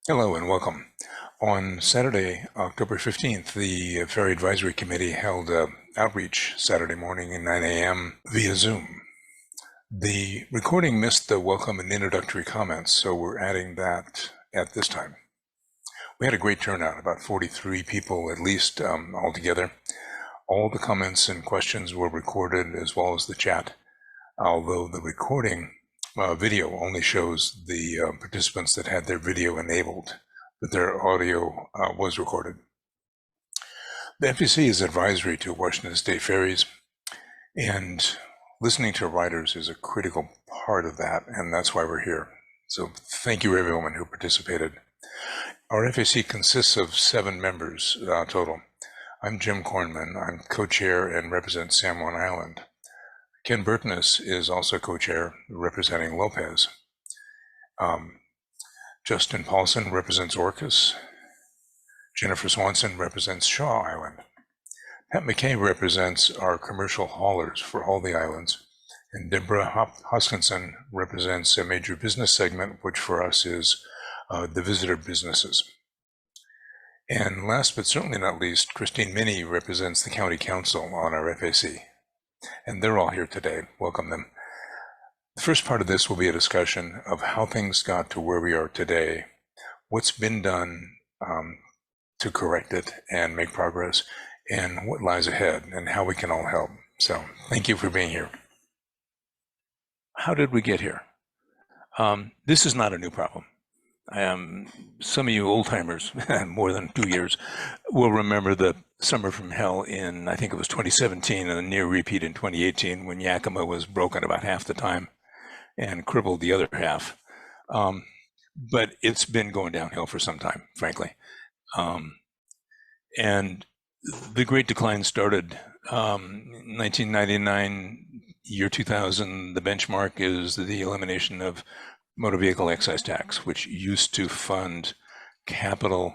Hello and welcome. On Saturday, October 15th, the Ferry Advisory Committee held an outreach Saturday morning at 9 a.m. via Zoom. The recording missed the welcome and introductory comments, so we're adding that at this time. We had a great turnout, about 43 people at least altogether. All the comments and questions were recorded as well as the chat, although the recording video only shows the participants that had their video enabled, but their audio was recorded. The FEC is advisory to Washington State Ferries, and listening to riders is a critical part of that, and that's why we're here. So thank you everyone who participated. Our FEC consists of 7 members total. I'm Jim Kornman. I'm co-chair and represent San Juan Island. Ken Burtness is also co-chair, representing Lopez. Justin Paulson represents Orcas. Jennifer Swanson represents Shaw Island. Pat McKay represents our commercial haulers for all the islands. And Deborah Hoskinson represents a major business segment, which for us is the visitor businesses. And last but certainly not least, Christine Minnie represents the County Council on our FAC. And they're all here today. Welcome them. The first part of this will be a discussion of how things got to where we are today, what's been done to correct it and make progress, and what lies ahead and how we can all help. So thank you for being here. How did we get here? This is not a new problem. Some of you old timers, more than 2 years, will remember the summer from hell in, I think it was 2017, and a near repeat in 2018 when Yakima was broken about half the time and crippled the other half. But it's been going downhill for some time, frankly. And the Great Decline started 1999, year 2000. The benchmark is the elimination of motor vehicle excise tax, which used to fund capital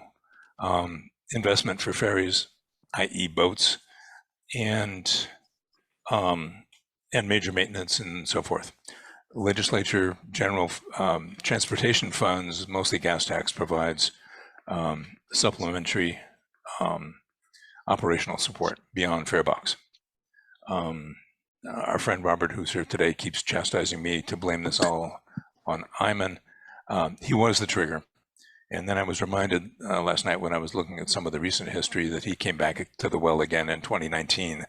investment for ferries, i.e. boats, and major maintenance and so forth. Legislature general transportation funds, mostly gas tax, provides supplementary operational support beyond fare box. Our friend Robert, who's here today, keeps chastising me to blame this all on Iman. He was the trigger. And then I was reminded last night when I was looking at some of the recent history that he came back to the well again in 2019.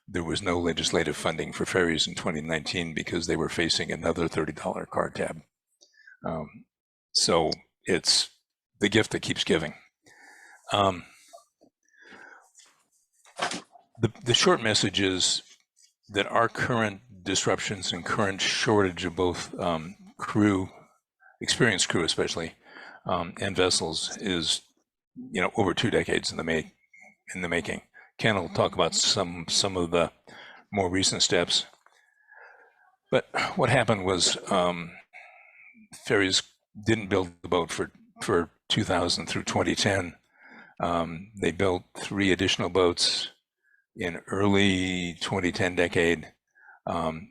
There was no legislative funding for ferries in 2019 because they were facing another $30 car tab. So it's the gift that keeps giving. The short message is that our current disruptions and current shortage of both crew, experienced crew especially, and vessels is, over 2 decades in the making. Ken will talk about some of the more recent steps. But what happened was ferries didn't build the boat for 2000 through 2010. They built 3 additional boats in early 2010 decade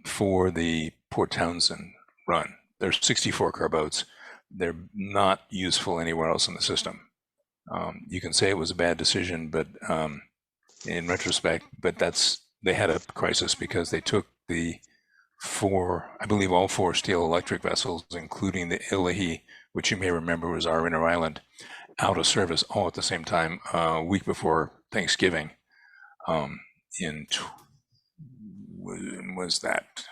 for the Port Townsend run. They're 64-car boats. They're not useful anywhere else in the system. You can say it was a bad decision, but in retrospect, but they had a crisis because they took the 4, I believe all 4 steel electric vessels, including the Ilahi, which you may remember was our inner island, out of service all at the same time, a week before Thanksgiving. When was that?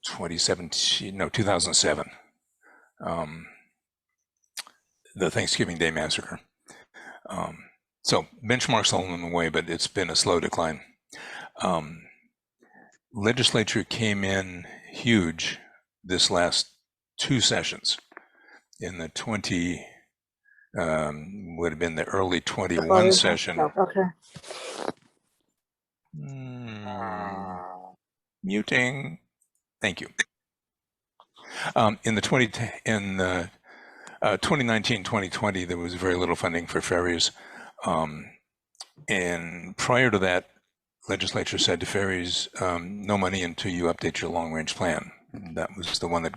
2017? No, 2007. The Thanksgiving Day massacre. So benchmarks along the way, but it's been a slow decline. Legislature came in huge this last 2 sessions. In the would have been the early 21 session. Okay. Muting. Thank you. In the 2019-2020, there was very little funding for ferries. And prior to that, legislature said to ferries, no money until you update your long-range plan. That was the one that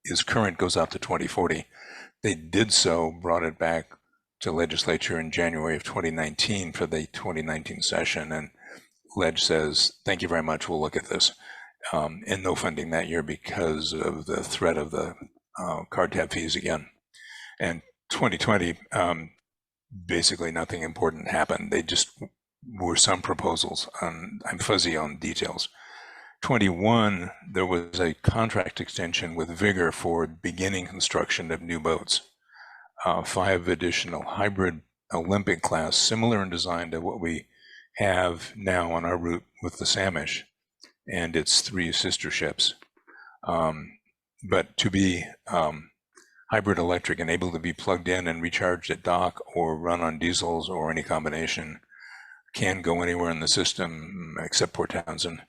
is current, goes out to 2040. They did so, brought it back to legislature in January of 2019 for the 2019 session, and Ledge says, thank you very much, we'll look at this. And no funding that year because of the threat of the card tab fees again. And 2020, basically nothing important happened. They just were some proposals. I'm fuzzy on details. 21, there was a contract extension with Vigor for beginning construction of new boats. 5 additional hybrid Olympic class, similar in design to what we have now on our route with the Samish and its 3 sister ships. But to be hybrid electric and able to be plugged in and recharged at dock or run on diesels or any combination, can go anywhere in the system except Port Townsend,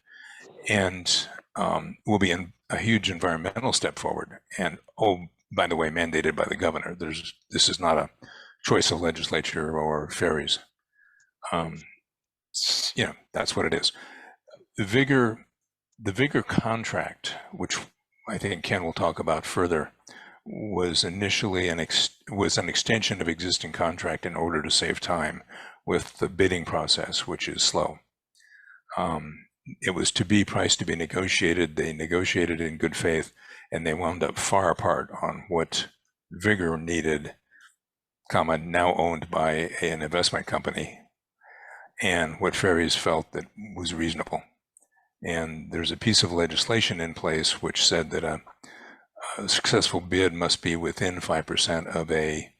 and will be a huge environmental step forward. And by the way, mandated by the governor. This is not a choice of legislature or ferries. That's what it is. The Vigor contract, which I think Ken will talk about further, was initially an extension of existing contract in order to save time with the bidding process, which is slow. It was priced to be negotiated. They negotiated in good faith, and they wound up far apart on what Vigor needed, now owned by an investment company, and what ferries felt that was reasonable. And there's a piece of legislation in place which said that a successful bid must be within 5% of a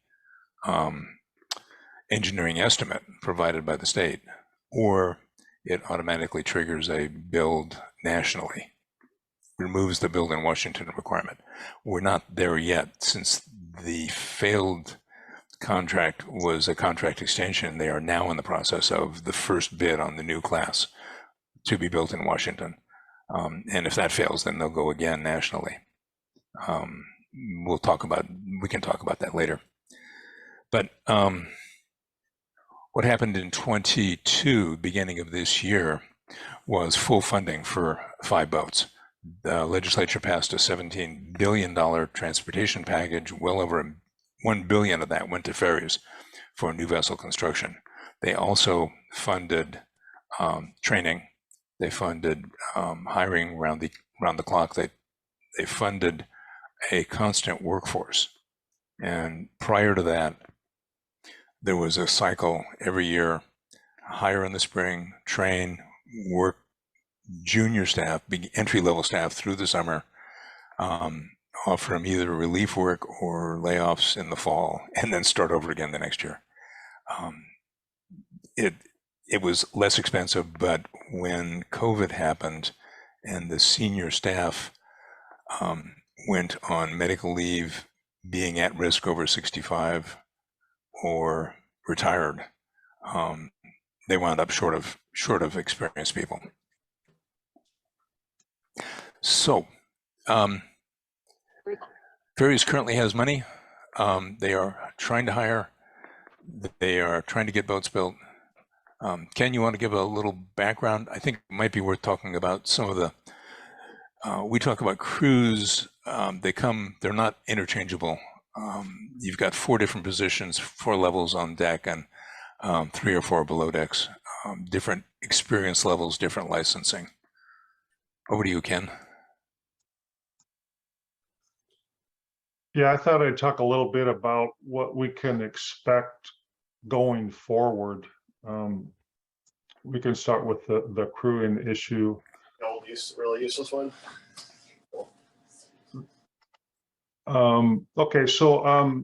engineering estimate provided by the state, or it automatically triggers a build nationally, removes the build in Washington requirement. We're not there yet. Since the failed contract was a contract extension, they are now in the process of the first bid on the new class to be built in Washington. And if that fails, then they'll go again nationally. We can talk about that later. But what happened in 22, beginning of this year, was full funding for 5 boats. The legislature passed a $17 billion transportation package. Well over $1 billion of that went to ferries for new vessel construction. They also funded training. They funded hiring around the clock. They funded a constant workforce. And prior to that, there was a cycle every year: hire in the spring, train, work junior staff, entry-level staff through the summer, offer them either relief work or layoffs in the fall, and then start over again the next year. It was less expensive, but when COVID happened and the senior staff went on medical leave, being at risk over 65 or retired, they wound up short of experienced people. So, Ferries currently has money. They are trying to hire. They are trying to get boats built. Ken, you want to give a little background? I think it might be worth talking about some of the, we talk about crews. They're not interchangeable. You've got 4 different positions, 4 levels on deck, and 3 or 4 below decks. Different experience levels, different licensing. Over to you, Ken. Yeah, I thought I'd talk a little bit about what we can expect going forward. We can start with the crewing issue. Really useless one. Okay, so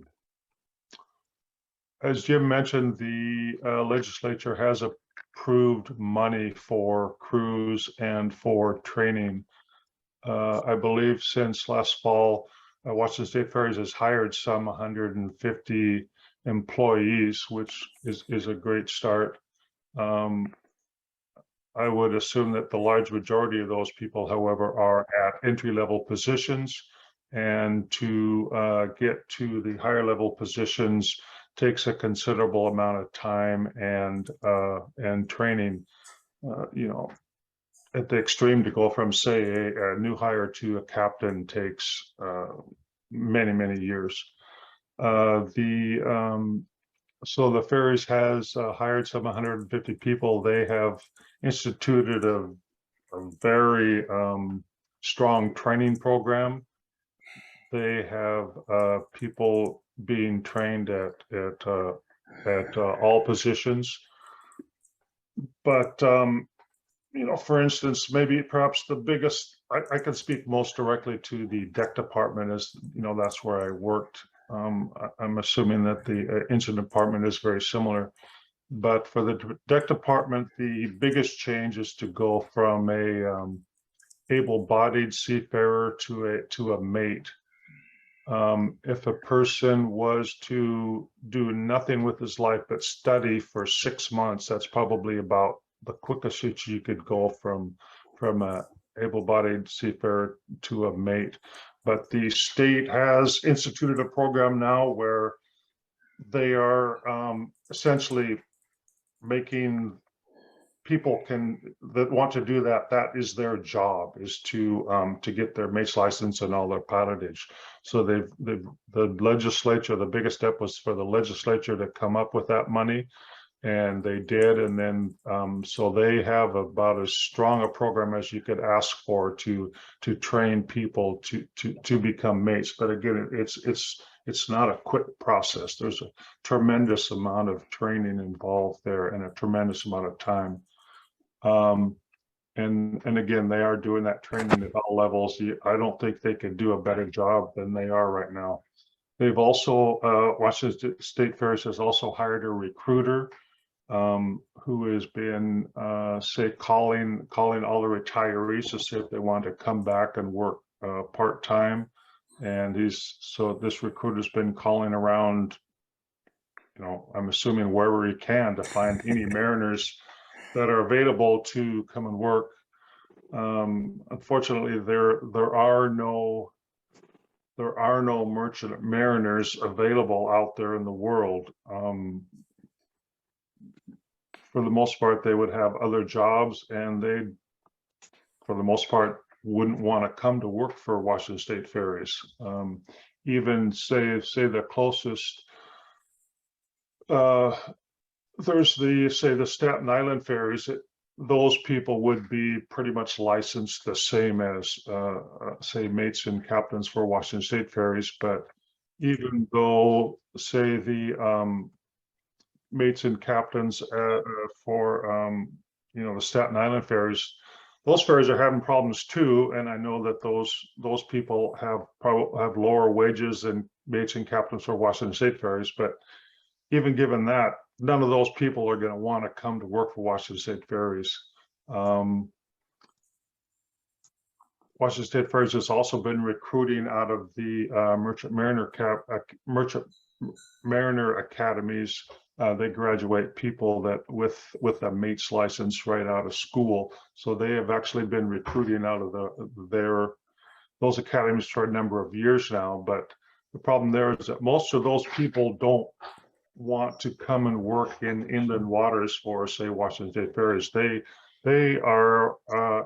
as Jim mentioned, the legislature has approved money for crews and for training. I believe since last fall, Washington State Ferries has hired some 150 employees, which is a great start. I would assume that the large majority of those people, however, are at entry-level positions, and to get to the higher level positions takes a considerable amount of time and training. At the extreme, to go from, say, a new hire to a captain takes many years. So the Ferries has hired some 150 people. They have instituted a very strong training program. They have people being trained at all positions. But for instance, maybe perhaps the biggest, I can speak most directly to the deck department, as that's where I worked. I'm assuming that the engine department is very similar, but for the deck department, the biggest change is to go from a able-bodied seafarer to a mate. If a person was to do nothing with his life but study for 6 months, that's probably about the quickest you could go from a able-bodied seafarer to a mate. But the state has instituted a program now where they are essentially making people that want to do that is their job, is to get their mate's license and all their pilotage. So the legislature, the biggest step was for the legislature to come up with that money, and they did. And then so they have about as strong a program as you could ask for to train people to become mates. But again, it's not a quick process. There's a tremendous amount of training involved there and a tremendous amount of time. And again, they are doing that training at all levels. I don't think they could do a better job than they are right now. They've also, Washington State Ferries has also hired a recruiter who has been, say, calling all the retirees to see if they want to come back and work part-time. And so this recruiter's been calling around, I'm assuming wherever he can, to find any mariners that are available to come and work. Unfortunately, there are no merchant mariners available out there in the world. For the most part, they would have other jobs, and they, for the most part, wouldn't want to come to work for Washington State Ferries. Even say the closest, there's the Staten Island ferries. Those people would be pretty much licensed the same as say mates and captains for Washington State Ferries. But even though say the mates and captains for the Staten Island ferries, those ferries are having problems too. And I know that those people have lower wages than mates and captains for Washington State Ferries. But even given that, none of those people are going to want to come to work for Washington State Ferries. Washington State Ferries has also been recruiting out of the merchant mariner academies. They graduate people that with a mate's license right out of school. So they have actually been recruiting out of those academies for a number of years now. But the problem there is that most of those people don't want to come and work in inland waters for, say, Washington State Ferries. They are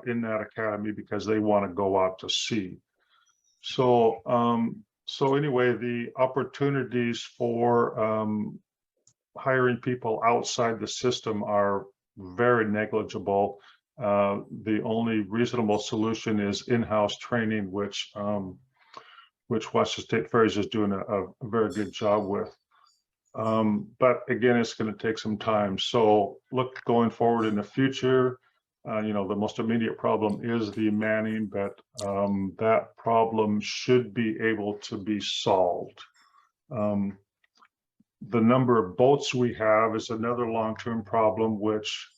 in that academy because they want to go out to sea. So anyway, the opportunities for hiring people outside the system are very negligible. The only reasonable solution is in-house training, which Washington State Ferries is doing a very good job with. But again, it's going to take some time. So look, going forward in the future, the most immediate problem is the manning, but that problem should be able to be solved. The number of boats we have is another long-term problem, which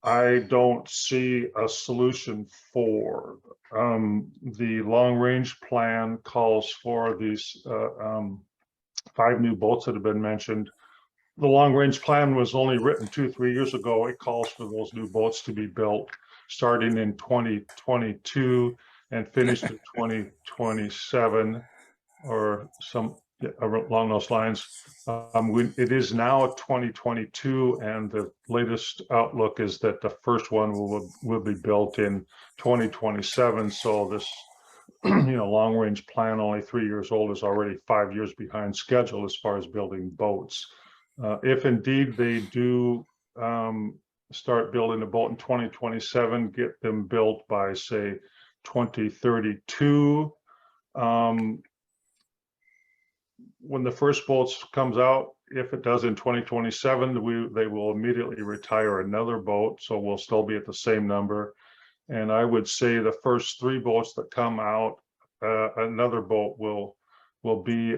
I don't see a solution for. The long-range plan calls for these 5 new boats that have been mentioned. The long-range plan was only written 2-3 years ago. It calls for those new boats to be built starting in 2022 and finished in 2027 or some along those lines. It is now 2022, and the latest outlook is that the first one will be built in 2027. So this long range plan, only 3 years old, is already 5 years behind schedule as far as building boats. If indeed they do start building a boat in 2027, get them built by say 2032. When the first boat comes out, if it does in 2027, they will immediately retire another boat, so we'll still be at the same number. And I would say the first 3 boats that come out, another boat will be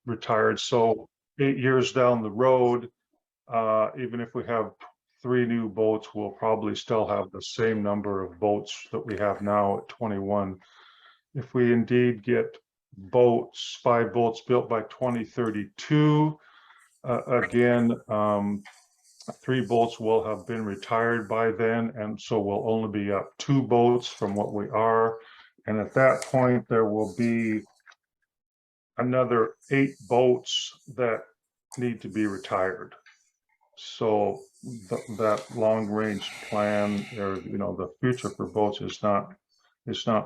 retired. So 8 years down the road, even if we have 3 new boats, we'll probably still have the same number of boats that we have now at 21. If we indeed get 5 boats built by 2032, again, 3 boats will have been retired by then, and so we'll only be up 2 boats from what we are. And at that point, there will be another 8 boats that need to be retired. So that long range plan, or the future for boats is not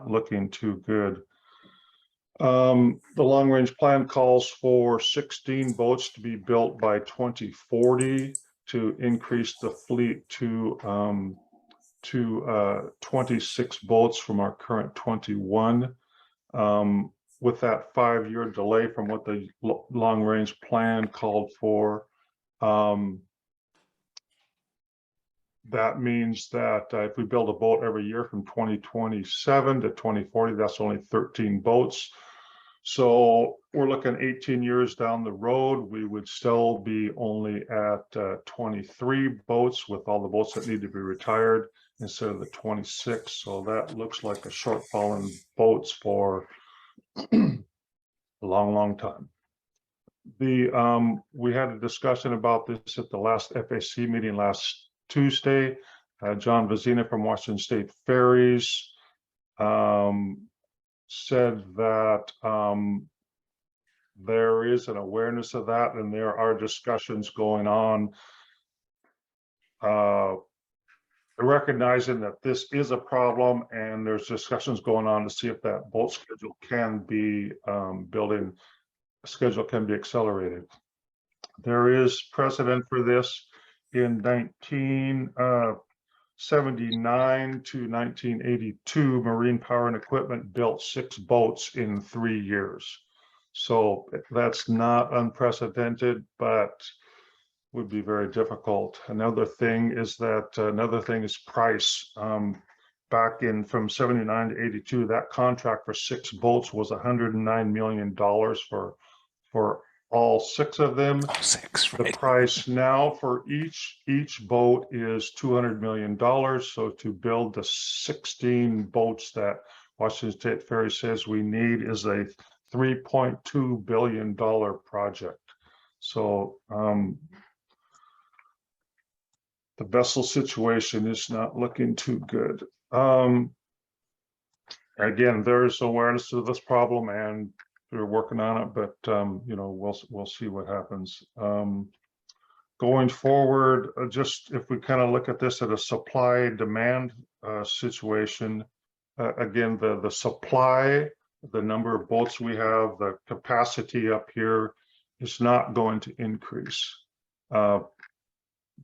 looking too good. The long range plan calls for 16 boats to be built by 2040 to increase the fleet to 26 boats from our current 21. With that 5-year delay from what the long range plan called for, that means that if we build a boat every year from 2027 to 2040, that's only 13 boats. So we're looking 18 years down the road, we would still be only at 23 boats with all the boats that need to be retired instead of the 26. So that looks like a shortfall in boats for a long time. We had a discussion about this at the last FAC meeting last Tuesday. John Vazina from Washington State Ferries said that there is an awareness of that, and there are discussions going on recognizing that this is a problem, and there's discussions going on to see if that boat schedule can be schedule can be accelerated. There is precedent for this. In 1979 to 1982, Marine Power and Equipment built 6 boats in 3 years. So that's not unprecedented, but would be very difficult. Another thing is price. Back in from 79 to 82, that contract for 6 boats was $109 million for all 6 of them. All 6, right? The price now for each boat is $200 million. So to build the 16 boats that Washington State Ferry says we need is a $3.2 billion project. So the vessel situation is not looking too good. Again, there's awareness of this problem, and we're working on it, but we'll see what happens. Going forward, just if we kind of look at this at a supply demand situation, again, the supply, the number of boats we have, the capacity up here is not going to increase.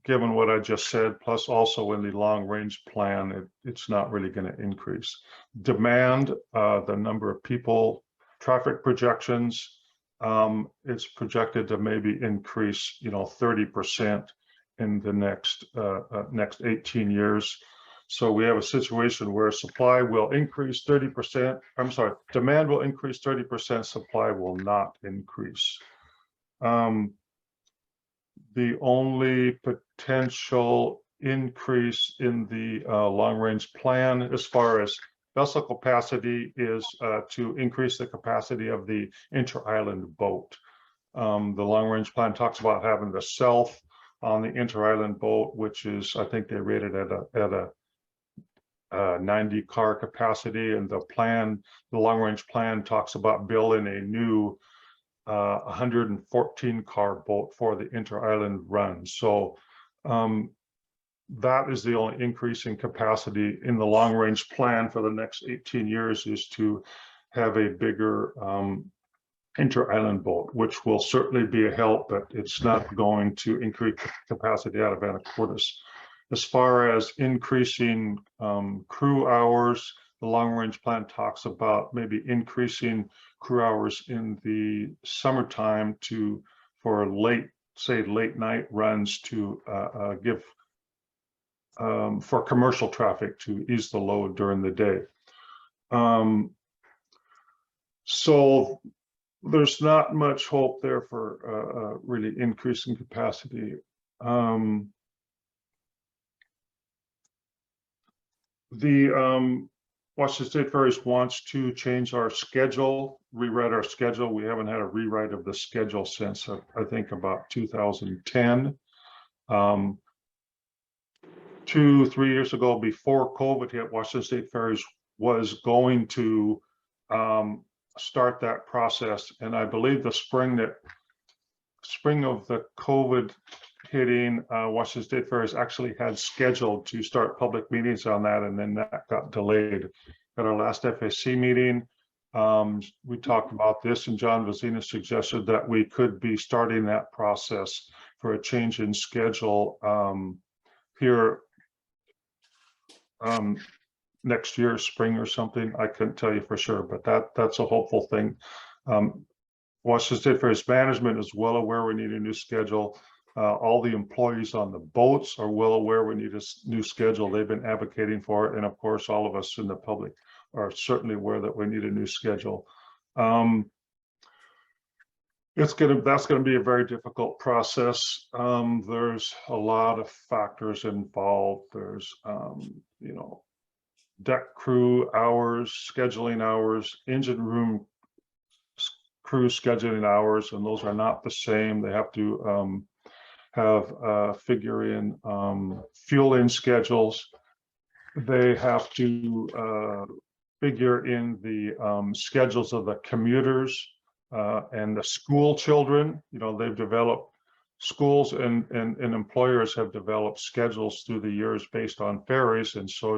Given what I just said, plus also in the long range plan, it's not really going to increase. Demand, the number of people, traffic projections, it's projected to maybe increase 30% in the next 18 years. So we have a situation where supply will increase 30%. I'm sorry, demand will increase 30%, supply will not increase. The only potential increase in the long-range plan as far as vessel capacity is to increase the capacity of the inter-island boat. The long-range plan talks about having the self on the inter-island boat, which is, I think they rated at a 90 car capacity, and the long-range plan talks about building a new 114 car boat for the inter-island run. So that is the only increase in capacity in the long range plan for the next 18 years, is to have a bigger inter-island boat, which will certainly be a help, but it's not going to increase capacity out of Anacortes. As far as increasing crew hours, the long range plan talks about maybe increasing crew hours in the summertime for late night runs to give for commercial traffic to ease the load during the day. So there's not much hope there for really increasing capacity. The Washington State Ferries wants to change our schedule, rewrite our schedule. We haven't had a rewrite of the schedule since I think about 2010. 2-3 years ago, before COVID hit, Washington State Ferries was going to start that process, and I believe the spring of the COVID hitting, Washington State Ferries actually had scheduled to start public meetings on that, and then that got delayed. At our last FAC meeting, we talked about this, and John Vazina suggested that we could be starting that process for a change in schedule here next year, spring or something. I couldn't tell you for sure, but that's a hopeful thing. Washington State Ferries management is well aware we need a new schedule. All the employees on the boats are well aware we need a new schedule. They've been advocating for it, and of course, all of us in the public are certainly aware that we need a new schedule. That's going to be a very difficult process. There's a lot of factors involved. There's deck crew hours, scheduling hours, engine room crew scheduling hours, and those are not the same. They have to figure in fuel-in schedules. They have to figure in the schedules of the commuters and the school children. They've developed, schools and employers have developed schedules through the years based on ferries, and so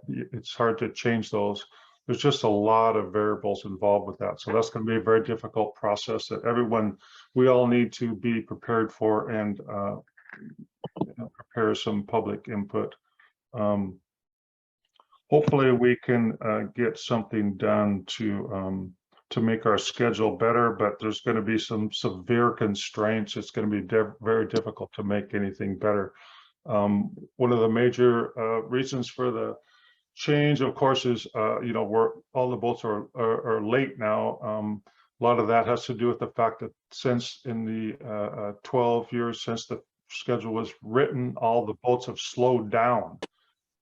it's hard to change those. There's just a lot of variables involved with that. So that's going to be a very difficult process that we all need to be prepared for, and prepare some public input. Hopefully we can get something done to make our schedule better, but there's going to be some severe constraints. It's going to be very difficult to make anything better. One of the major reasons for the change, of course, is all the boats are late now. A lot of that has to do with the fact that since in the 12 years since the schedule was written, all the boats have slowed down,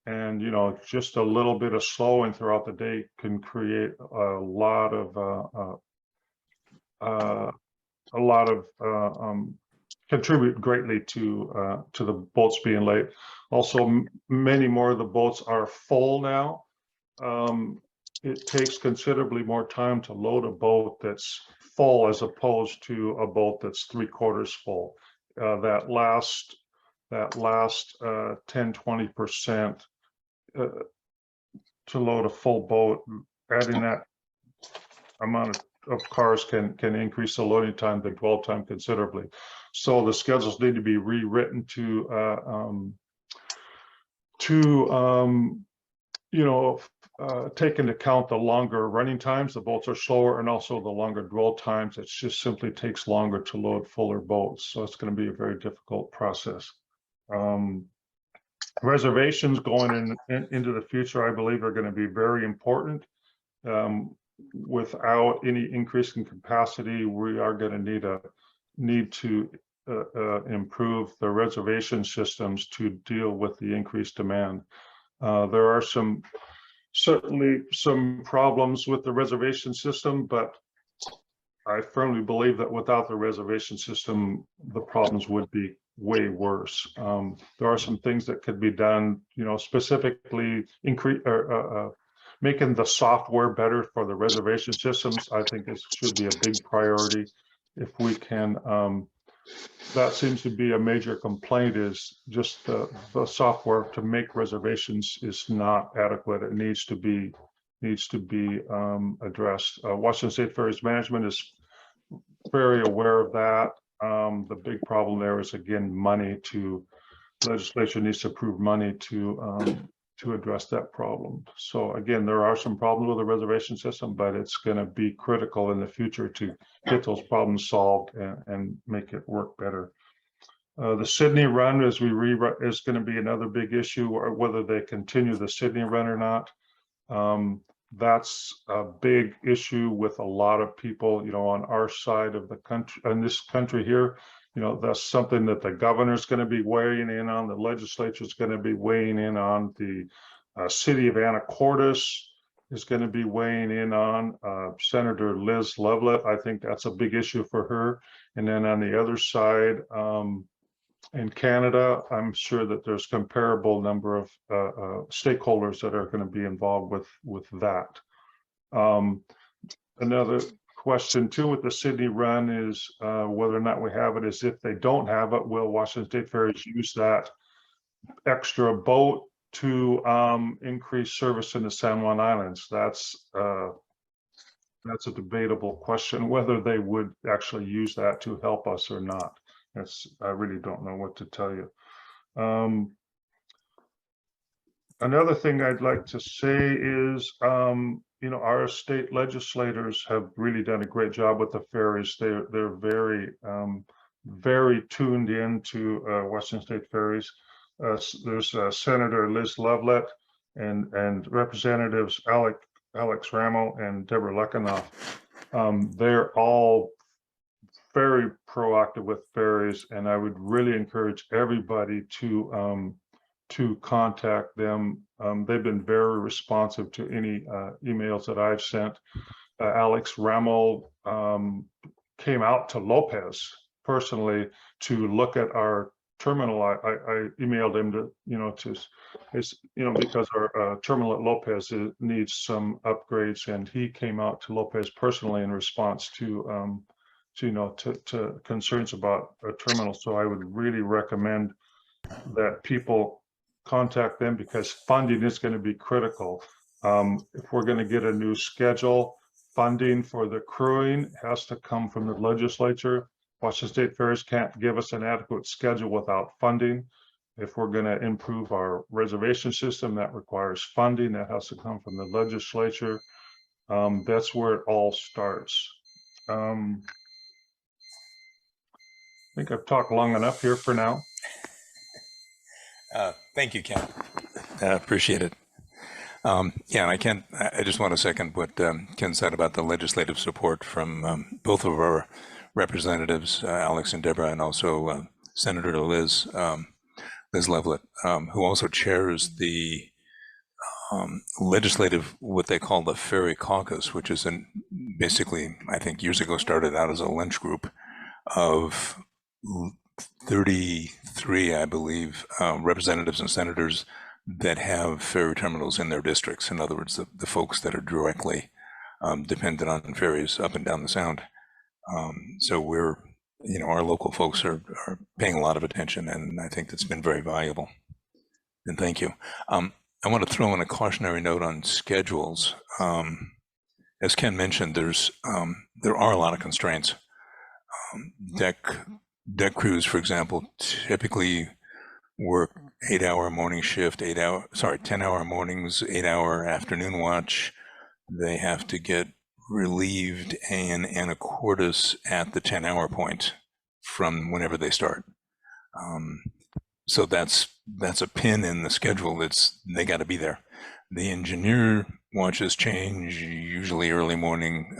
and just a little bit of slowing throughout the day can create a lot of contribute greatly to the boats being late. Also, many more of the boats are full now. It takes considerably more time to load a boat that's full as opposed to a boat that's 3/4 full. That last 10-20% to load a full boat, adding that amount of cars can increase the loading time, the dwell time considerably. So the schedules need to be rewritten to take into account the longer running times. The boats are slower, and also the longer dwell times. It just simply takes longer to load fuller boats. So it's going to be a very difficult process. Reservations going into the future, I believe, are going to be very important. Without any increase in capacity, we are going to need to improve the reservation systems to deal with the increased demand. There are certainly some problems with the reservation system, but I firmly believe that without the reservation system, the problems would be way worse. There are some things that could be done, specifically making the software better for the reservation systems. I think this should be a big priority. If we can that seems to be a major complaint, is just the software to make reservations is not adequate. It needs to be addressed. Washington State Ferries Management is very aware of that. The big problem there is, again, money. Legislature needs to approve money to address that problem. So again, there are some problems with the reservation system, but it's going to be critical in the future to get those problems solved and make it work better. The Sydney run, as we is going to be another big issue, or whether they continue the Sydney run or not. That's a big issue with a lot of people, on our side of the country, in this country here. That's something that the governor's going to be weighing in on, the legislature is going to be weighing in on, the city of Anacortes is going to be weighing in on, Senator Liz Lovelet. I think that's a big issue for her. And then on the other side, in Canada, I'm sure that there's comparable number of stakeholders that are going to be involved with that. Another question too with the Sydney run is whether or not we have it. Is if they don't have it, will Washington State Ferries use that extra boat to increase service in the San Juan Islands? That's a debatable question, whether they would actually use that to help us or not. I really don't know what to tell you. Another thing I'd like to say is, our state legislators have really done a great job with the ferries. They're very, very tuned in to Western State Ferries. There's Senator Liz Lovelet and Representatives Alex Ramo and Deborah Lekanoff. They're all very proactive with ferries, and I would really encourage everybody to contact them. They've been very responsive to any emails that I've sent. Alex Ramo came out to Lopez personally to look at our terminal. I emailed him because our terminal at Lopez needs some upgrades, and he came out to Lopez personally in response to concerns about a terminal. So I would really recommend that people contact them, because funding is going to be critical. If we're going to get a new schedule, funding for the crewing has to come from the legislature. Washington State Ferries can't give us an adequate schedule without funding. If we're going to improve our reservation system, that requires funding. That has to come from the legislature. That's where it all starts. I think I've talked long enough here for now. Thank you, Ken. Appreciate it. Yeah, and I just want to second what Ken said about the legislative support from both of our representatives, Alex and Deborah, and also Senator Liz Lovelet, who also chairs the legislative, what they call the Ferry Caucus, which is basically, I think years ago, started out as a lunch group of 33, I believe, representatives and senators that have ferry terminals in their districts. In other words, the folks that are directly dependent on ferries up and down the Sound. So our local folks are paying a lot of attention, and I think that's been very valuable. And thank you. I want to throw in a cautionary note on schedules. As Ken mentioned, there are a lot of constraints. Deck crews, for example, typically work 8-hour morning shift, 10-hour mornings, 8-hour afternoon watch. They have to get relieved in Anacortes at the 10-hour point from whenever they start. So that's a pin in the schedule. They got to be there. The engineer watches change, usually early morning,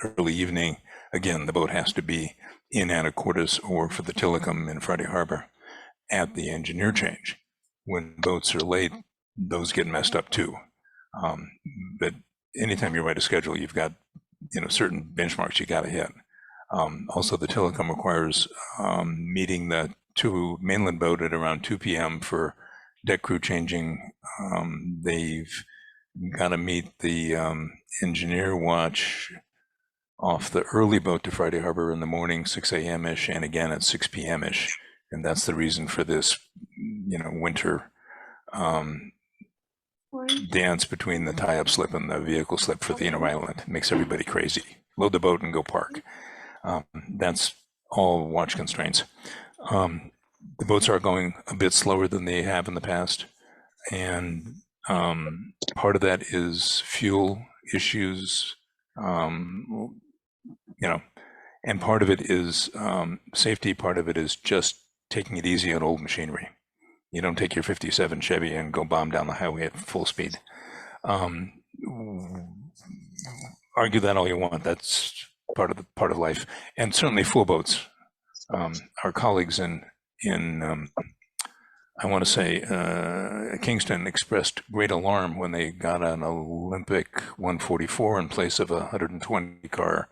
early evening. Again, the boat has to be in Anacortes or for the Tillicum in Friday Harbor at the engineer change. When boats are late, those get messed up too. But anytime you write a schedule, you've got certain benchmarks you got to hit. Also, the Tillicum requires meeting the mainland boat at around 2 p.m. for deck crew changing. They've got to meet the engineer watch off the early boat to Friday Harbor in the morning, 6 a.m.-ish, and again at 6 p.m.-ish. And that's the reason for this, winter dance between the tie-up slip and the vehicle slip for the inner island. It makes everybody crazy. Load the boat and go park. That's all watch constraints. The boats are going a bit slower than they have in the past, and part of that is fuel issues, and part of it is safety. Part of it is just taking it easy on old machinery. You don't take your 57 Chevy and go bomb down the highway at full speed. Argue that all you want. That's part of life, and certainly full boats. Our colleagues in I want to say Kingston expressed great alarm when they got an Olympic 144 in place of a 120 car.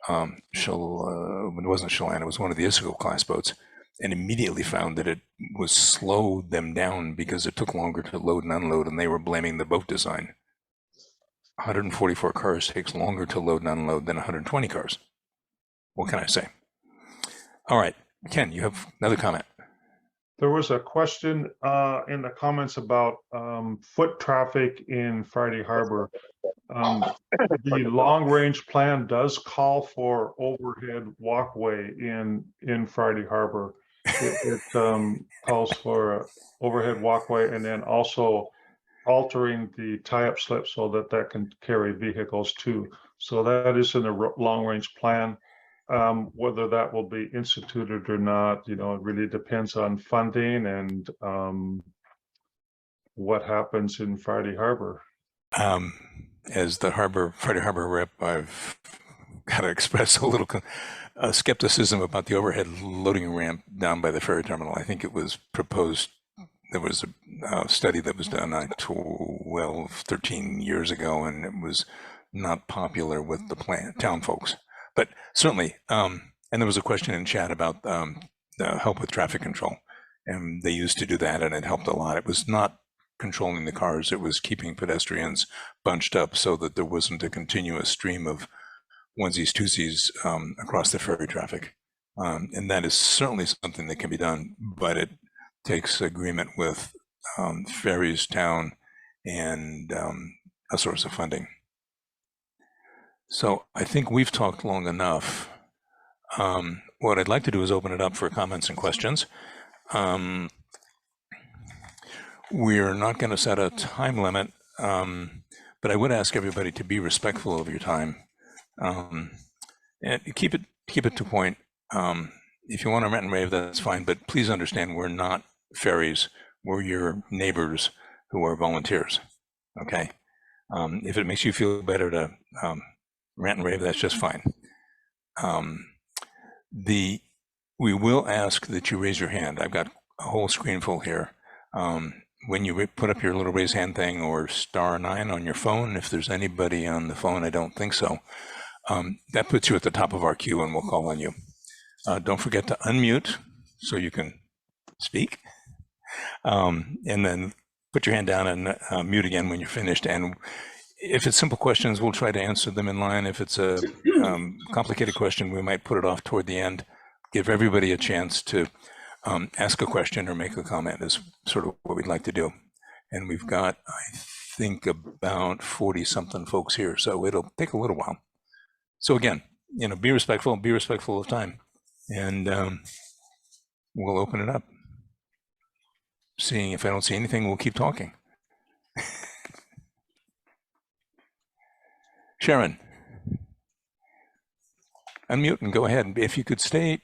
It wasn't Chelan, it was one of the Issago class boats, and immediately found that it was slowed them down because it took longer to load and unload, and they were blaming the boat design. 144 cars takes longer to load and unload than 120 cars. What can I say? All right, Ken, you have another comment. There was a question in the comments about foot traffic in Friday Harbor. The long-range plan does call for overhead walkway in Friday Harbor. It calls for an overhead walkway, and then also altering the tie-up slip so that can carry vehicles too. So that is in the long-range plan. Whether that will be instituted or not, it really depends on funding and what happens in Friday Harbor. As the Friday Harbor rep, I've got to express a little skepticism about the overhead loading ramp down by the ferry terminal. I think it was proposed. There was a study that was done 13 years ago, and it was not popular with the town folks. But certainly, and there was a question in chat about the help with traffic control, and they used to do that, and it helped a lot. It was not controlling the cars, it was keeping pedestrians bunched up so that there wasn't a continuous stream of onesies, twosies across the ferry traffic. And that is certainly something that can be done, but it takes agreement with ferries, town, and a source of funding. So I think we've talked long enough. What I'd like to do is open it up for comments and questions. We're not going to set a time limit, but I would ask everybody to be respectful of your time and keep it to point. If you want to rant and rave, that's fine, but please understand we're not ferries. We're your neighbors who are volunteers. Okay. If it makes you feel better to rant and rave, that's just fine. We will ask that you raise your hand. I've got a whole screen full here. When you put up your little raise hand thing or *9 on your phone, if there's anybody on the phone, I don't think so, that puts you at the top of our queue and we'll call on you. Don't forget to unmute so you can speak. And then put your hand down and mute again when you're finished. And if it's simple questions, we'll try to answer them in line. If it's a complicated question, we might put it off toward the end. Give everybody a chance to ask a question or make a comment is sort of what we'd like to do. And we've got, I think, about 40-something folks here, so it'll take a little while. So again, be respectful of time, and we'll open it up. Seeing if I don't see anything, we'll keep talking. Sharon, unmute and go ahead. If you could stay,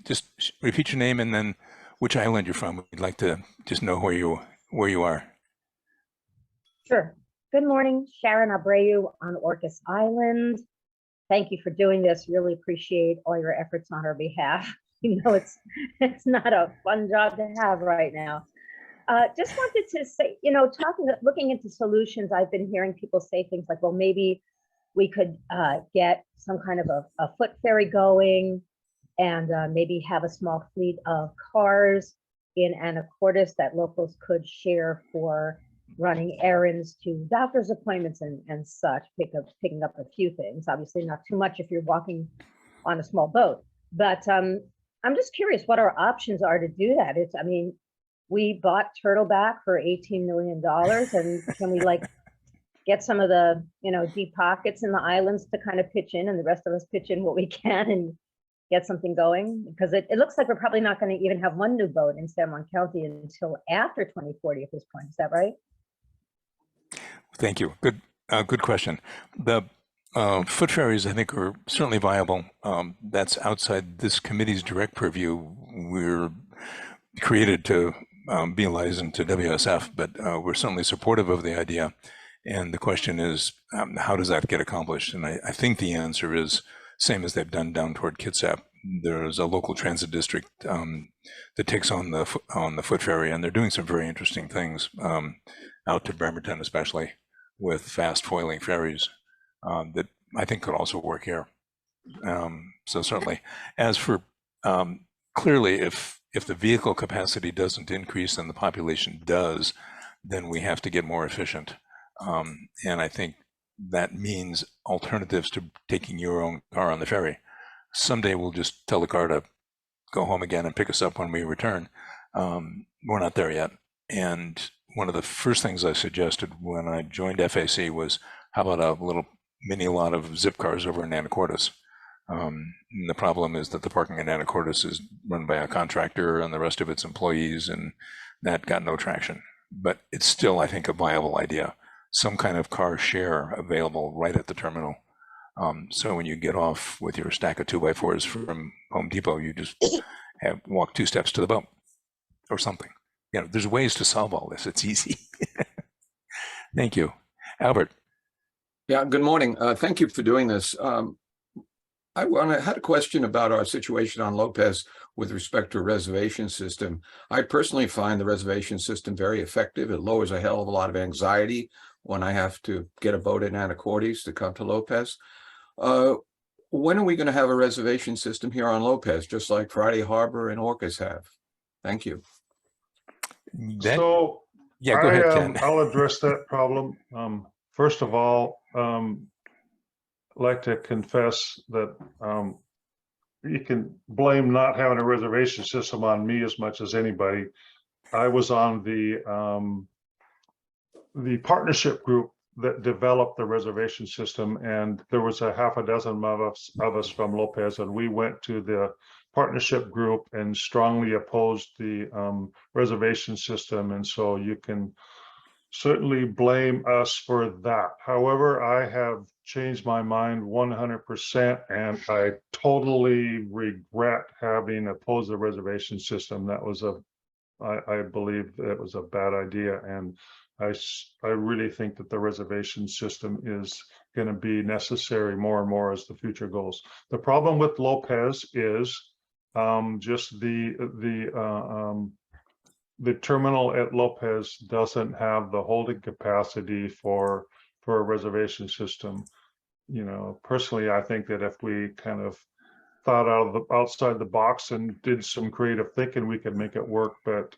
just repeat your name and then which island you're from. We'd like to just know where you are. Sure. Good morning, Sharon Abreu on Orcas Island. Thank you for doing this. Really appreciate all your efforts on our behalf. It's not a fun job to have right now. Just wanted to say, looking into solutions, I've been hearing people say things like, well, maybe we could get some kind of a foot ferry going and maybe have a small fleet of cars in Anacortes that locals could share for running errands to doctor's appointments and such, picking up a few things. Obviously not too much if you're walking on a small boat. But I'm just curious what our options are to do that. I mean, we bought Turtleback for $18 million, and can we like get some of the, deep pockets in the islands to kind of pitch in, and the rest of us pitch in what we can and get something going? Because it looks like we're probably not going to even have one new boat in San Juan County until after 2040 at this point. Is that right? Thank you. Good question. The foot ferries, I think, are certainly viable. That's outside this committee's direct purview. We're created to be licensed to WSF, but we're certainly supportive of the idea. And the question is, how does that get accomplished? And I think the answer is same as they've done down toward Kitsap. There's a local transit district that takes on the foot ferry, and they're doing some very interesting things out to Bremerton, especially with fast foiling ferries that I think could also work here. So certainly, as for clearly, if the vehicle capacity doesn't increase and the population does, then we have to get more efficient. And I think that means alternatives to taking your own car on the ferry. Someday we'll just tell the car to go home again and pick us up when we return. We're not there yet. And one of the first things I suggested when I joined FAC was, how about a little mini lot of zip cars over in Anacortes? The problem is that the parking in Anacortes is run by a contractor and the rest of its employees, and that got no traction. But it's still, I think, a viable idea. Some kind of car share available right at the terminal. So when you get off with your stack of 2x4s from Home Depot, you just walk 2 steps to the boat or something. There's ways to solve all this. It's easy. Thank you. Albert. Yeah, good morning. Thank you for doing this. I had a question about our situation on Lopez with respect to a reservation system. I personally find the reservation system very effective. It lowers a hell of a lot of anxiety when I have to get a boat in Anacortes to come to Lopez. When are we going to have a reservation system here on Lopez, just like Friday Harbor and Orcas have? Thank you. So yeah, go ahead, Ken. I'll address that problem. First of all, I'd like to confess that you can blame not having a reservation system on me as much as anybody. I was on the partnership group that developed the reservation system, and there was a half a dozen of us from Lopez, and we went to the partnership group and strongly opposed the reservation system. And so you can certainly blame us for that. However, I have changed my mind 100%, and I totally regret having opposed the reservation system. That was I believe that was a bad idea, and I really think that the reservation system is going to be necessary more and more as the future goes. The problem with Lopez is just the terminal at Lopez doesn't have the holding capacity for a reservation system. Personally, I think that if we kind of thought outside the box and did some creative thinking, we could make it work. But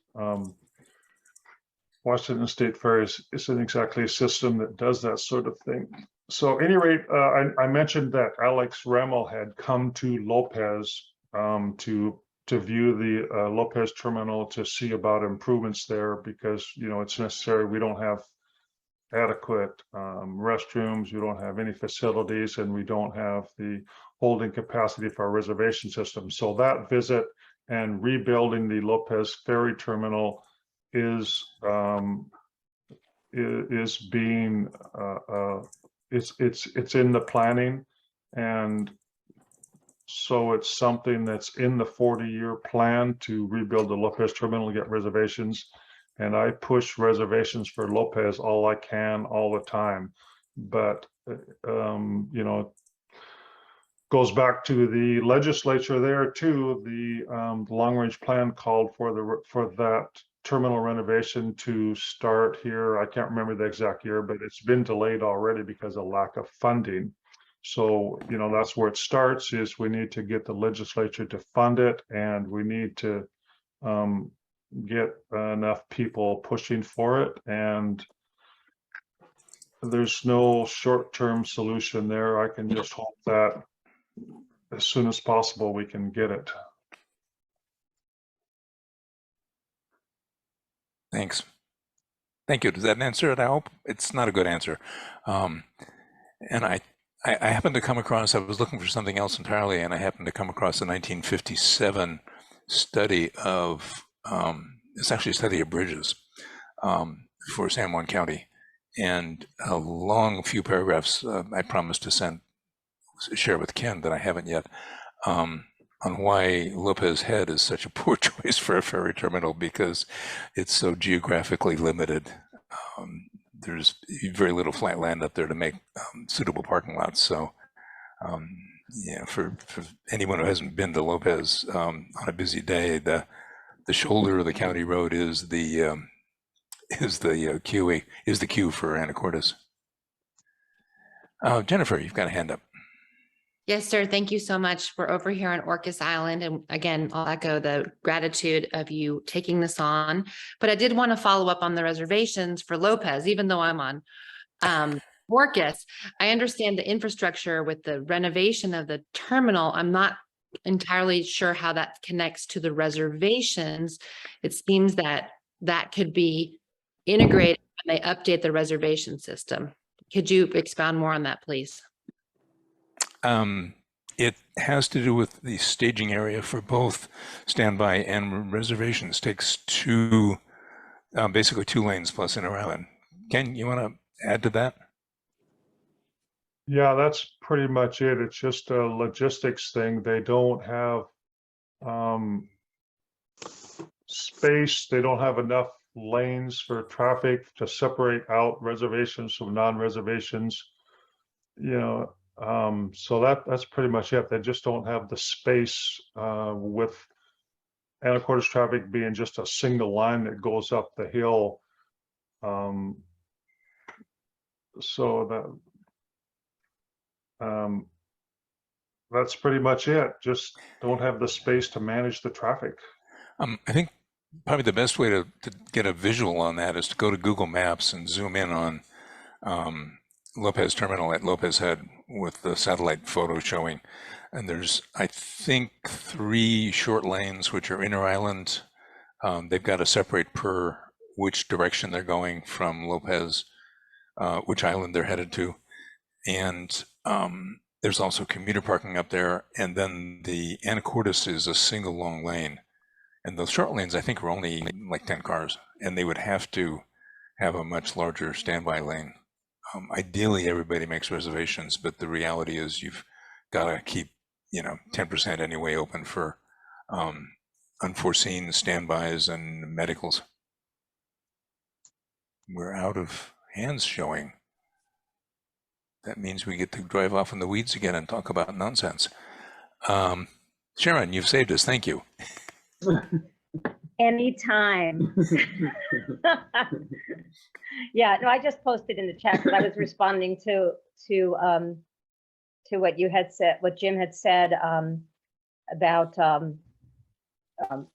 Washington State Ferries isn't exactly a system that does that sort of thing. So at any rate, I mentioned that Alex Remmel had come to Lopez to view the Lopez terminal, to see about improvements there, because it's necessary. We don't have adequate restrooms, we don't have any facilities, and we don't have the holding capacity for our reservation system. So that visit and rebuilding the Lopez ferry terminal is being it's in the planning, and so it's something that's in the 40-year plan to rebuild the Lopez terminal, get reservations. And I push reservations for Lopez all I can, all the time. But, goes back to the legislature there too. The long-range plan called for that terminal renovation to start here. I can't remember the exact year, but it's been delayed already because of lack of funding. So, that's where it starts, is we need to get the legislature to fund it, and we need to get enough people pushing for it. And there's no short-term solution there. I can just hope that as soon as possible we can get it. Thanks. Thank you. Does that answer it? I hope it's not a good answer. And I happened to come across, I was looking for something else entirely, and I happened to come across a 1957 study of, it's actually a study of bridges for San Juan County. And a long few paragraphs I promised to share with Ken that I haven't yet, on why Lopez Head is such a poor choice for a ferry terminal because it's so geographically limited. There's very little flat land up there to make suitable parking lots. So, yeah, for anyone who hasn't been to Lopez on a busy day, the shoulder of the county road is the queue for Anacortes. Jennifer, you've got a hand up. Yes, sir. Thank you so much. We're over here on Orcas Island. And again, I'll echo the gratitude of you taking this on. But I did want to follow up on the reservations for Lopez, even though I'm on Orcas. I understand the infrastructure with the renovation of the terminal. I'm not entirely sure how that connects to the reservations. It seems that that could be integrated when they update the reservation system. Could you expound more on that, please? It has to do with the staging area for both standby and reservations. Takes basically two lanes plus inner island. Ken, you want to add to that? Yeah, that's pretty much it. It's just a logistics thing. They don't have space. They don't have enough lanes for traffic to separate out reservations from non-reservations. So that's pretty much it. They just don't have the space with Anacortes traffic being just a single line that goes up the hill. So that's pretty much it. Just don't have the space to manage the traffic. I think probably the best way to get a visual on that is to go to Google Maps and zoom in on Lopez Terminal at Lopez Head with the satellite photo showing. And there's, I think, 3 short lanes which are inner island. They've got to separate per which direction they're going from Lopez, which island they're headed to. And there's also commuter parking up there. And then the Anacortes is a single long lane. And those short lanes, I think, are only like 10 cars. And they would have to have a much larger standby lane. Ideally, everybody makes reservations, but the reality is you've got to keep, 10% anyway open for unforeseen standbys and medicals. We're out of hands showing. That means we get to drive off in the weeds again and talk about nonsense. Sharon, you've saved us. Thank you. Anytime. Yeah, no, I just posted in the chat because I was responding to what you had said, what Jim had said about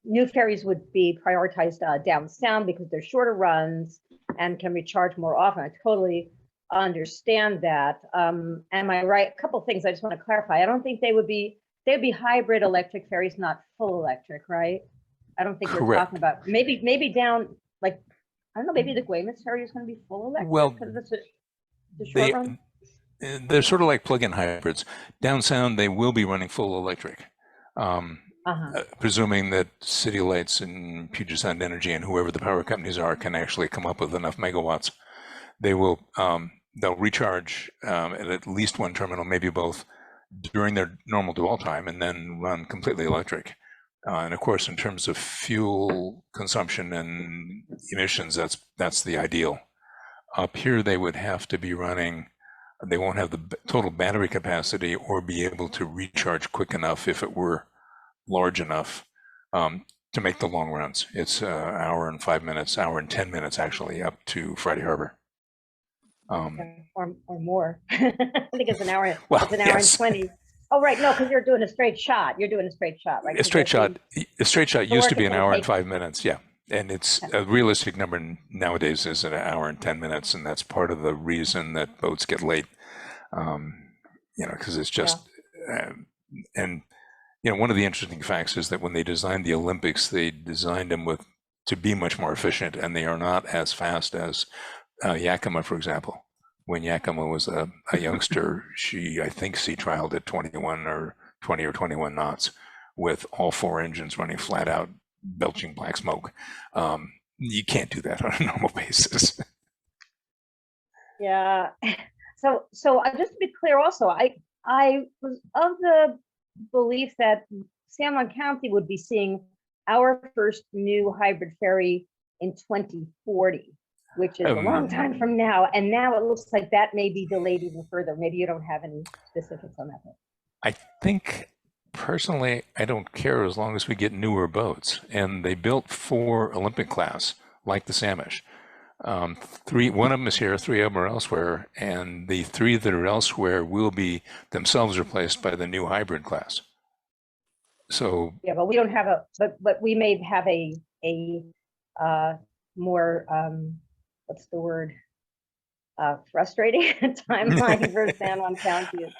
new ferries would be prioritized down south because they're shorter runs and can recharge more often. I totally understand that. Am I right? A couple things I just want to clarify. I don't think they'd be hybrid electric ferries, not full electric, right? I don't think we're talking about maybe down like, I don't know, maybe the Guaymas ferry is going to be full electric. Well, because it's the short run. They're sort of like plug-in hybrids. Down south, they will be running full electric, presuming that City Lights and Puget Sound Energy and whoever the power companies are can actually come up with enough megawatts. They will they'll recharge at least one terminal, maybe both, during their normal dwell time, and then run completely electric. And of course, in terms of fuel consumption and emissions, that's the ideal. Up here, they would have to be running. They won't have the total battery capacity or be able to recharge quick enough if it were large enough to make the long runs. It's an hour and 5 minutes, hour and 10 minutes actually, up to Friday Harbor. Or more. I think it's an hour. Well, it's an hour and 20. Oh, right. No, because you're doing a straight shot. You're doing a straight shot, right? A straight shot used to be an hour and 5 minutes. Yeah. And it's a realistic number nowadays is an hour and 10 minutes, and that's part of the reason that boats get late. Because it's just, and one of the interesting facts is that when they designed the Olympics, they designed them to be much more efficient, and they are not as fast as Yakima, for example. When Yakima was a youngster, I think she trialed at 21 or 20 or 21 knots with all 4 engines running flat out, belching black smoke. You can't do that on a normal basis. Yeah. So just to be clear, also, I was of the belief that San Juan County would be seeing our first new hybrid ferry in 2040, which is a long time from now. And now it looks like that may be delayed even further. Maybe you don't have any specifics on that. I think personally, I don't care as long as we get newer boats. And they built 4 Olympic class, like the Samish. 1 of them is here, 3 of them are elsewhere, and the 3 that are elsewhere will be themselves replaced by the new hybrid class. So yeah, but we don't have but we may have a more what's the word, frustrating timeline for San Juan County.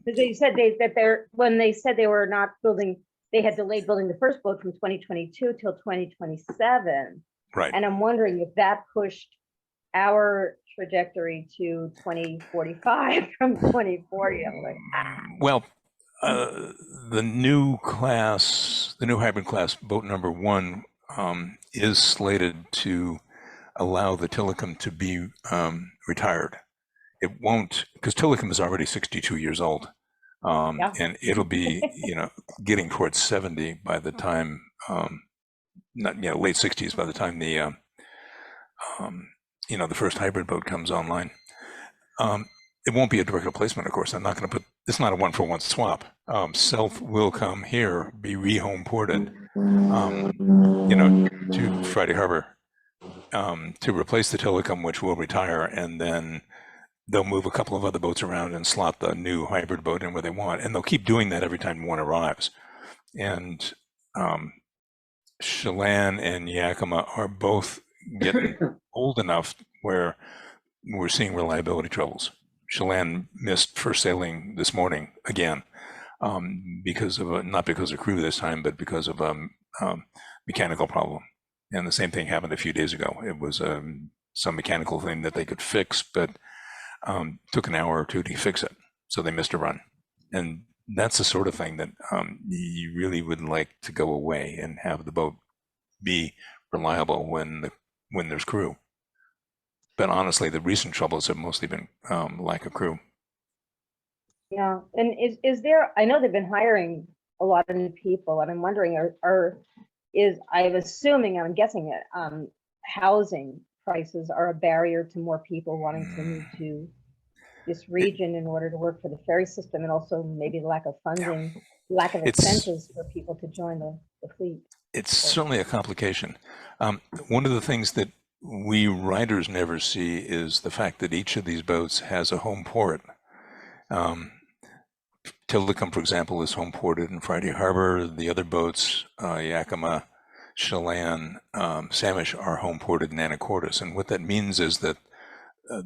Because they said when they said they were not building, they had delayed building the first boat from 2022 till 2027. Right. And I'm wondering if that pushed our trajectory to 2045 from 2040. I'm like, well, the new hybrid class, boat number 1, is slated to allow the Tillicum to be retired. It won't, because Tillicum is already 62 years old, and it'll be getting towards 70 by the time. Late 60s by the time the the first hybrid boat comes online. It won't be a direct replacement, of course. I'm not going to it's not a 1-for-1 swap. Self will come here, be re-home ported, to Friday Harbor to replace the Tillicum, which will retire, and then they'll move a couple of other boats around and slot the new hybrid boat in where they want, and they'll keep doing that every time one arrives. And Chelan and Yakima are both getting old enough where we're seeing reliability troubles. Chelan missed first sailing this morning again, because of not because of crew this time, but because of a mechanical problem. And the same thing happened a few days ago. It was some mechanical thing that they could fix, but took an hour or 2 to fix it, so they missed a run. And that's the sort of thing that you really would like to go away and have the boat be reliable when there's crew. But honestly, the recent troubles have mostly been lack of crew. Yeah, and is there? I know they've been hiring a lot of new people, and I'm wondering, I'm guessing that housing prices are a barrier to more people wanting to move to this region in order to work for the ferry system, and also maybe the lack of funding, lack of incentives for people to join the fleet. It's certainly a complication. One of the things that we riders never see is the fact that each of these boats has a home port. Tillicum, for example, is home ported in Friday Harbor. The other boats, Yakima, Chelan, Samish, are home ported in Anacortes. And what that means is that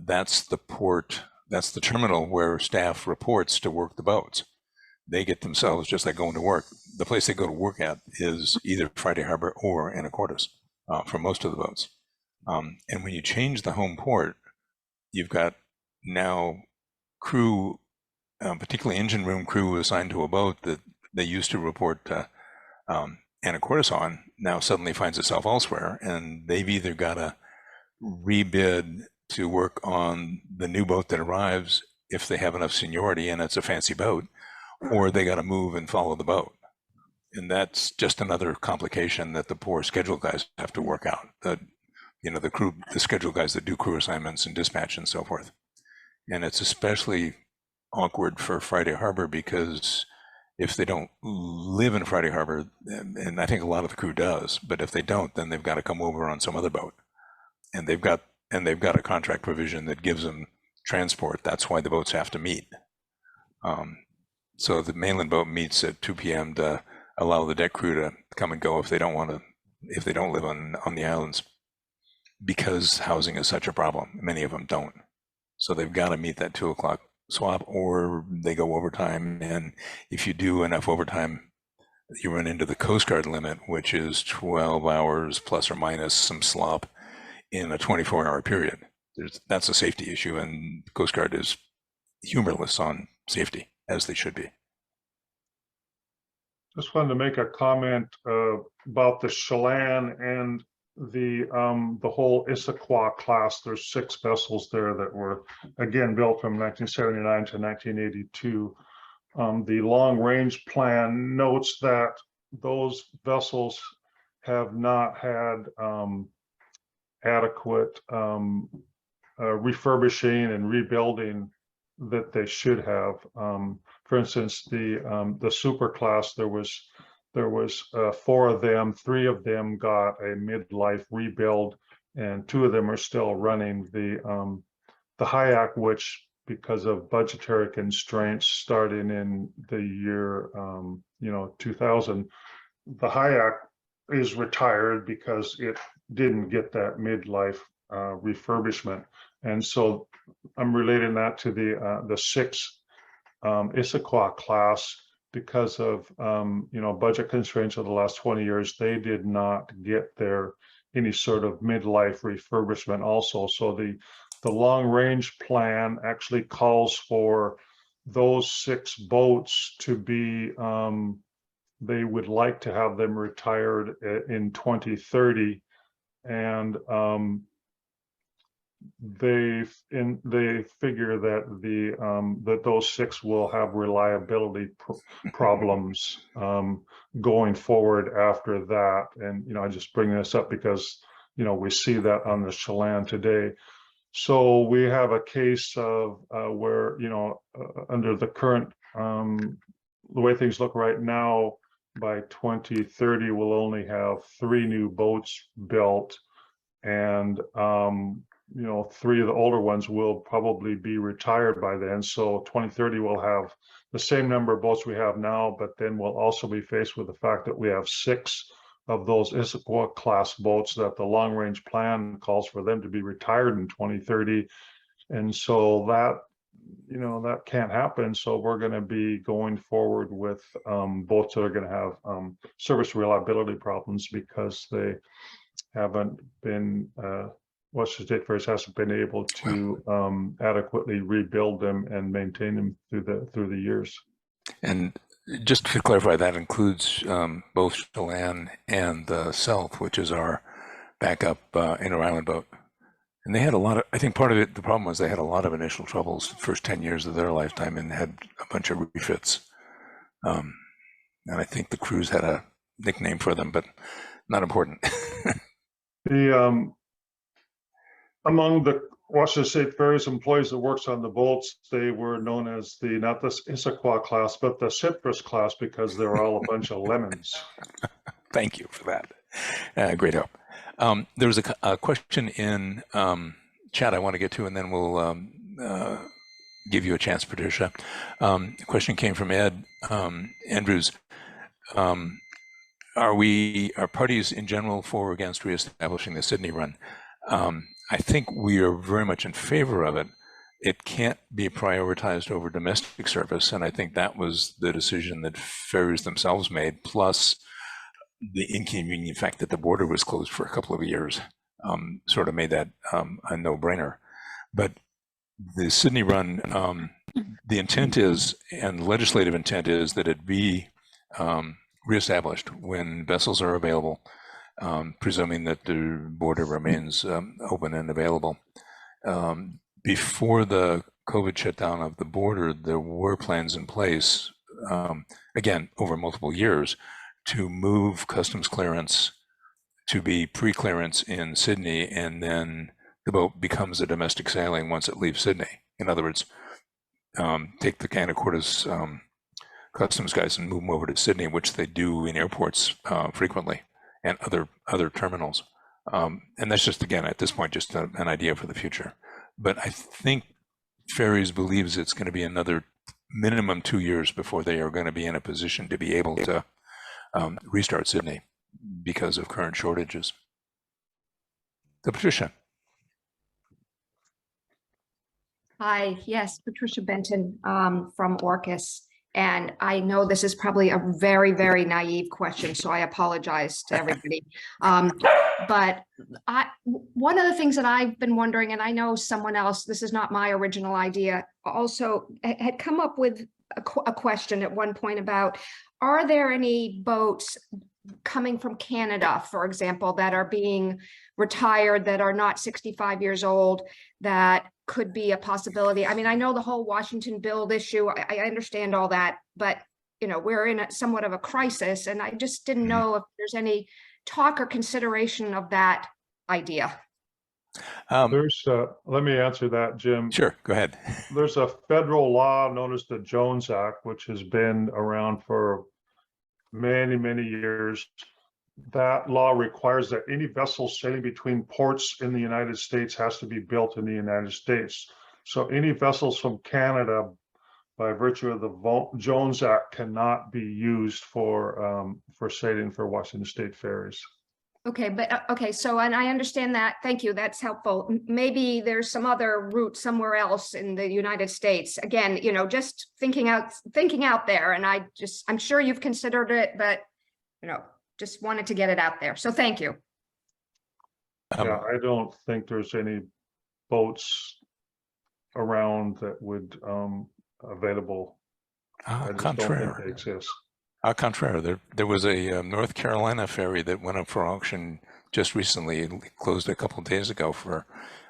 that's the port, that's the terminal where staff reports to work the boats. They get themselves, just like going to work. The place they go to work at is either Friday Harbor or Anacortes for most of the boats. And when you change the home port, you've got now crew, particularly engine room crew assigned to a boat that they used to report to Anacortes on, now suddenly finds itself elsewhere. And they've either got to rebid to work on the new boat that arrives if they have enough seniority and it's a fancy boat, or they got to move and follow the boat. And that's just another complication that the poor schedule guys have to work out. The schedule guys that do crew assignments and dispatch and so forth. And it's especially awkward for Friday Harbor because if they don't live in Friday Harbor, and I think a lot of the crew does, but if they don't, then they've got to come over on some other boat. And they've got a contract provision that gives them transport. That's why the boats have to meet. So the mainland boat meets at 2 p.m. to allow the deck crew to come and go if they don't want to if they don't live on the islands, because housing is such a problem. Many of them don't. So they've got to meet that 2 o'clock swap, or they go overtime. And if you do enough overtime, you run into the Coast Guard limit, which is 12 hours plus or minus some slop in a 24-hour period. That's a safety issue, and the Coast Guard is humorless on safety, as they should be. Just wanted to make a comment about the Chelan and the whole Issaquah class. There's 6 vessels there that were again built from 1979 to 1982. The long range plan notes that those vessels have not had adequate refurbishing and rebuilding that they should have. For instance, the super class, there was 4 of them. 3 of them got a midlife rebuild, and 2 of them are still running. The Hayak, which because of budgetary constraints starting in the year 2000, the Hayak is retired because it didn't get that midlife refurbishment. And so I'm relating that to the 6 Issaquah class because of budget constraints of the last 20 years. They did not get any sort of midlife refurbishment also. So the long range plan actually calls for those 6 boats to be they would like to have them retired in 2030, and they figure that those 6 will have reliability problems going forward after that. And I just bring this up because we see that on the Chelan today. So we have a case of where under the current the way things look right now, by 2030 we'll only have 3 new boats built, and 3 of the older ones will probably be retired by then. So 2030 we'll have the same number of boats we have now, but then we'll also be faced with the fact that we have 6 of those Issaquah class boats that the long range plan calls for them to be retired in 2030. And so that that can't happen. So we're going to be going forward with boats that are going to have service reliability problems because they haven't been Western State Ferries hasn't been able to adequately rebuild them and maintain them through the years. And just to clarify, that includes both Chelan and the South, which is our backup inter-island boat. And they had a lot of, I think part of it, the problem was they had a lot of initial troubles the first 10 years of their lifetime and had a bunch of refits. And I think the crews had a nickname for them, but not important. Among the Washington State Ferries employees that works on the boats, they were known as not the Issaquah class, but the citrus class, because they were all a bunch of lemons. Thank you for that. Great help. There was a question in chat I want to get to, and then we'll give you a chance, Patricia. The question came from Ed Andrews. Are parties in general for or against reestablishing the Sydney run? I think we are very much in favor of it. It can't be prioritized over domestic service, and I think that was the decision that ferries themselves made, plus the inconvenient fact that the border was closed for a couple of years sort of made that a no-brainer. But the Sydney run, the intent is, and legislative intent is, that it be reestablished when vessels are available, presuming that the border remains open and available. Before the COVID shutdown of the border, there were plans in place, again, over multiple years, to move customs clearance to be pre-clearance in Sydney, and then the boat becomes a domestic sailing once it leaves Sydney. In other words, take the Anacortes customs guys and move them over to Sydney, which they do in airports frequently, and other terminals. And that's just, again, at this point, just an idea for the future. But I think Ferries believes it's going to be another minimum 2 years before they are going to be in a position to be able to restart Sydney. because of current shortages. So Patricia. Hi, yes, Patricia Benton from Orcus. And I know this is probably a very, very naive question, so I apologize to everybody. But one of the things that I've been wondering, and I know someone else, this is not my original idea, also had come up with a question at one point about, are there any boats coming from Canada, for example, that are being retired, that are not 65 years old, that could be a possibility? I mean, I know the whole Washington build issue, I understand all that, but we're in somewhat of a crisis, and I just didn't know if there's any talk or consideration of that idea. There's, let me answer that, Jim. Sure, go ahead. There's a federal law known as the Jones Act, which has been around for many, many years. That law requires that any vessel sailing between ports in the United States has to be built in the United States. So any vessels from Canada, by virtue of the Jones Act, cannot be used for sailing for Washington State ferries. Okay, but okay, so, and I understand that. Thank you. That's helpful. Maybe there's some other route somewhere else in the United States. Again, just thinking out there, and I'm sure you've considered it, but just wanted to get it out there. So thank you. Yeah, I don't think there's any boats around that would available. I just don't think they exist. Contrary, there was a North Carolina ferry that went up for auction just recently. It closed a couple of days ago for,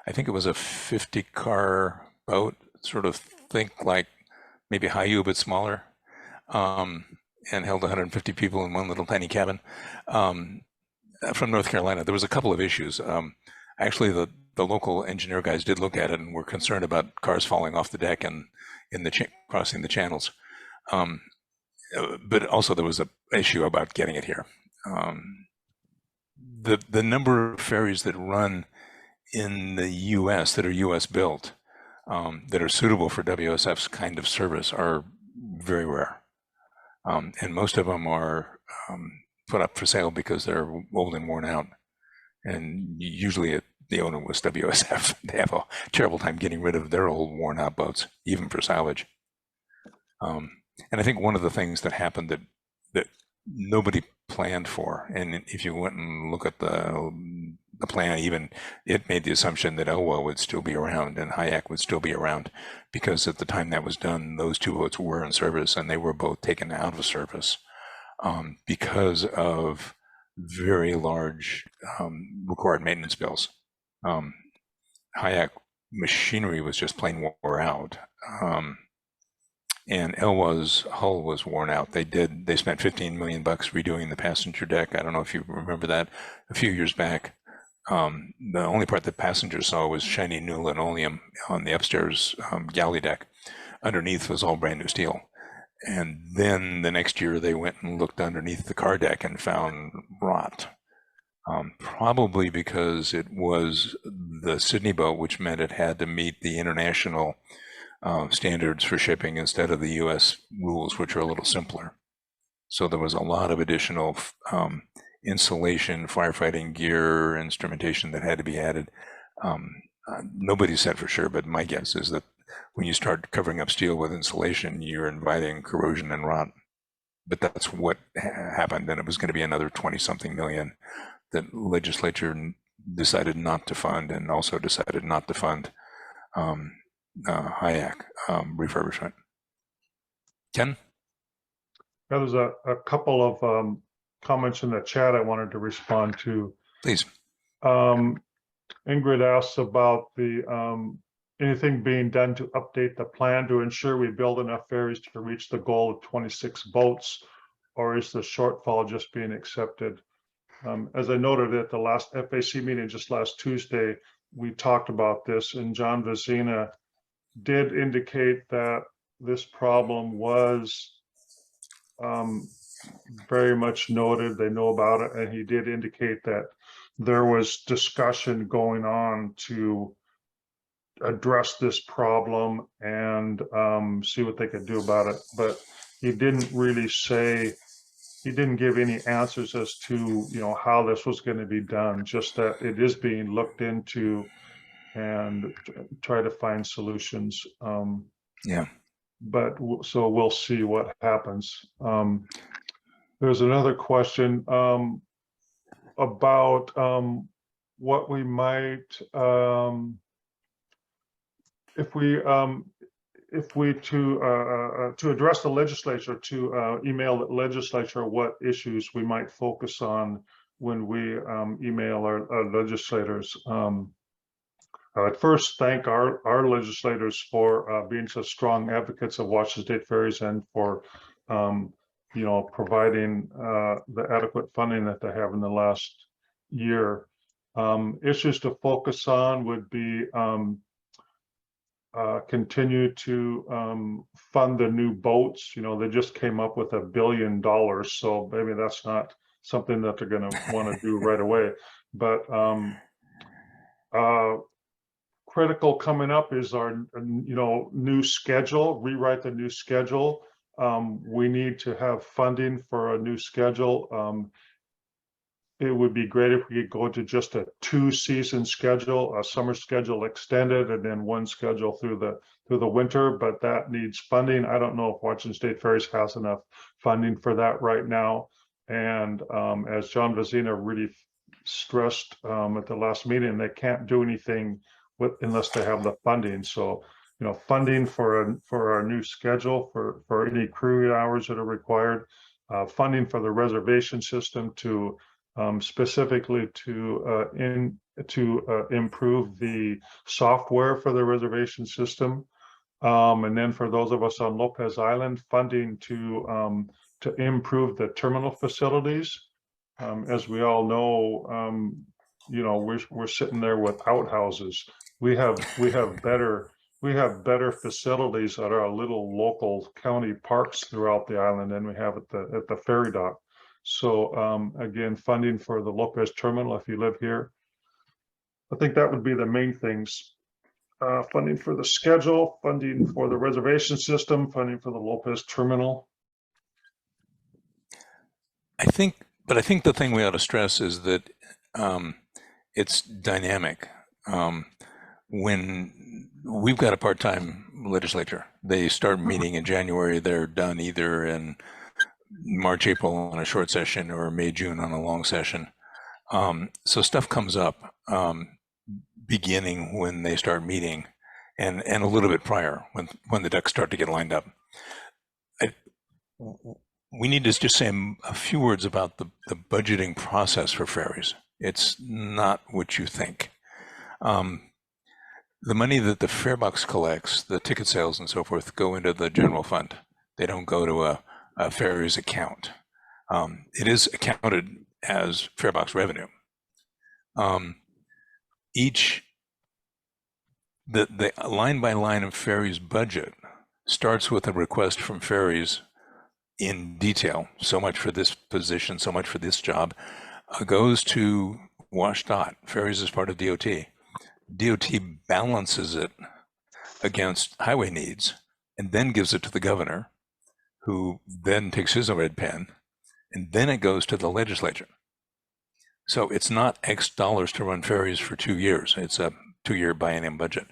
I think it was a 50-car boat, sort of think like maybe Haiu but smaller, and held 150 people in one little tiny cabin. From North Carolina, there was a couple of issues. Actually, the local engineer guys did look at it and were concerned about cars falling off the deck and crossing the channels. But also there was an issue about getting it here. The number of ferries that run in the U.S. that are U.S. built, that are suitable for WSF's kind of service, are very rare. And most of them are put up for sale because they're old and worn out. And usually the owner was WSF. They have a terrible time getting rid of their old worn out boats, even for salvage. And I think one of the things that happened that nobody planned for, and if you went and look at the plan, even it made the assumption that Elwha would still be around and Hayek would still be around, because at the time that was done, those two boats were in service and they were both taken out of service because of very large required maintenance bills. Hayek machinery was just plain wore out. And Elwha's hull was worn out. They spent $15 million redoing the passenger deck. I don't know if you remember that a few years back. The only part that passengers saw was shiny new linoleum on the upstairs galley deck. Underneath was all brand new steel. And then the next year they went and looked underneath the car deck and found rot. Probably because it was the Sydney boat, which meant it had to meet the international standards for shipping instead of the U.S. rules, which are a little simpler. So there was a lot of additional insulation, firefighting gear, instrumentation that had to be added. Nobody said for sure, but my guess is that when you start covering up steel with insulation, you're inviting corrosion and rot. But that's what happened, and it was going to be another 20-something million that legislature decided not to fund, and also decided not to fund Hayek refurbishment. Ken? Yeah, there's a couple of comments in the chat I wanted to respond to. Please. Ingrid asks about the anything being done to update the plan to ensure we build enough ferries to reach the goal of 26 boats, or is the shortfall just being accepted? As I noted at the last FAC meeting just last Tuesday, we talked about this, and John Vizina did indicate that this problem was very much noted. They know about it, and he did indicate that there was discussion going on to address this problem and see what they could do about it. But he didn't really say he didn't give any answers as to, you know, how this was going to be done, just that it is being looked into and try to find solutions. Yeah. But so we'll see what happens. There's another question about what we might, if we to address the legislature, to email the legislature what issues we might focus on when we email our legislators. I would first thank our legislators for being such strong advocates of Washington State Ferries and for you know, providing the adequate funding that they have in the last year. Issues to focus on would be continue to fund the new boats. You know, they just came up with $1 billion, so maybe that's not something that they're going to want to do right away. But critical coming up is our, you know, new schedule, rewrite the new schedule. We need to have funding for a new schedule. It would be great if we could go to just a 2-season schedule, a summer schedule extended, and then one schedule through the winter, but that needs funding. I don't know if Washington State Ferries has enough funding for that right now. And as John Vazina really stressed at the last meeting, they can't do anything unless they have the funding. So, you know, funding for our new schedule, for any crew hours that are required, funding for the reservation system to specifically to improve the software for the reservation system, and then for those of us on Lopez Island, funding to improve the terminal facilities. As we all know, you know, we're sitting there with outhouses. We have better facilities at our little local county parks throughout the island than we have at the ferry dock. So again, funding for the Lopez terminal if you live here. I think that would be the main things. Funding for the schedule, funding for the reservation system, funding for the Lopez terminal. I think the thing we ought to stress is that it's dynamic. When we've got a part-time legislature, they start meeting in January, they're done either in March, April on a short session or May, June on a long session. So stuff comes up beginning when they start meeting and a little bit prior when the ducks start to get lined up. We need to just say a few words about the budgeting process for ferries. It's not what you think. The money that the farebox collects, the ticket sales and so forth, go into the general fund. They don't go to a ferries account. It is accounted as farebox revenue. The line by line of ferries budget starts with a request from ferries in detail. So much for this position, so much for this job, goes to WashDOT. Ferries is part of DOT. DOT balances it against highway needs and then gives it to the governor, who then takes his red pen, and then it goes to the legislature. So it's not X dollars to run ferries for 2 years. It's a 2-year biennium budget.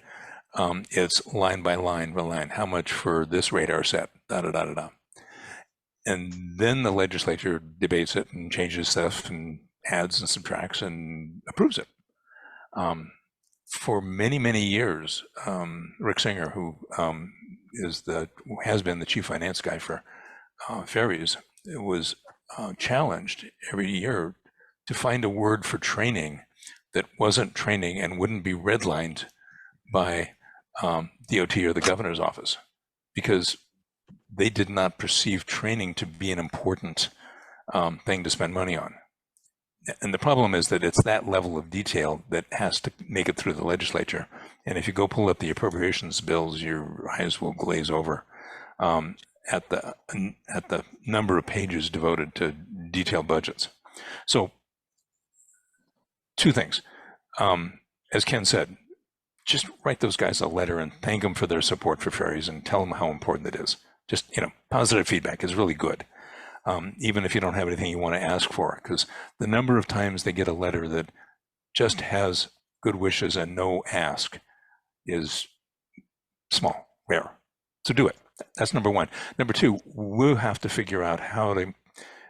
It's line by line by line. How much for this radar set? Da da da da da. And then the legislature debates it and changes stuff and adds and subtracts and approves it. For many, many years, Rick Singer, who has been the chief finance guy for ferries, was challenged every year to find a word for training that wasn't training and wouldn't be redlined by DOT or the governor's office, because they did not perceive training to be an important thing to spend money on. And the problem is that it's that level of detail that has to make it through the legislature. And if you go pull up the appropriations bills, your eyes will glaze over at the number of pages devoted to detailed budgets. So 2 things. As Ken said, just write those guys a letter and thank them for their support for ferries and tell them how important it is. Just, you know, positive feedback is really good. even if you don't have anything you want to ask for, because the number of times they get a letter that just has good wishes and no ask is small, rare. So do it. That's number one. Number two, we'll have to figure out how to,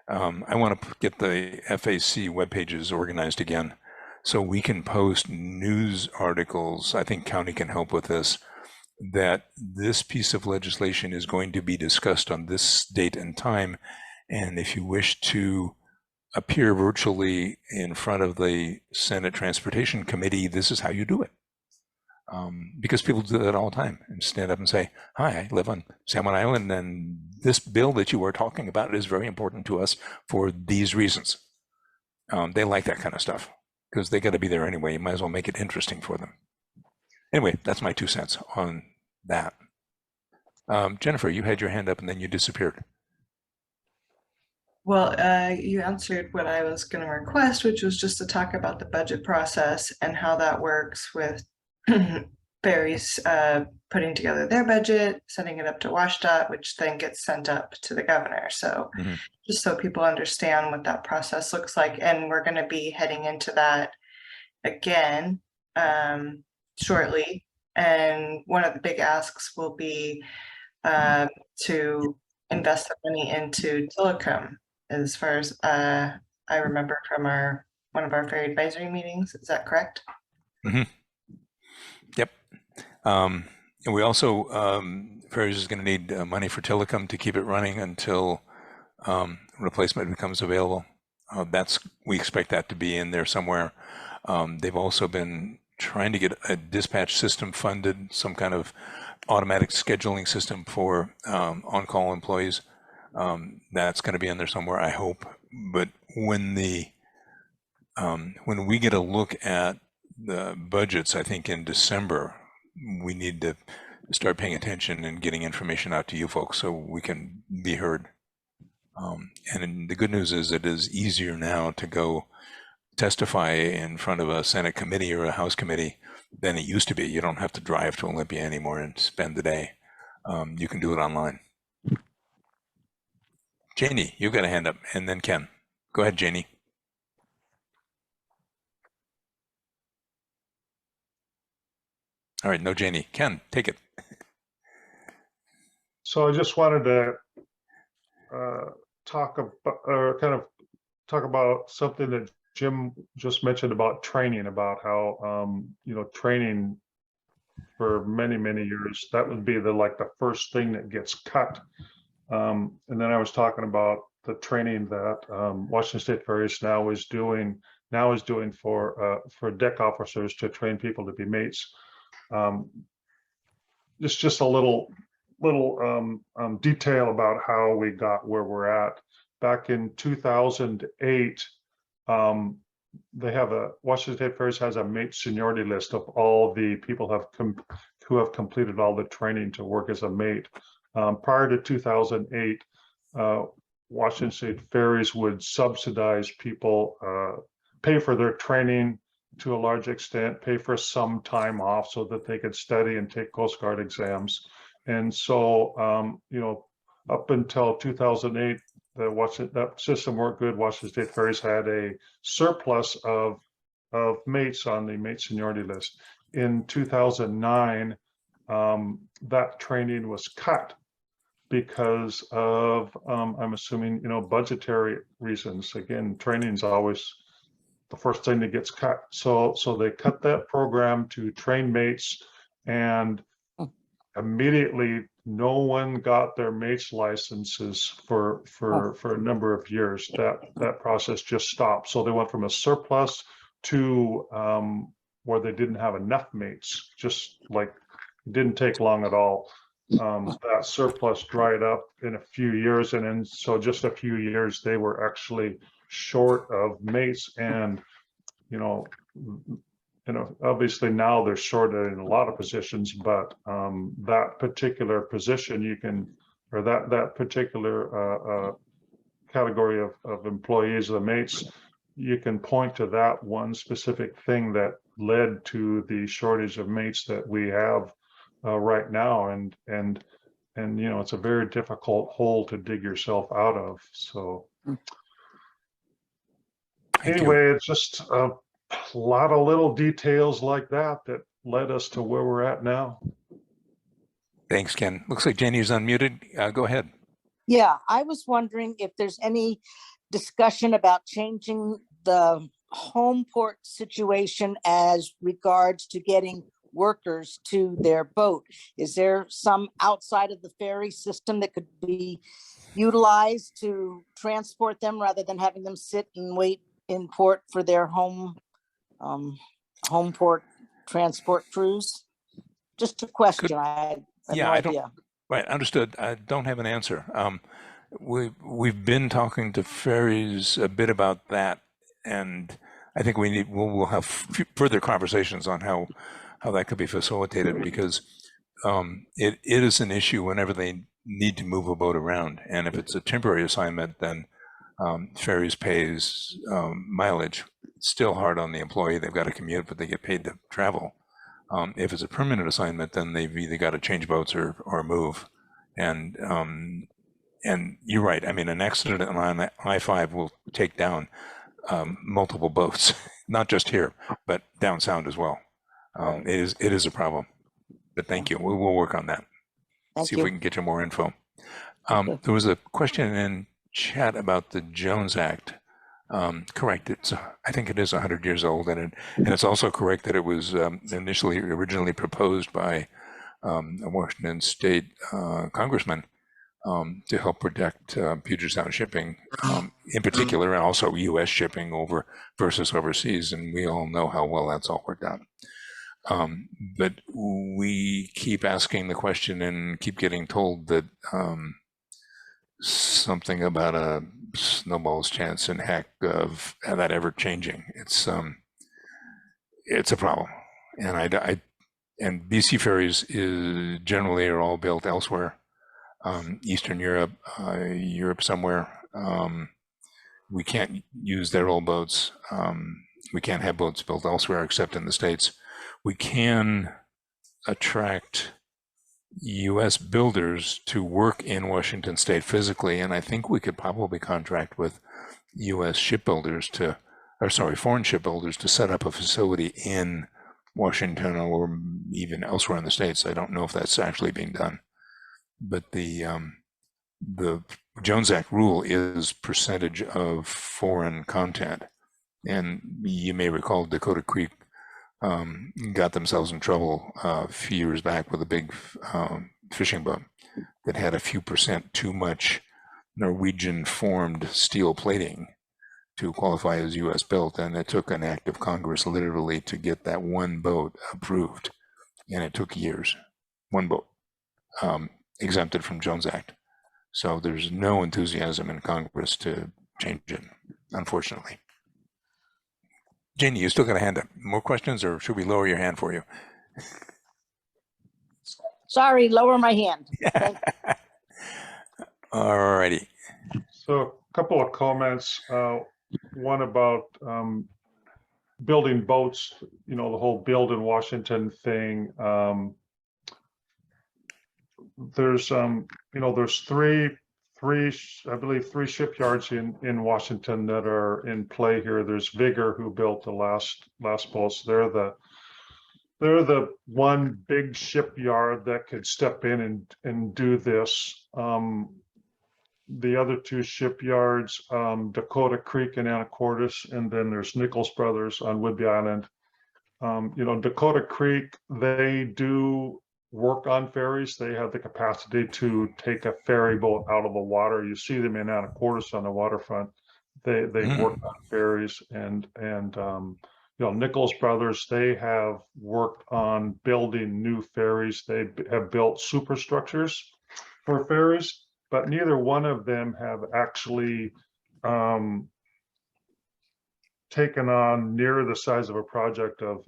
I want to get the FAC web pages organized again so we can post news articles. I think county can help with this, that this piece of legislation is going to be discussed on this date and time. And if you wish to appear virtually in front of the Senate Transportation Committee, this is how you do it. Because people do that all the time and stand up and say, hi, I live on Salmon Island, and this bill that you are talking about is very important to us for these reasons. They like that kind of stuff because they got to be there anyway. You might as well make it interesting for them. Anyway, that's my 2 cents on that. Jennifer, you had your hand up and then you disappeared. Well, you answered what I was going to request, which was just to talk about the budget process and how that works with Ferry's putting together their budget, sending it up to WashDOT, which then gets sent up to the governor. So just so people understand what that process looks like. And we're going to be heading into that again shortly. And one of the big asks will be to invest the money into telecom, as far as I remember from one of our Ferry advisory meetings. Is that correct? Yep. And we also, Ferry's is going to need money for telecom to keep it running until replacement becomes available. We expect that to be in there somewhere. They've also been trying to get a dispatch system funded, some kind of automatic scheduling system for on-call employees. That's going to be in there somewhere, I hope. But when we get a look at the budgets, I think in December, we need to start paying attention and getting information out to you folks so we can be heard. And the good news is it is easier now to go testify in front of a Senate committee or a House committee than it used to be. You don't have to drive to Olympia anymore and spend the day. You can do it online. Janie, you've got a hand up, and then Ken. Go ahead, Janie. All right, no Janie. Ken, take it. So I just wanted to talk about something that Jim just mentioned about training, about how training for many years, that would be the first thing that gets cut. And then I was talking about the training that Washington State Ferries now is doing for deck officers to train people to be mates. Just a little detail about how we got where we're at. Back in 2008, Washington State Ferries has a mate seniority list of all the people who have completed all the training to work as a mate. Prior to 2008, Washington State Ferries would subsidize people, pay for their training to a large extent, pay for some time off so that they could study and take Coast Guard exams. And so, up until 2008, that system worked good. Washington State Ferries had a surplus of mates on the mate seniority list. In 2009, that training was cut because of, I'm assuming, budgetary reasons. Again, training is always the first thing that gets cut. So they cut that program to train mates, and immediately no one got their mates licenses for a number of years. That process just stopped. So they went from a surplus to where they didn't have enough mates. Just like, it didn't take long at all. That surplus dried up in a few years, and then so just a few years they were actually short of mates. And obviously now they're short in a lot of positions, but that particular position that particular category of employees, the mates, you can point to that one specific thing that led to the shortage of mates that we have right now. And you know, it's a very difficult hole to dig yourself out of. So Thank you. anyway, it's just a lot of little details like that that led us to where we're at now. Thanks, Ken. Looks like Janie's unmuted. Go ahead. Yeah, I was wondering if there's any discussion about changing the home port situation as regards to getting workers to their boat. Is there some outside of the ferry system that could be utilized to transport them rather than having them sit and wait in port for their home port transport crews? Just a question. I have Yeah, no I don't. idea. Right, understood. I don't have an answer. We've been talking to ferries a bit about that, and I think we'll have further conversations on how that could be facilitated, because it is an issue whenever they need to move a boat around, and if it's a temporary assignment, then ferries pays mileage. It's still hard on the employee. They've got to commute, but they get paid to travel. If it's a permanent assignment, then they've either got to change boats or move. And you're right. I mean, an accident on I-5 will take down multiple boats, not just here, but down sound as well. It is a problem. But thank you. We will work on that. Thank See you. if we can get you more info. There was a question in chat about the Jones Act. Correct. I think it is 100 years old, and it's also correct that it was originally proposed by a Washington State congressman to help protect Puget Sound shipping, in particular, and also U.S. shipping over versus overseas. And we all know how well that's all worked out. But we keep asking the question and keep getting told that something about a snowball's chance in heck of that ever changing. It's a problem, and and BC ferries generally are all built elsewhere, Eastern Europe, Europe somewhere. We can't use their old boats. We can't have boats built elsewhere except in the States. We can attract U.S. builders to work in Washington State physically, and I think we could probably contract with U.S. shipbuilders foreign shipbuilders to set up a facility in Washington or even elsewhere in the States. I don't know if that's actually being done, but the Jones Act rule is percentage of foreign content, and you may recall Dakota Creek got themselves in trouble a few years back with a big fishing boat that had a few percent too much Norwegian formed steel plating to qualify as U.S. built, and it took an act of Congress literally to get that one boat approved, and it took years. One boat exempted from Jones Act. So there's no enthusiasm in Congress to change it, unfortunately. Janie, you still got a hand up. More questions, or should we lower your hand for you? Sorry, lower my hand. All righty. So a couple of comments. One about building boats, you know, the whole build in Washington thing. There's I believe three shipyards in Washington that are in play here. There's Vigor, who built the last boats. They're the one big shipyard that could step in and do this. The other two shipyards, Dakota Creek and Anacortes, and then there's Nichols Brothers on Whidbey Island. You know, Dakota Creek, they do work on ferries. They have the capacity to take a ferry boat out of the water. You see them in Anacortes on the waterfront. They work on ferries, and you know, Nichols Brothers, they have worked on building new ferries. They have built superstructures for ferries, but neither one of them have actually taken on near the size of a project of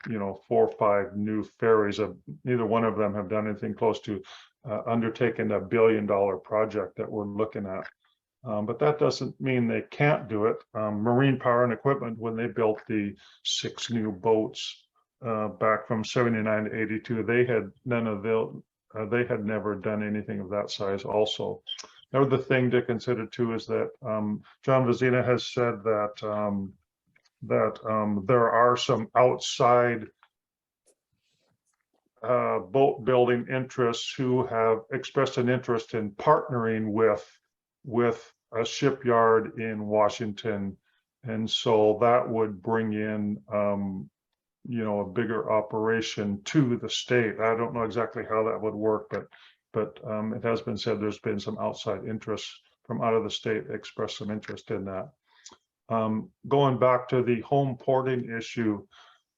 you know, 4 or 5 new ferries. Neither one of them have done anything close to undertaking $1 billion project that we're looking at. But that doesn't mean they can't do it. Marine Power and Equipment, when they built the 6 new boats back from 79 to 82, they had none of they had never done anything of that size also. Another thing to consider too is that John Vazina has said that there are some outside boat building interests who have expressed an interest in partnering with a shipyard in Washington. And so that would bring in, a bigger operation to the state. I don't know exactly how that would work, but it has been said there's been some outside interests from out of the state express some interest in that. Going back to the home porting issue,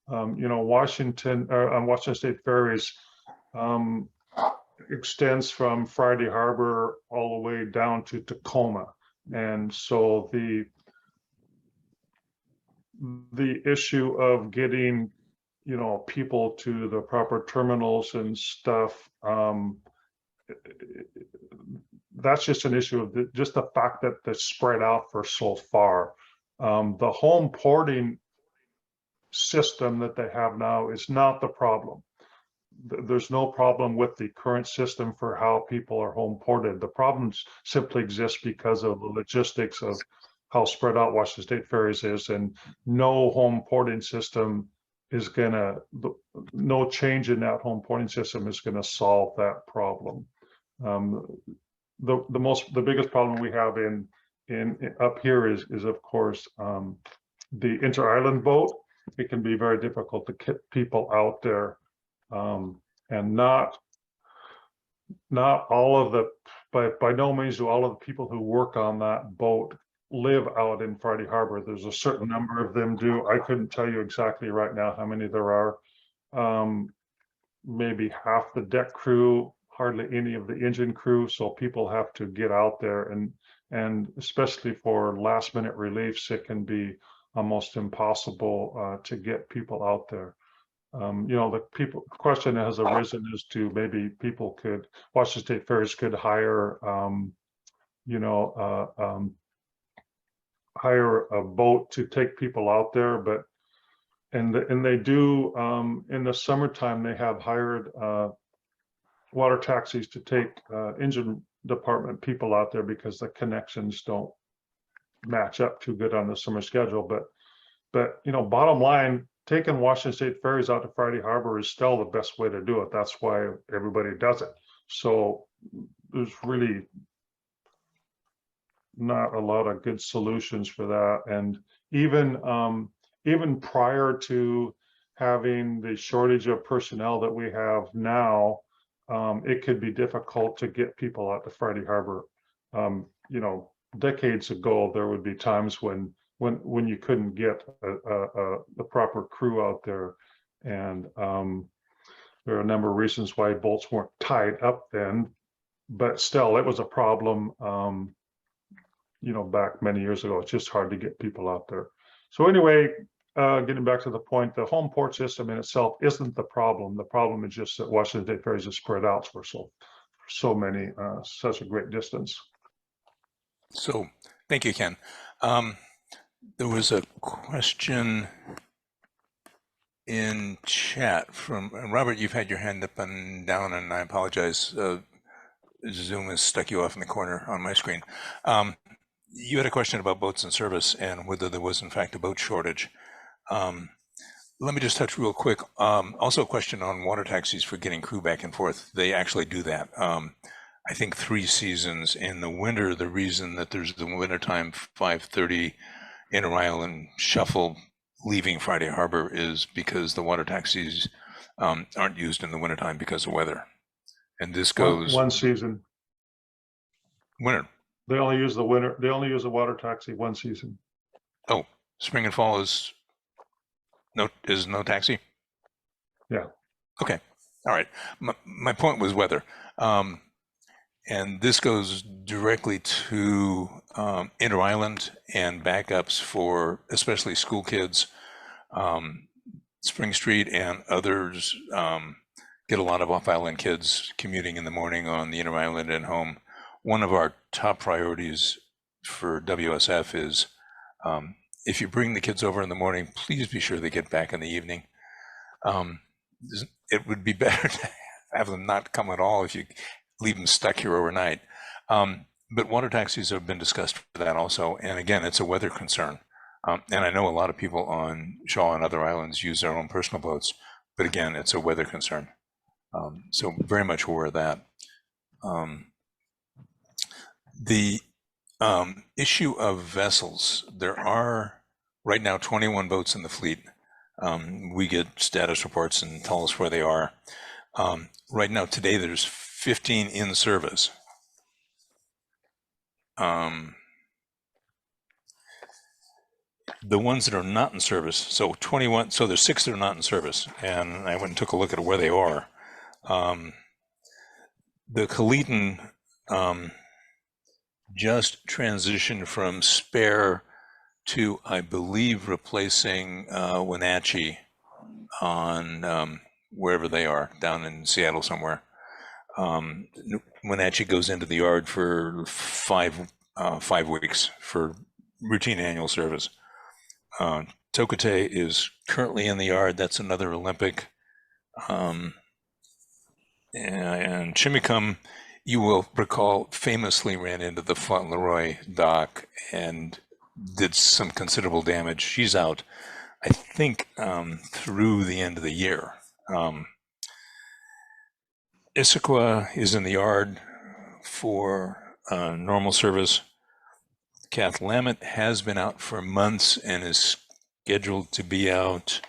Washington State Ferries extends from Friday Harbor all the way down to Tacoma. And so the issue of getting, people to the proper terminals and stuff, that's just an issue of just the fact that it's spread out for so far. The home porting system that they have now is not the problem. There's no problem with the current system for how people are home ported. The problems simply exist because of the logistics of how spread out Washington State Ferries is, and no home porting system is no change in that home porting system is gonna solve that problem. The biggest problem we have in up here is of course the inter-island boat. It can be very difficult to get people out there, and not all of the, by no means do all of the people who work on that boat live out in Friday Harbor. There's a certain number of them do. I couldn't tell you exactly right now how many there are. Maybe half the deck crew, hardly any of the engine crew. So people have to get out there, and especially for last minute reliefs, it can be almost impossible to get people out there. The question that has arisen as to maybe Washington State Ferries could hire, hire a boat to take people out there, and they do, in the summertime, they have hired water taxis to take engine department people out there because the connections don't match up too good on the summer schedule. But bottom line, taking Washington State Ferries out to Friday Harbor is still the best way to do it. That's why everybody does it. So there's really not a lot of good solutions for that. And even prior to having the shortage of personnel that we have now, it could be difficult to get people out to Friday Harbor. Decades ago, there would be times when you couldn't get the proper crew out there, and there are a number of reasons why boats weren't tied up then, but still it was a problem. Back many years ago, it's just hard to get people out there. So anyway, getting back to the point, the home port system in itself isn't the problem. The problem is just that Washington State Ferries is spread out for so many, such a great distance. So thank you, Ken. There was a question in chat from Robert. You've had your hand up and down, and I apologize. Zoom has stuck you off in the corner on my screen. You had a question about boats in service and whether there was in fact a boat shortage. Let me just touch real quick. Also a question on water taxis for getting crew back and forth. They actually do that. I think 3 seasons. In the winter, the reason that there's the wintertime 5:30 inter-island shuffle leaving Friday Harbor is because the water taxis aren't used in the wintertime because of weather. And this goes one season. Winter. They only use the winter. They only use the water taxi one season. Oh, spring and fall is no taxi? Yeah. Okay. All right. My point was weather. And this goes directly to inter-island and backups for especially school kids. Spring Street and others get a lot of off-island kids commuting in the morning on the inter-island and home. One of our top priorities for WSF is if you bring the kids over in the morning, please be sure they get back in the evening. It would be better to have them not come at all if you leave them stuck here overnight. But water taxis have been discussed for that also. And again, it's a weather concern. And I know a lot of people on Shaw and other islands use their own personal boats, but again, it's a weather concern. So very much aware of that. The issue of vessels, there are right now 21 boats in the fleet. We get status reports and tell us where they are. Right now, today, there's 15 in service. The ones that are not in service, so 21, so there's 6 that are not in service, and I went and took a look at where they are. The Kalitan just transitioned from spare to, I believe, replacing Wenatchee on wherever they are, down in Seattle somewhere. Wenatchee goes into the yard for 5 weeks for routine annual service. Tokate is currently in the yard. That's another Olympic. And Chimicum, you will recall, famously ran into the Fauntleroy dock and did some considerable damage. She's out, I think, through the end of the year. Issaquah is in the yard for normal service. Kath Lamont has been out for months and is scheduled to be out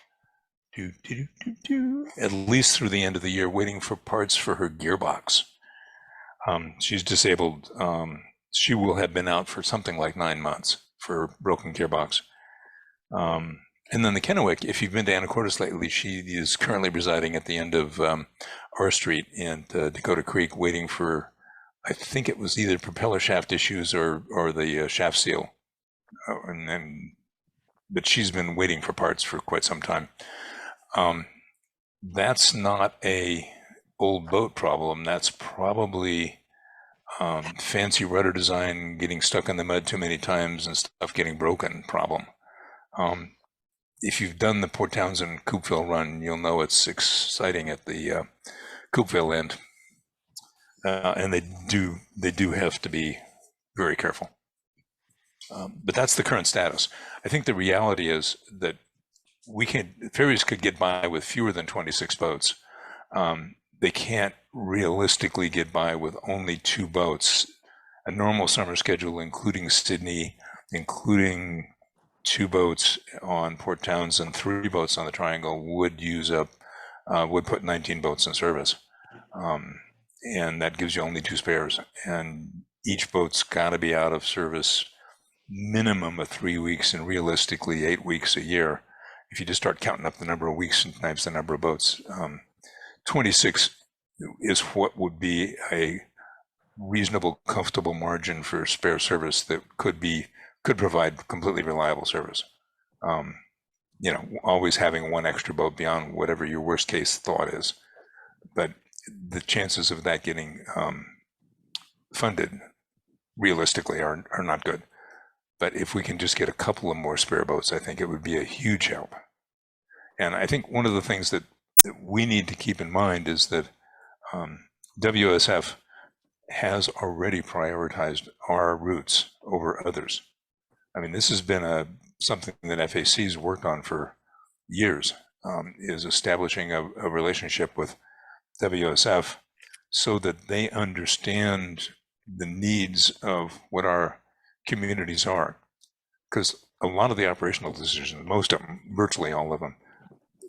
at least through the end of the year, waiting for parts for her gearbox. She's disabled. She will have been out for something like 9 months for broken gearbox. And then the Kennewick, if you've been to Anacortes lately, she is currently residing at the end of R Street in Dakota Creek, waiting for, I think it was either propeller shaft issues or the shaft seal. But she's been waiting for parts for quite some time. That's not a old boat problem. That's probably fancy rudder design getting stuck in the mud too many times and stuff getting broken problem. If you've done the Port Townsend Coopville run, you'll know it's exciting at the Coopville end. And they do have to be very careful. But that's the current status. I think the reality is that ferries could get by with fewer than 26 boats. They can't realistically get by with only 2 boats. A normal summer schedule, including Sydney, including 2 boats on Port Townsend, 3 boats on the Triangle, would put 19 boats in service. And that gives you only 2 spares. And each boat's got to be out of service minimum of 3 weeks and realistically 8 weeks a year. If you just start counting up the number of weeks times the number of boats, 26 is what would be a reasonable, comfortable margin for spare service that could provide completely reliable service. Always having 1 extra boat beyond whatever your worst case thought is. But the chances of that getting funded realistically are not good. But if we can just get a couple of more spare boats, I think it would be a huge help. And I think one of the things that we need to keep in mind is that WSF has already prioritized our routes over others. I mean, this has been something that FAC's worked on for years, is establishing a relationship with WSF so that they understand the needs of what our communities are. Because a lot of the operational decisions, most of them, virtually all of them,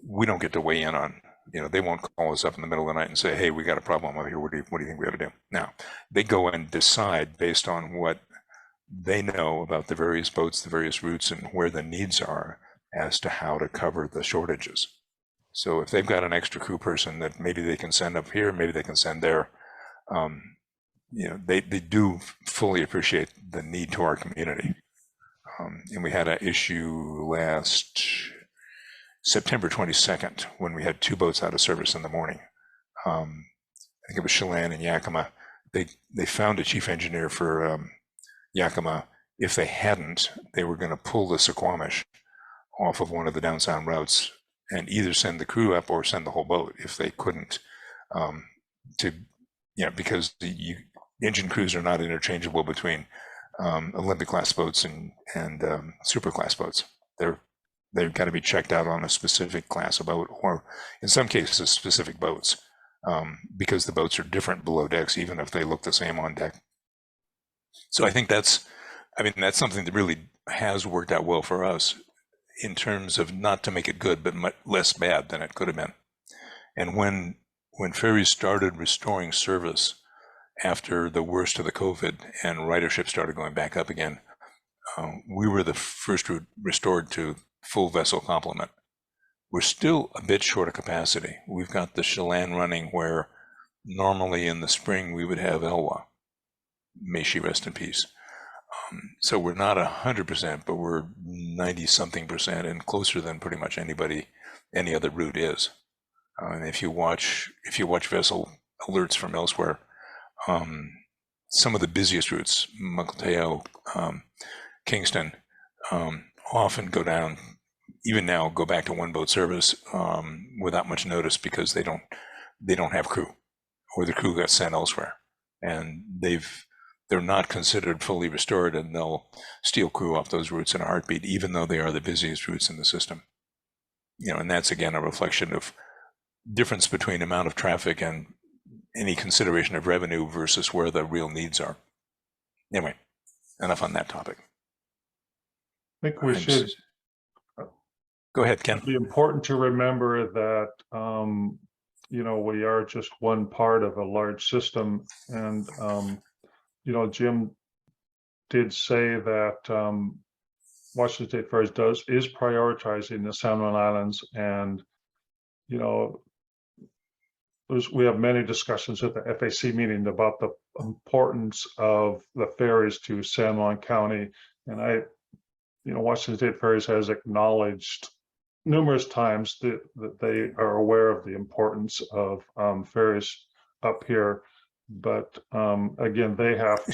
we don't get to weigh in on. They won't call us up in the middle of the night and say, hey, we got a problem over here. What do you think we ought to do? Now, they go and decide based on what they know about the various boats, the various routes, and where the needs are as to how to cover the shortages. So if they've got an extra crew person that maybe they can send up here, maybe they can send there, they do fully appreciate the need to our community. And we had an issue last September 22nd when we had 2 boats out of service in the morning. I think it was Chelan and Yakima. They found a chief engineer for Yakima. If they hadn't, they were going to pull the Suquamish off of one of the down sound routes and either send the crew up or send the whole boat if they couldn't to, because the engine crews are not interchangeable between Olympic class boats and super class boats. They've got to be checked out on a specific class of boat, or in some cases specific boats, because the boats are different below decks, even if they look the same on deck. So I think that's something that really has worked out well for us in terms of not to make it good, but much less bad than it could have been. And when ferries started restoring service after the worst of the COVID and ridership started going back up again, we were the first route restored to full vessel complement. We're still a bit short of capacity. We've got the Chelan running where normally in the spring we would have Elwha. May she rest in peace. So we're not 100%, but we're 90-something% and closer than pretty much any other route is. And if you watch vessel alerts from elsewhere, some of the busiest routes, Mukilteo, Kingston, often go down, even now go back to one boat service without much notice because they don't have crew, or the crew got sent elsewhere, and they're not considered fully restored, and they'll steal crew off those routes in a heartbeat, even though they are the busiest routes in the system. And that's again a reflection of difference between amount of traffic and any consideration of revenue versus where the real needs are. Anyway, enough on that topic. I think we should. Go ahead, Ken. It'd be important to remember that, we are just one part of a large system. And, Jim did say that Washington State Ferries is prioritizing the San Juan Islands. And, we have many discussions at the FAC meeting about the importance of the ferries to San Juan County. And Washington State Ferries has acknowledged numerous times that they are aware of the importance of ferries up here, but again, they have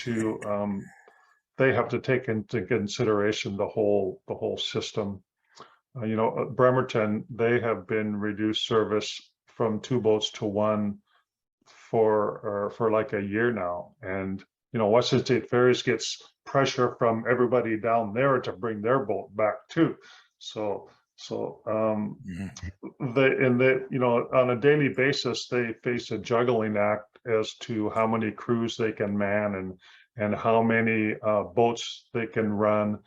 to take into consideration the whole system. Bremerton, they have been reduced service from 2 boats to 1 for like a year now, and Washington State Ferries gets pressure from everybody down there to bring their boat back too. So they on a daily basis, they face a juggling act as to how many crews they can man and how many boats they can run.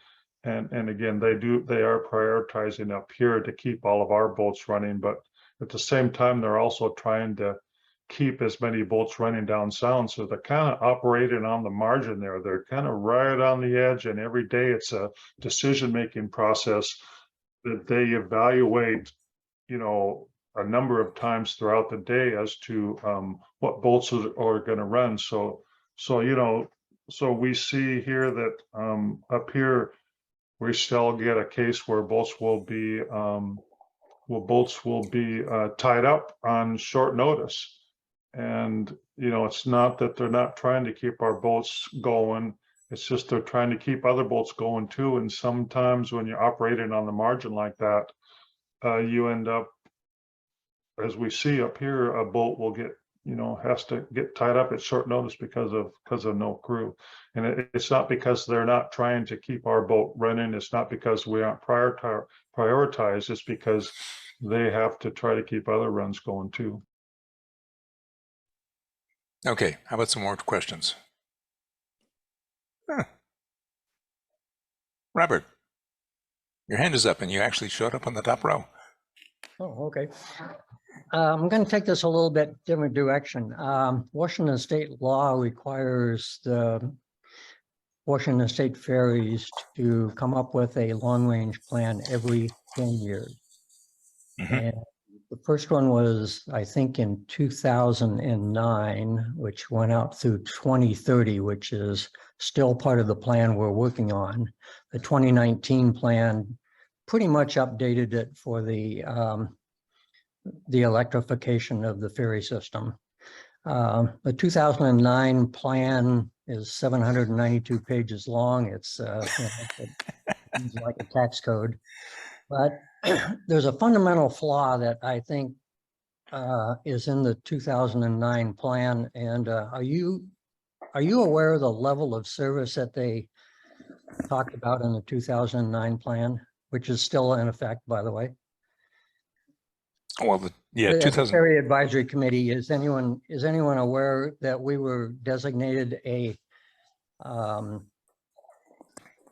And again, they are prioritizing up here to keep all of our boats running, but at the same time, they're also trying to keep as many boats running down sound. So they're kind of operating on the margin there. They're kind of right on the edge, and every day it's a decision-making process that they evaluate, a number of times throughout the day as to what boats are going to run. So we see here that up here, we still get a case where boats will be tied up on short notice. And, it's not that they're not trying to keep our boats going. It's just they're trying to keep other boats going too. And sometimes when you're operating on the margin like that, you end up, as we see up here, a boat will get, has to get tied up at short notice because of no crew. And it's not because they're not trying to keep our boat running. It's not because we aren't prioritized. It's because they have to try to keep other runs going too. Okay, how about some more questions? Robert, your hand is up and you actually showed up on the top row. Oh, okay. I'm going to take this a little bit different direction. Washington state law requires the Washington State Ferries to come up with a long-range plan every 10 years. Mm-hmm. And the first one was, I think, in 2009, which went out through 2030, which is still part of the plan we're working on. The 2019 plan pretty much updated it for the electrification of the ferry system. The 2009 plan is 792 pages long. It's like a tax code, but there's a fundamental flaw that I think is in the 2009 plan, and are you aware of the level of service that they talked about in the 2009 plan, which is still in effect, by the way? Well, yeah, The 2000. Ferry Advisory Committee, is anyone aware that we were designated a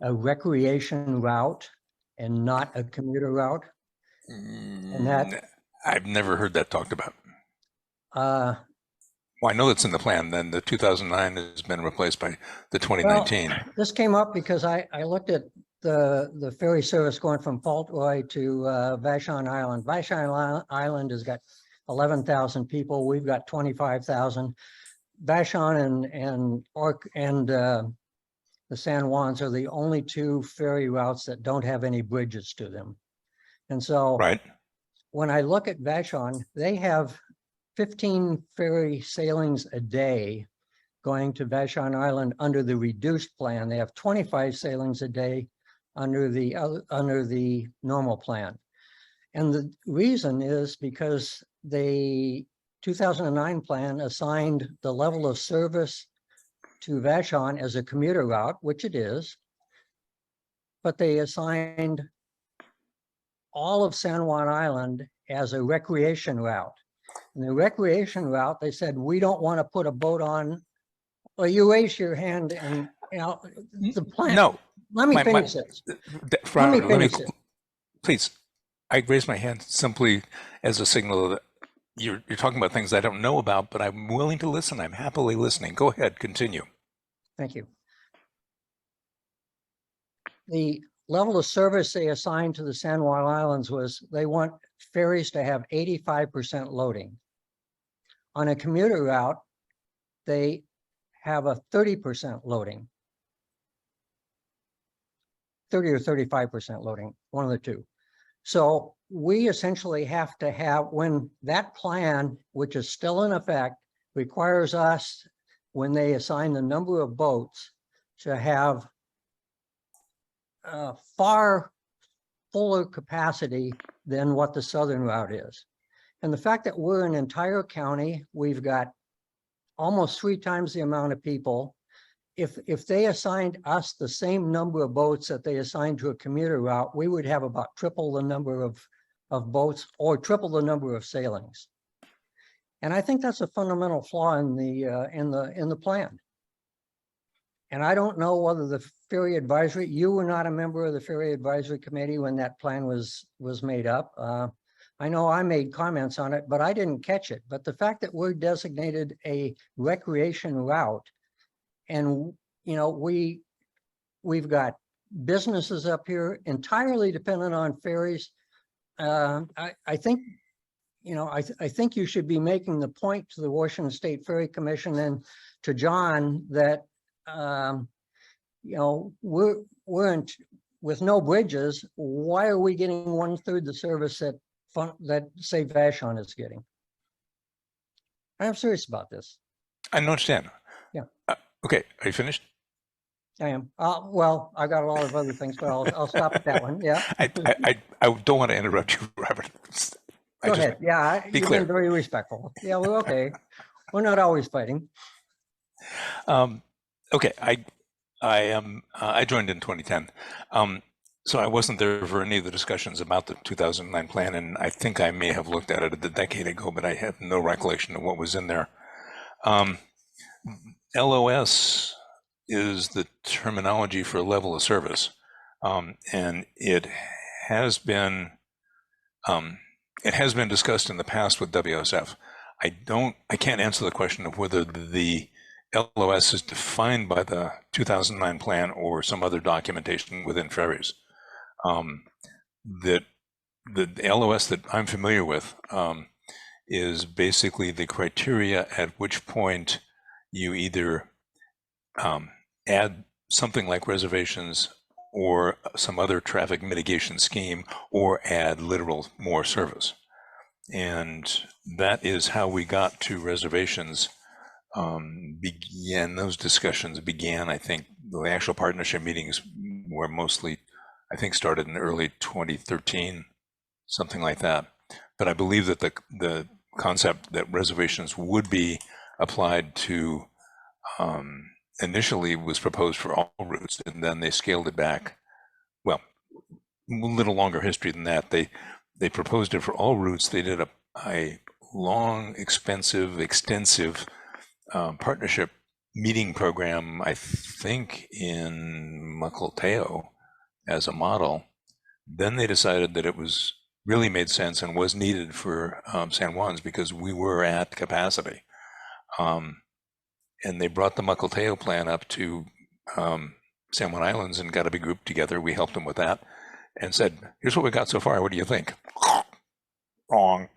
recreation route and not a commuter route? And that I've never heard that talked about. uh, Well, I know it's in the plan. Then the 2009 has been replaced by the 2019. this came up because I looked at the ferry service going from Faultroy to Vashon Island. Vashon Island has got 11,000 people. We've got 25,000. Vashon and the San Juans are the only two ferry routes that don't have any bridges to them. And so Right. when I look at Vashon, they have 15 ferry sailings a day going to Vashon Island under the reduced plan. They have 25 sailings a day under the normal plan. And the reason is because the 2009 plan assigned the level of service to Vashon as a commuter route, which it is, but they assigned all of San Juan Island as a recreation route. And the recreation route, they said, we don't want to put a boat on. Well, you raise your hand and, the plan. No. Let me my- finish this. Let me finish it. please. I raise my hand simply as a signal that you're talking about things I don't know about, but I'm willing to listen. I'm happily listening. Go ahead, continue. Thank you. The level of service they assigned to the San Juan Islands was they want ferries to have 85% loading. On a commuter route, they have a 30% loading. 30 or 35% loading, one of the two. So we essentially have to have, when that plan, which is still in effect, requires us, when they assign the number of boats, to have far fuller capacity than what the southern route is. And the fact that we're an entire county, we've got almost 3 times the amount of people. If they assigned us the same number of boats that they assigned to a commuter route, we would have about triple the number of boats or triple the number of sailings. And I think that's a fundamental flaw in the plan. And I don't know whether the Ferry Advisory, you were not a member of the Ferry Advisory Committee when that plan was made up. I know I made comments on it, but I didn't catch it. But the fact that we're designated a recreation route, and we've got businesses up here entirely dependent on ferries. I think you should be making the point to the Washington State Ferry Commission and to John that we're in, with no bridges. Why are we getting 1/3 the service that say Vashon is getting? I'm serious about this. I understand. Yeah. Okay, are you finished? I am. Well, I've got a lot of other things, but I'll stop at that one. Yeah. I don't want to interrupt you, Robert. Go ahead. Yeah, be you've clear. been very respectful. Yeah, we're okay. We're not always fighting. Okay, I joined in 2010. So I wasn't there for any of the discussions about the 2009 plan, and I think I may have looked at it a decade ago, but I have no recollection of what was in there. LOS is the terminology for level of service, and it has been discussed in the past with WSF. I can't answer the question of whether the LOS is defined by the 2009 plan or some other documentation within ferries. That the LOS that I'm familiar with is basically the criteria at which point you either add something like reservations or some other traffic mitigation scheme, or add literal more service. And that is how we got to reservations. Those discussions began, I think, the actual partnership meetings were mostly, I think, started in early 2013, something like that. But I believe that the concept that reservations would be applied to, initially was proposed for all routes, and then they scaled it back. Well, a little longer history than that. They proposed it for all routes. They did a long, expensive, extensive partnership meeting program, I think in Mukilteo as a model. Then they decided that it was really made sense and was needed for San Juan's because we were at capacity. And they brought the Mukilteo plan up to San Juan Islands and got a big group together. We helped them with that and said, here's what we got so far. What do you think? Wrong.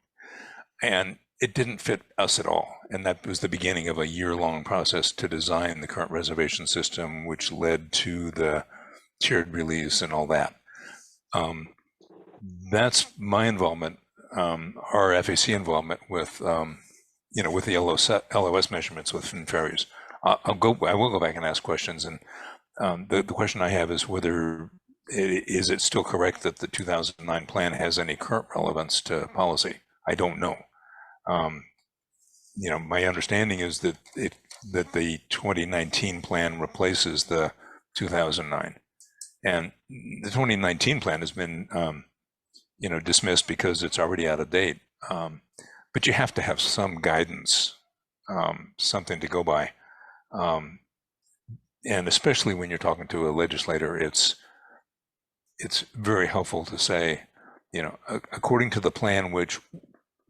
And it didn't fit us at all. And that was the beginning of a year-long process to design the current reservation system, which led to the tiered release and all that. That's my involvement, our FAC involvement with, with the LOS measurements within ferries. I will go back and ask questions. And the question I have is whether is it still correct that the 2009 plan has any current relevance to policy? I don't know. My understanding is that that the 2019 plan replaces the 2009, and the 2019 plan has been dismissed because it's already out of date. But you have to have some guidance, something to go by, and especially when you're talking to a legislator, it's very helpful to say, according to the plan which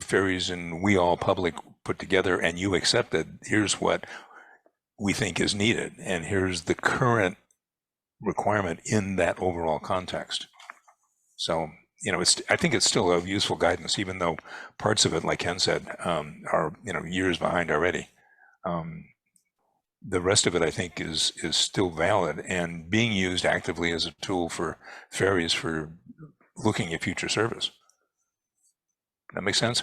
ferries and we all public put together and you accepted, here's what we think is needed, and here's the current requirement in that overall context. So, I think it's still a useful guidance, even though parts of it, like Ken said, are years behind already. The rest of it, I think, is still valid and being used actively as a tool for ferries for looking at future service. That makes sense?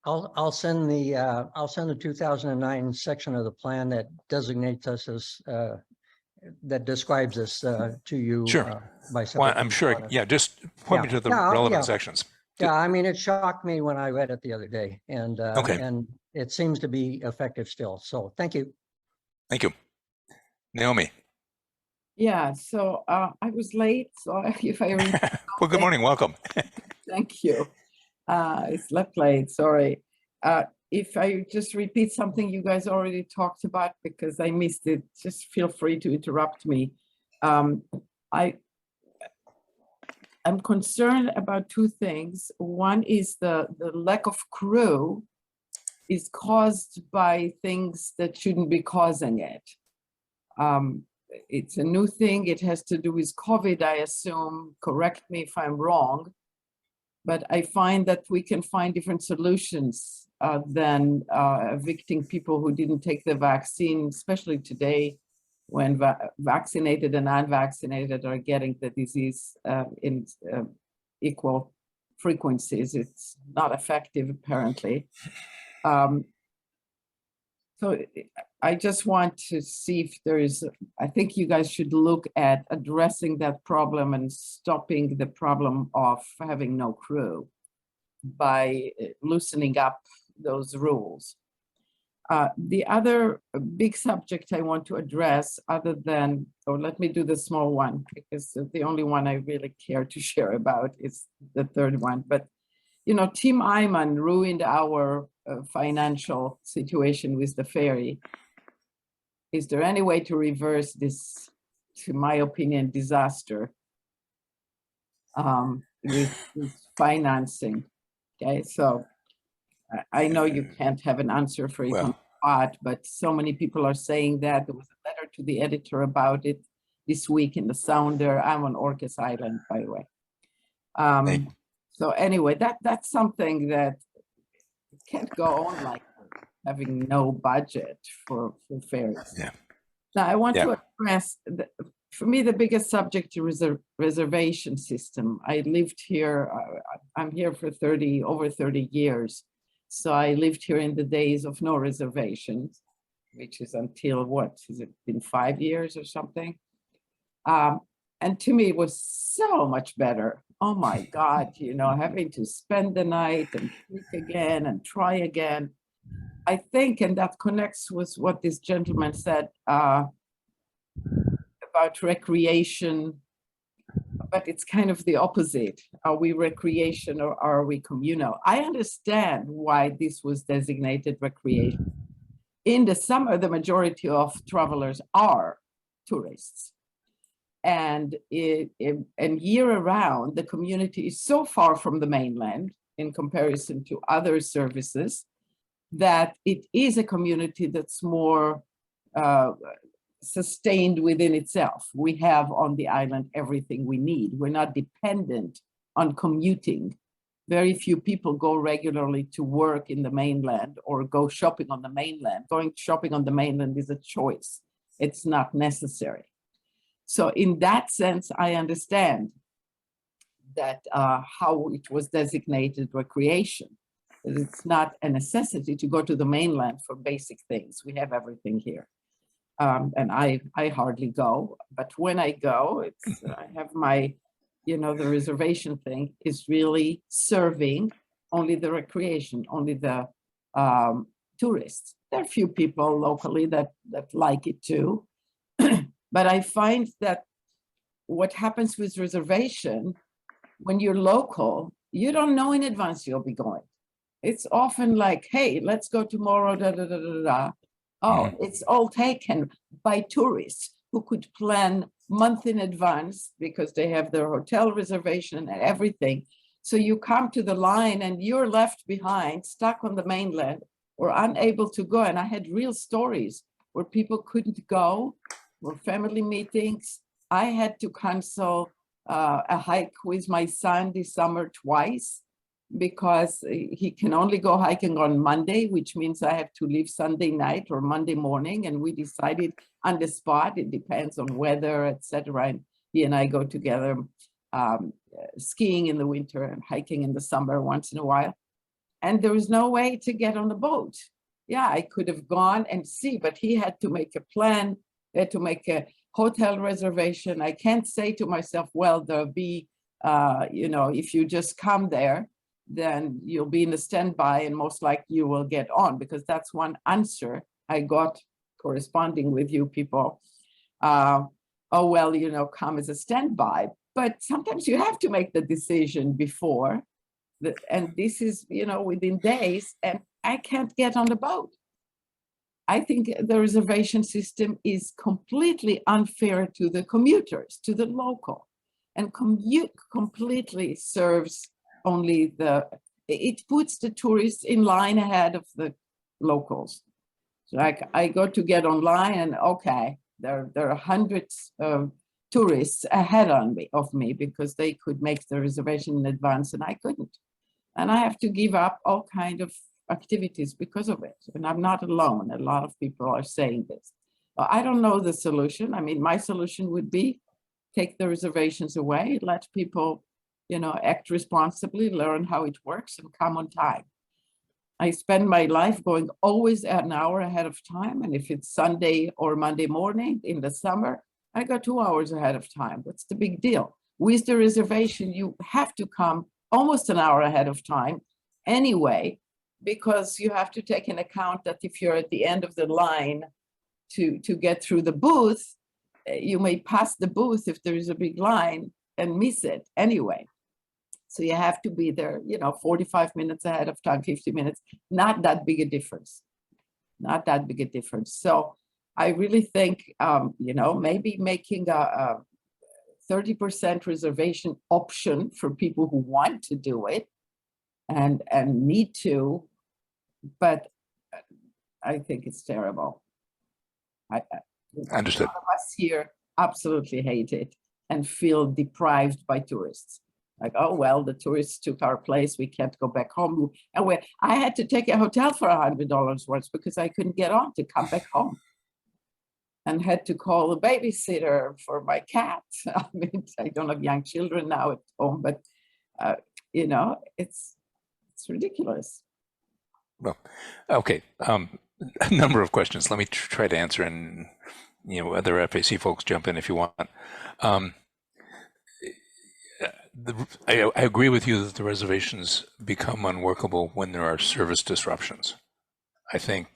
I'll send the 2009 section of the plan that designates us as that describes this to you. Sure. By Well, I'm sure. Yeah, just point me to the relevant sections. Yeah, I mean, it shocked me when I read it the other day, and and it seems to be effective still. So thank you. Thank you, Naomi. Yeah, so I was late, so if I well, good morning, welcome. Thank you. I slept late, sorry. If I just repeat something you guys already talked about because I missed it, just feel free to interrupt me. I'm concerned about two things. One is the lack of crew is caused by things that shouldn't be causing it. It's a new thing. It has to do with COVID, I assume. Correct me if I'm wrong. But I find that we can find different solutions than evicting people who didn't take the vaccine, especially today when vaccinated and unvaccinated are getting the disease in equal frequencies. It's not effective, apparently. So I just want to see if there is, I think you guys should look at addressing that problem and stopping the problem of having no crew by loosening up those rules. The other big subject I want to address, other than, or let me do the small one, because the only one I really care to share about is the third one. But, Team Iman ruined our financial situation with the ferry. Is there any way to reverse this, to my opinion, disaster with financing? Okay, so I know you can't have an answer for it on the spot, but so many people are saying that. There was a letter to the editor about it this week in the Sounder. I'm on Orcas Island, by the way. So anyway, that's something that can't go on like having no budget for ferries. Yeah. Now I want to address, for me, the biggest subject is reservation system. I lived here, I'm here for over 30 years. So I lived here in the days of no reservations, which is until what, has it been 5 years or something? And to me, it was so much better oh my God, having to spend the night and click again and try again. I think, and that connects with what this gentleman said about recreation, but it's kind of the opposite. Are we recreation or are we communal? I understand why this was designated recreation. In the summer, the majority of travelers are tourists. And year around, the community is so far from the mainland in comparison to other services that it is a community that's more sustained within itself. We have on the island everything we need. We're not dependent on commuting. Very few people go regularly to work in the mainland or go shopping on the mainland. Going shopping on the mainland is a choice. It's not necessary. So in that sense, I understand that how it was designated recreation. It's not a necessity to go to the mainland for basic things. We have everything here. And I hardly go, but when I go, I have my, the reservation thing is really serving only the recreation, only the tourists. There are a few people locally that like it too. But I find that what happens with reservation, when you're local, you don't know in advance you'll be going. It's often like, hey, let's go tomorrow, da, da, da, da, da. Oh, it's all taken by tourists who could plan month in advance because they have their hotel reservation and everything. So you come to the line and you're left behind, stuck on the mainland or unable to go. And I had real stories where people couldn't go, or family meetings. I had to cancel a hike with my son this summer twice because he can only go hiking on Monday, which means I have to leave Sunday night or Monday morning. And we decided on the spot, it depends on weather, etc. And he and I go together skiing in the winter and hiking in the summer once in a while. And there was no way to get on the boat. Yeah, I could have gone and see, but he had to make a plan. He had to make a hotel reservation. I can't say to myself, well, there'll be, if you just come there, then you'll be in the standby and most likely you will get on, because that's one answer I got corresponding with you people. Oh, well, come as a standby. But sometimes you have to make the decision before. And this is, within days, and I can't get on the boat. I think the reservation system is completely unfair to the commuters, to the local, and completely serves only it puts the tourists in line ahead of the locals. So like I go to get online and okay, there are hundreds of tourists ahead of me because they could make the reservation in advance and I couldn't. And I have to give up all kind of activities because of it. And I'm not alone. A lot of people are saying this. I don't know the solution. I mean, my solution would be take the reservations away, let people, act responsibly, learn how it works and come on time. I spend my life going always an hour ahead of time. And if it's Sunday or Monday morning in the summer, I go 2 hours ahead of time. What's the big deal? With the reservation, you have to come almost an hour ahead of time anyway, because you have to take into account that if you're at the end of the line to get through the booth, you may pass the booth if there is a big line and miss it anyway. So you have to be there, 45 minutes ahead of time, 50 minutes, not that big a difference, not that big a difference. So I really think, maybe making a 30% reservation option for people who want to do it and need to, but I think it's terrible. Understood. A lot of us here absolutely hate it and feel deprived by tourists. Like, oh, well, the tourists took our place. We can't go back home. And I had to take a hotel for $100 once because I couldn't get on to come back home. And had to call a babysitter for my cat. I mean, I don't have young children now at home, but, it's ridiculous. Well, okay. A number of questions. Let me try to answer, and other FAC folks jump in if you want. I agree with you that the reservations become unworkable when there are service disruptions. I think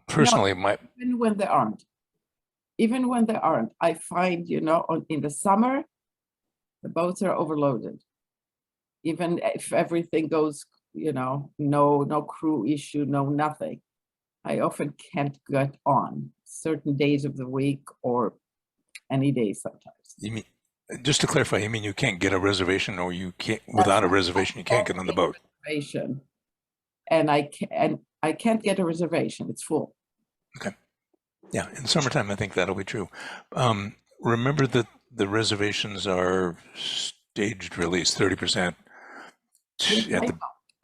personally, Even when there aren't. Even when there aren't, I find, in the summer, the boats are overloaded. Even if everything goes, no crew issue, no nothing. I often can't get on certain days of the week or any day sometimes. you mean, just to clarify, you mean you can't get a reservation, or you can't, without a reservation, you can't get on the boat? Reservation. And I can't get a reservation. It's full. Okay. Yeah, in summertime, I think that'll be true. Remember that the reservations are staged release, 30% at the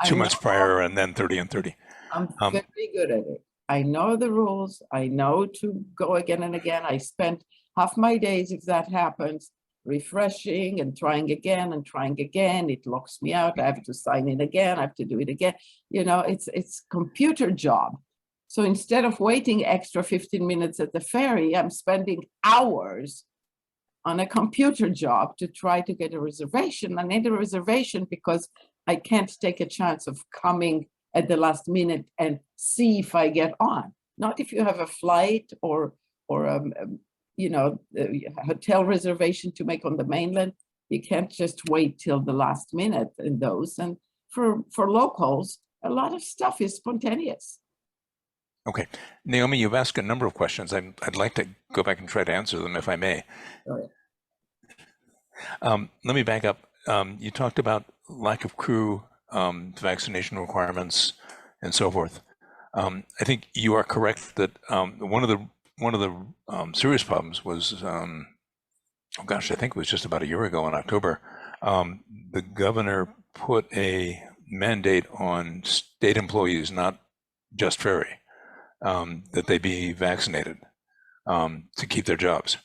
2 months prior, and then 30 and 30. I'm very good at it. I know the rules. I know to go again and again. I spend half my days, if that happens, refreshing and trying again and trying again. It locks me out. I have to sign in again. I have to do it again. It's computer job. So instead of waiting extra 15 minutes at the ferry, I'm spending hours on a computer job to try to get a reservation. I need a reservation because I can't take a chance of coming at the last minute and see if I get on. Not if you have a flight or a hotel reservation to make on the mainland. You can't just wait till the last minute in those. And for locals, a lot of stuff is spontaneous. Okay, Naomi, you've asked a number of questions. I'd like to go back and try to answer them if I may. Sure. Let me back up. You talked about lack of crew, vaccination requirements, and so forth. I think you are correct that one of the serious problems was, I think it was just about a year ago in October, the governor put a mandate on state employees, not just Ferry, that they be vaccinated to keep their jobs.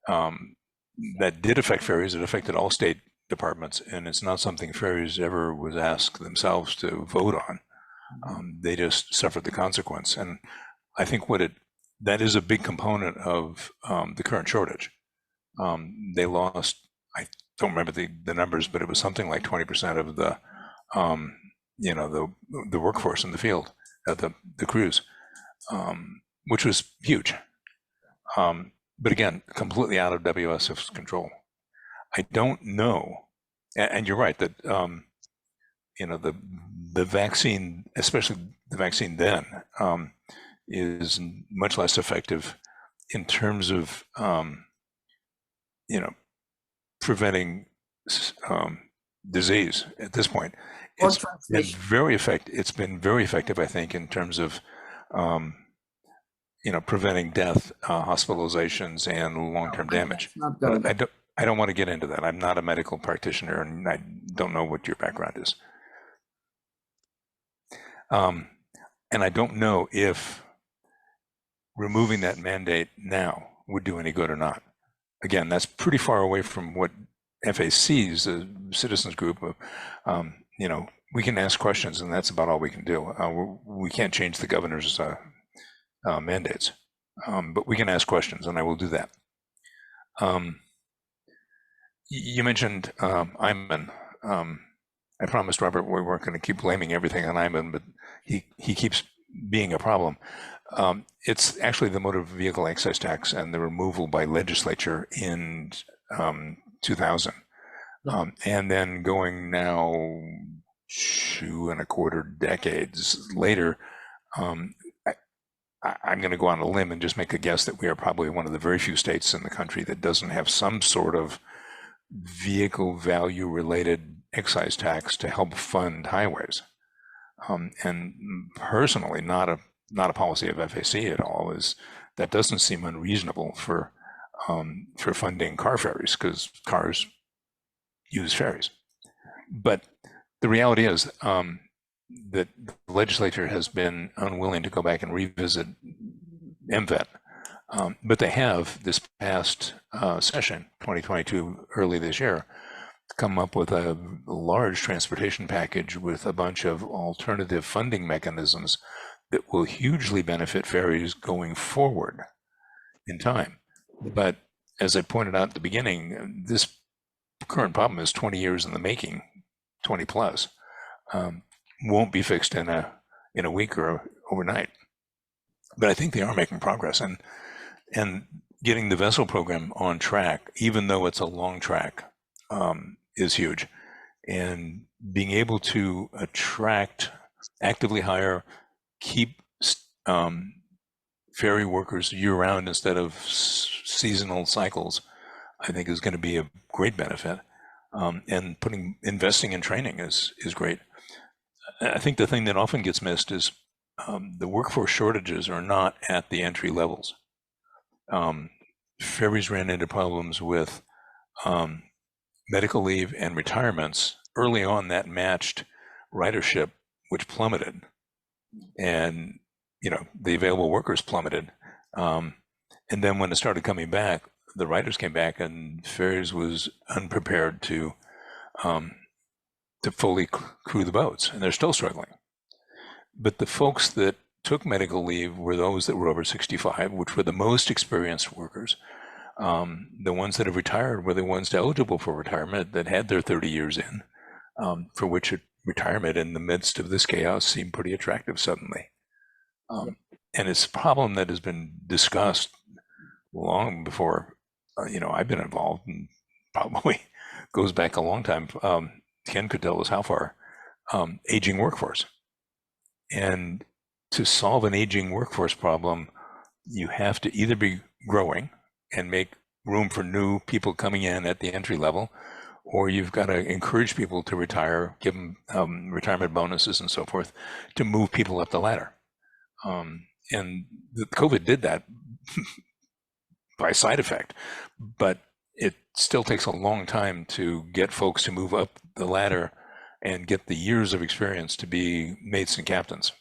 That did affect ferries. It affected all state departments, and it's not something ferries ever was asked themselves to vote on. They just suffered the consequence. And I think that is a big component of the current shortage. They lost, I don't remember the numbers, but it was something like 20% of the workforce in the field, the crews, which was huge. But again, completely out of WSF's control. I don't know, and you're right that the vaccine, especially the vaccine then, is much less effective in terms of preventing disease at this point. It's been very effective, I think, in terms of preventing death, hospitalizations, and long-term damage. But I don't want to get into that. I'm not a medical practitioner, and I don't know what your background is. And I don't know if removing that mandate now would do any good or not. Again, that's pretty far away from what FACs, the citizens group, we can ask questions, and that's about all we can do. We can't change the governor's mandates, but we can ask questions, and I will do that. You mentioned Iman. I promised Robert we weren't going to keep blaming everything on Iman, but he keeps being a problem. It's actually the motor vehicle excise tax and the removal by legislature in 2000, and then going now 2.25 decades later. I'm going to go on a limb and just make a guess that we are probably one of the very few states in the country that doesn't have some sort of vehicle value related excise tax to help fund highways. And personally, not a policy of FAC at all. That doesn't seem unreasonable for funding car ferries, because cars use ferries. But the reality is that the legislature has been unwilling to go back and revisit MVET. But they have this past session, 2022, early this year, come up with a large transportation package with a bunch of alternative funding mechanisms that will hugely benefit ferries going forward in time. But as I pointed out at the beginning, this current problem is 20 years in the making, 20 plus, won't be fixed in a week or overnight. But I think they are making progress, and getting the vessel program on track, even though it's a long track, is huge. And being able to attract, actively hire, keep ferry workers year-round instead of seasonal cycles, I think is going to be a great benefit. And investing in training is great. I think the thing that often gets missed is the workforce shortages are not at the entry levels. Ferries ran into problems with medical leave and retirements early on that matched ridership, which plummeted, and the available workers plummeted. And then when it started coming back, the riders came back, and ferries was unprepared to fully crew the boats, and they're still struggling. But the folks that took medical leave were those that were over 65, which were the most experienced workers. The ones that have retired were the ones eligible for retirement that had their 30 years in, for which retirement in the midst of this chaos seemed pretty attractive suddenly. And it's a problem that has been discussed long before, I've been involved, and probably goes back a long time. Ken could tell us how far. Aging workforce. And to solve an aging workforce problem, you have to either be growing and make room for new people coming in at the entry level, or you've got to encourage people to retire, give them retirement bonuses and so forth to move people up the ladder. And the COVID did that by side effect, but it still takes a long time to get folks to move up the ladder and get the years of experience to be mates and captains.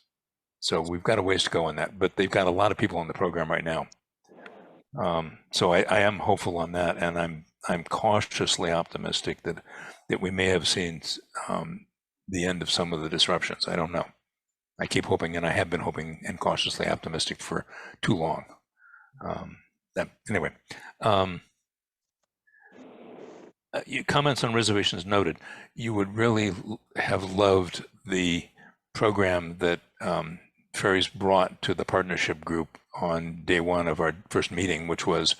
So we've got a ways to go on that, but they've got a lot of people in the program right now. So I am hopeful on that, and I'm cautiously optimistic that we may have seen the end of some of the disruptions. I don't know. I keep hoping, and I have been hoping and cautiously optimistic for too long. Anyway, your comments on reservations noted. You would really have loved the program that Ferries brought to the partnership group on day one of our first meeting, which was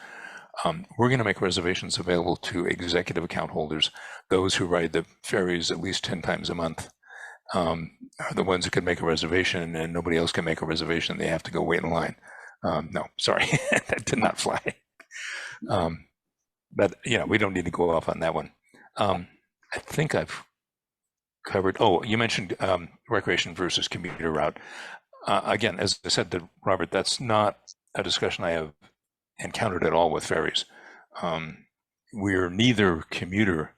we're going to make reservations available to executive account holders. Those who ride the ferries at least 10 times a month are the ones who can make a reservation, and nobody else can make a reservation. They have to go wait in line. No, sorry, that did not fly. But we don't need to go off on that one. I think I've covered. Oh, you mentioned recreation versus commuter route. Again, as I said to Robert, that's not a discussion I have encountered at all with ferries. We're neither commuter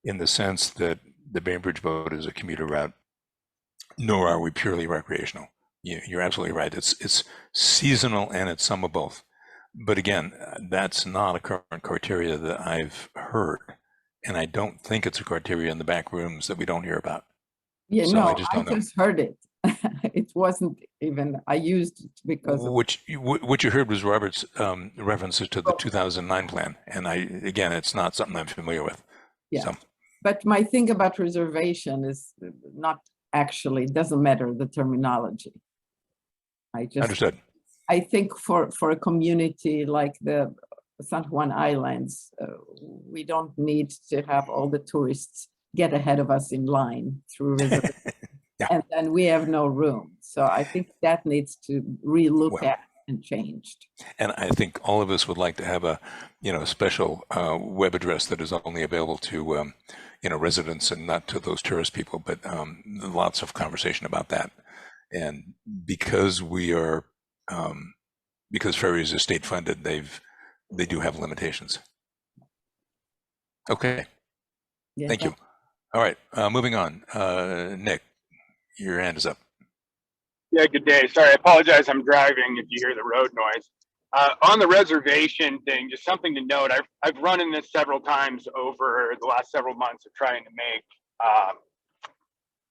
in the sense that the Bainbridge boat is a commuter route, nor are we purely recreational. You're absolutely right. It's seasonal and it's some of both. But again, that's not a current criteria that I've heard. And I don't think it's a criteria in the back rooms that we don't hear about. Yeah, So no, I just don't know. heard it. It wasn't even, I used it because of, What you heard was Robert's references to the 2009 plan. And again, it's not something I'm familiar with. yeah. So. But my thing about reservation is not actually, it doesn't matter the terminology. I just Understood. I think for a community like the San Juan Islands, we don't need to have all the tourists get ahead of us in line through reservation. Yeah. And we have no room. So I think that needs to relook at and changed. And I think all of us would like to have a, special web address that is only available to, residents and not to those tourist people, but lots of conversation about that. And because we are, because ferries are state funded, they do have limitations. Okay. Yeah, Thank you. All right, moving on. Nick, your hand is up. Yeah, good day. Sorry, I apologize. I'm driving if you hear the road noise. On the reservation thing, just something to note. I've run in this several times over the last several months of trying to make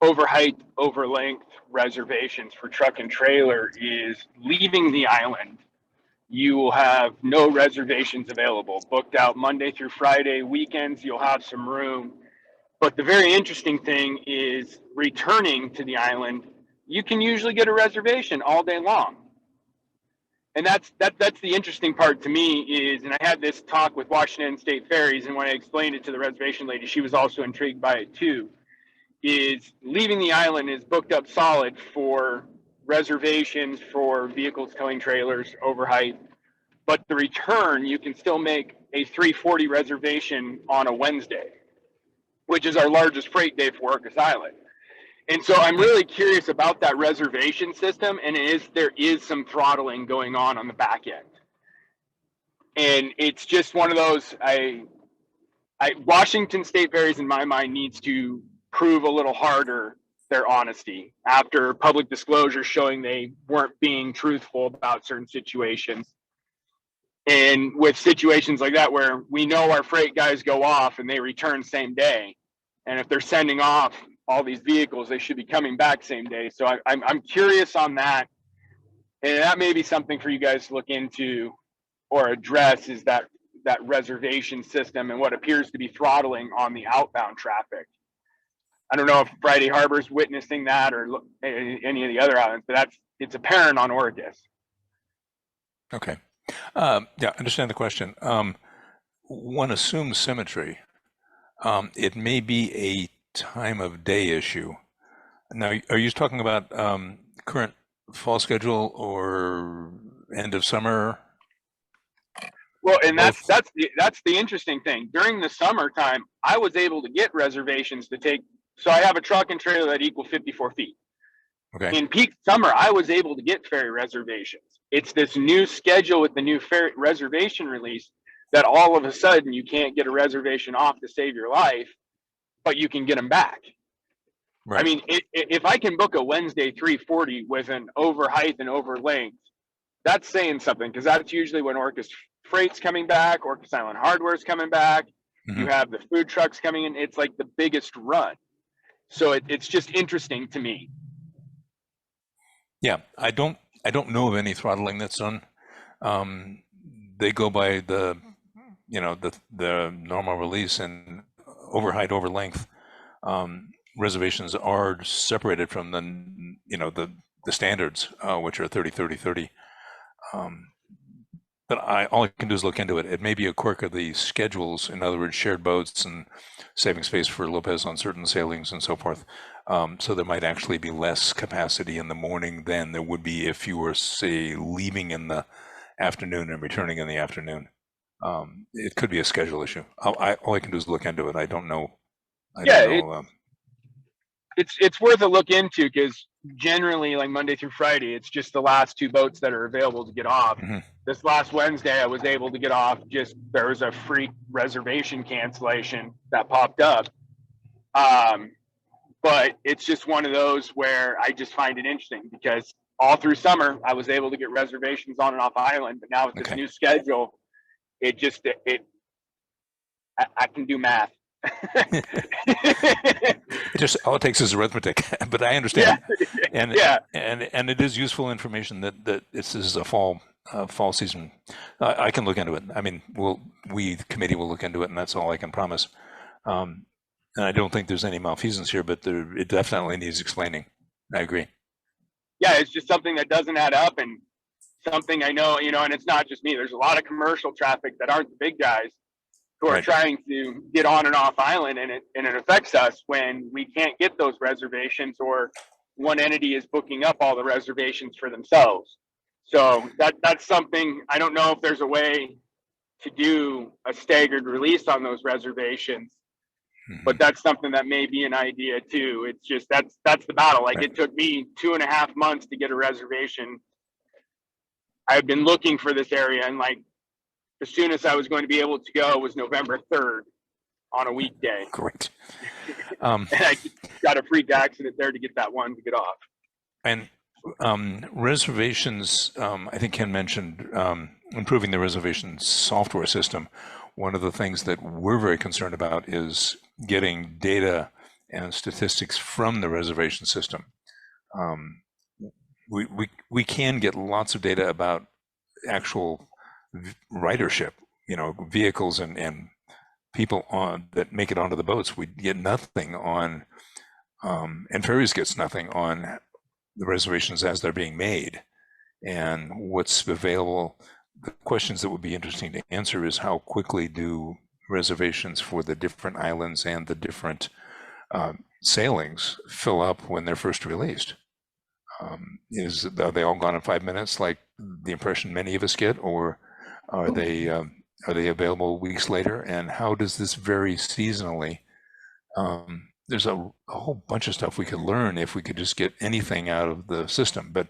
over height, over length reservations for truck and trailer is leaving the island you will have no reservations available. Booked out Monday through Friday, weekends, you'll have some room. But the very interesting thing is returning to the island, you can usually get a reservation all day long. And that's the interesting part to me is, and I had this talk with Washington State Ferries, and when I explained it to the reservation lady, she was also intrigued by it too, is leaving the island is booked up solid for reservations for vehicles towing trailers, overheight, but the return, you can still make a 340 reservation on a Wednesday, which is our largest freight day for Orcas Island. And so I'm really curious about that reservation system, and there is some throttling going on the back end. And it's just one of those, Washington State Ferries, in my mind, needs to prove a little harder their honesty after public disclosure showing they weren't being truthful about certain situations. And with situations like that, where we know our freight guys go off and they return same day, and if they're sending off all these vehicles, they should be coming back same day. So I'm curious on that, and that may be something for you guys to look into or address, is that reservation system and what appears to be throttling on the outbound traffic. I don't know if Friday Harbor's witnessing that or any of the other islands, but it's apparent on Orcas. Okay. Yeah, understand the question. One assumes symmetry. It may be a time of day issue. Now, are you talking about current fall schedule or end of summer? Well, and that's the interesting thing. During the summertime, I was able to get reservations to take. So I have a truck and trailer that equal 54 feet. Okay. In peak summer, I was able to get ferry reservations. It's this new schedule with the new ferry reservation release that all of a sudden you can't get a reservation off to save your life, but you can get them back. Right. I mean, if I can book a Wednesday 340 with an over height and over length, that's saying something, because that's usually when Orcas Freight's coming back, Orcas Island Hardware's coming back. Mm-hmm. You have the food trucks coming in. It's like the biggest run. So it's just interesting to me. Yeah, I don't know of any throttling that's done. They go by the normal release, and over height, over length. Reservations are separated from the standards, which are 30, 30, 30. But all I can do is look into it. It may be a quirk of the schedules, in other words, shared boats and saving space for Lopez on certain sailings and so forth. So there might actually be less capacity in the morning than there would be if you were, say, leaving in the afternoon and returning in the afternoon. It could be a schedule issue. All I can do is look into it. I don't know. It's worth a look into, because generally, like Monday through Friday, it's just the last two boats that are available to get off. Mm-hmm. This last Wednesday, I was able to get off. Just there was a freak reservation cancellation that popped up. But it's just one of those where I just find it interesting, because all through summer I was able to get reservations on and off island, but now with this new schedule, I can do math. All it takes is arithmetic, but I understand. Yeah. And it is useful information that this is a fall season. I can look into it. I mean, the committee will look into it, and that's all I can promise. And I don't think there's any malfeasance here, but it definitely needs explaining. I agree. Yeah, it's just something that doesn't add up, and something I know, and it's not just me. There's a lot of commercial traffic that aren't the big guys who are trying to get on and off island, and it affects us when we can't get those reservations, or one entity is booking up all the reservations for themselves. So that's something, I don't know if there's a way to do a staggered release on those reservations, but that's something that may be an idea too. It's just, that's the battle. Like it took me 2.5 months to get a reservation. I've been looking for this area, and like, as soon as I was going to be able to go was November 3rd on a weekday. Great. And I got a freak accident there to get that one to get off. And reservations, I think Ken mentioned improving the reservation software system. One of the things that we're very concerned about is getting data and statistics from the reservation system. We can get lots of data about actual ridership, vehicles and people on that make it onto the boats. We get nothing on, and Ferries gets nothing on the reservations as they're being made. And what's available, the questions that would be interesting to answer is how quickly do reservations for the different islands and the different sailings fill up when they're first released? Are they all gone in 5 minutes, like the impression many of us get, or are they available weeks later? And how does this vary seasonally? There's a whole bunch of stuff we could learn if we could just get anything out of the system, but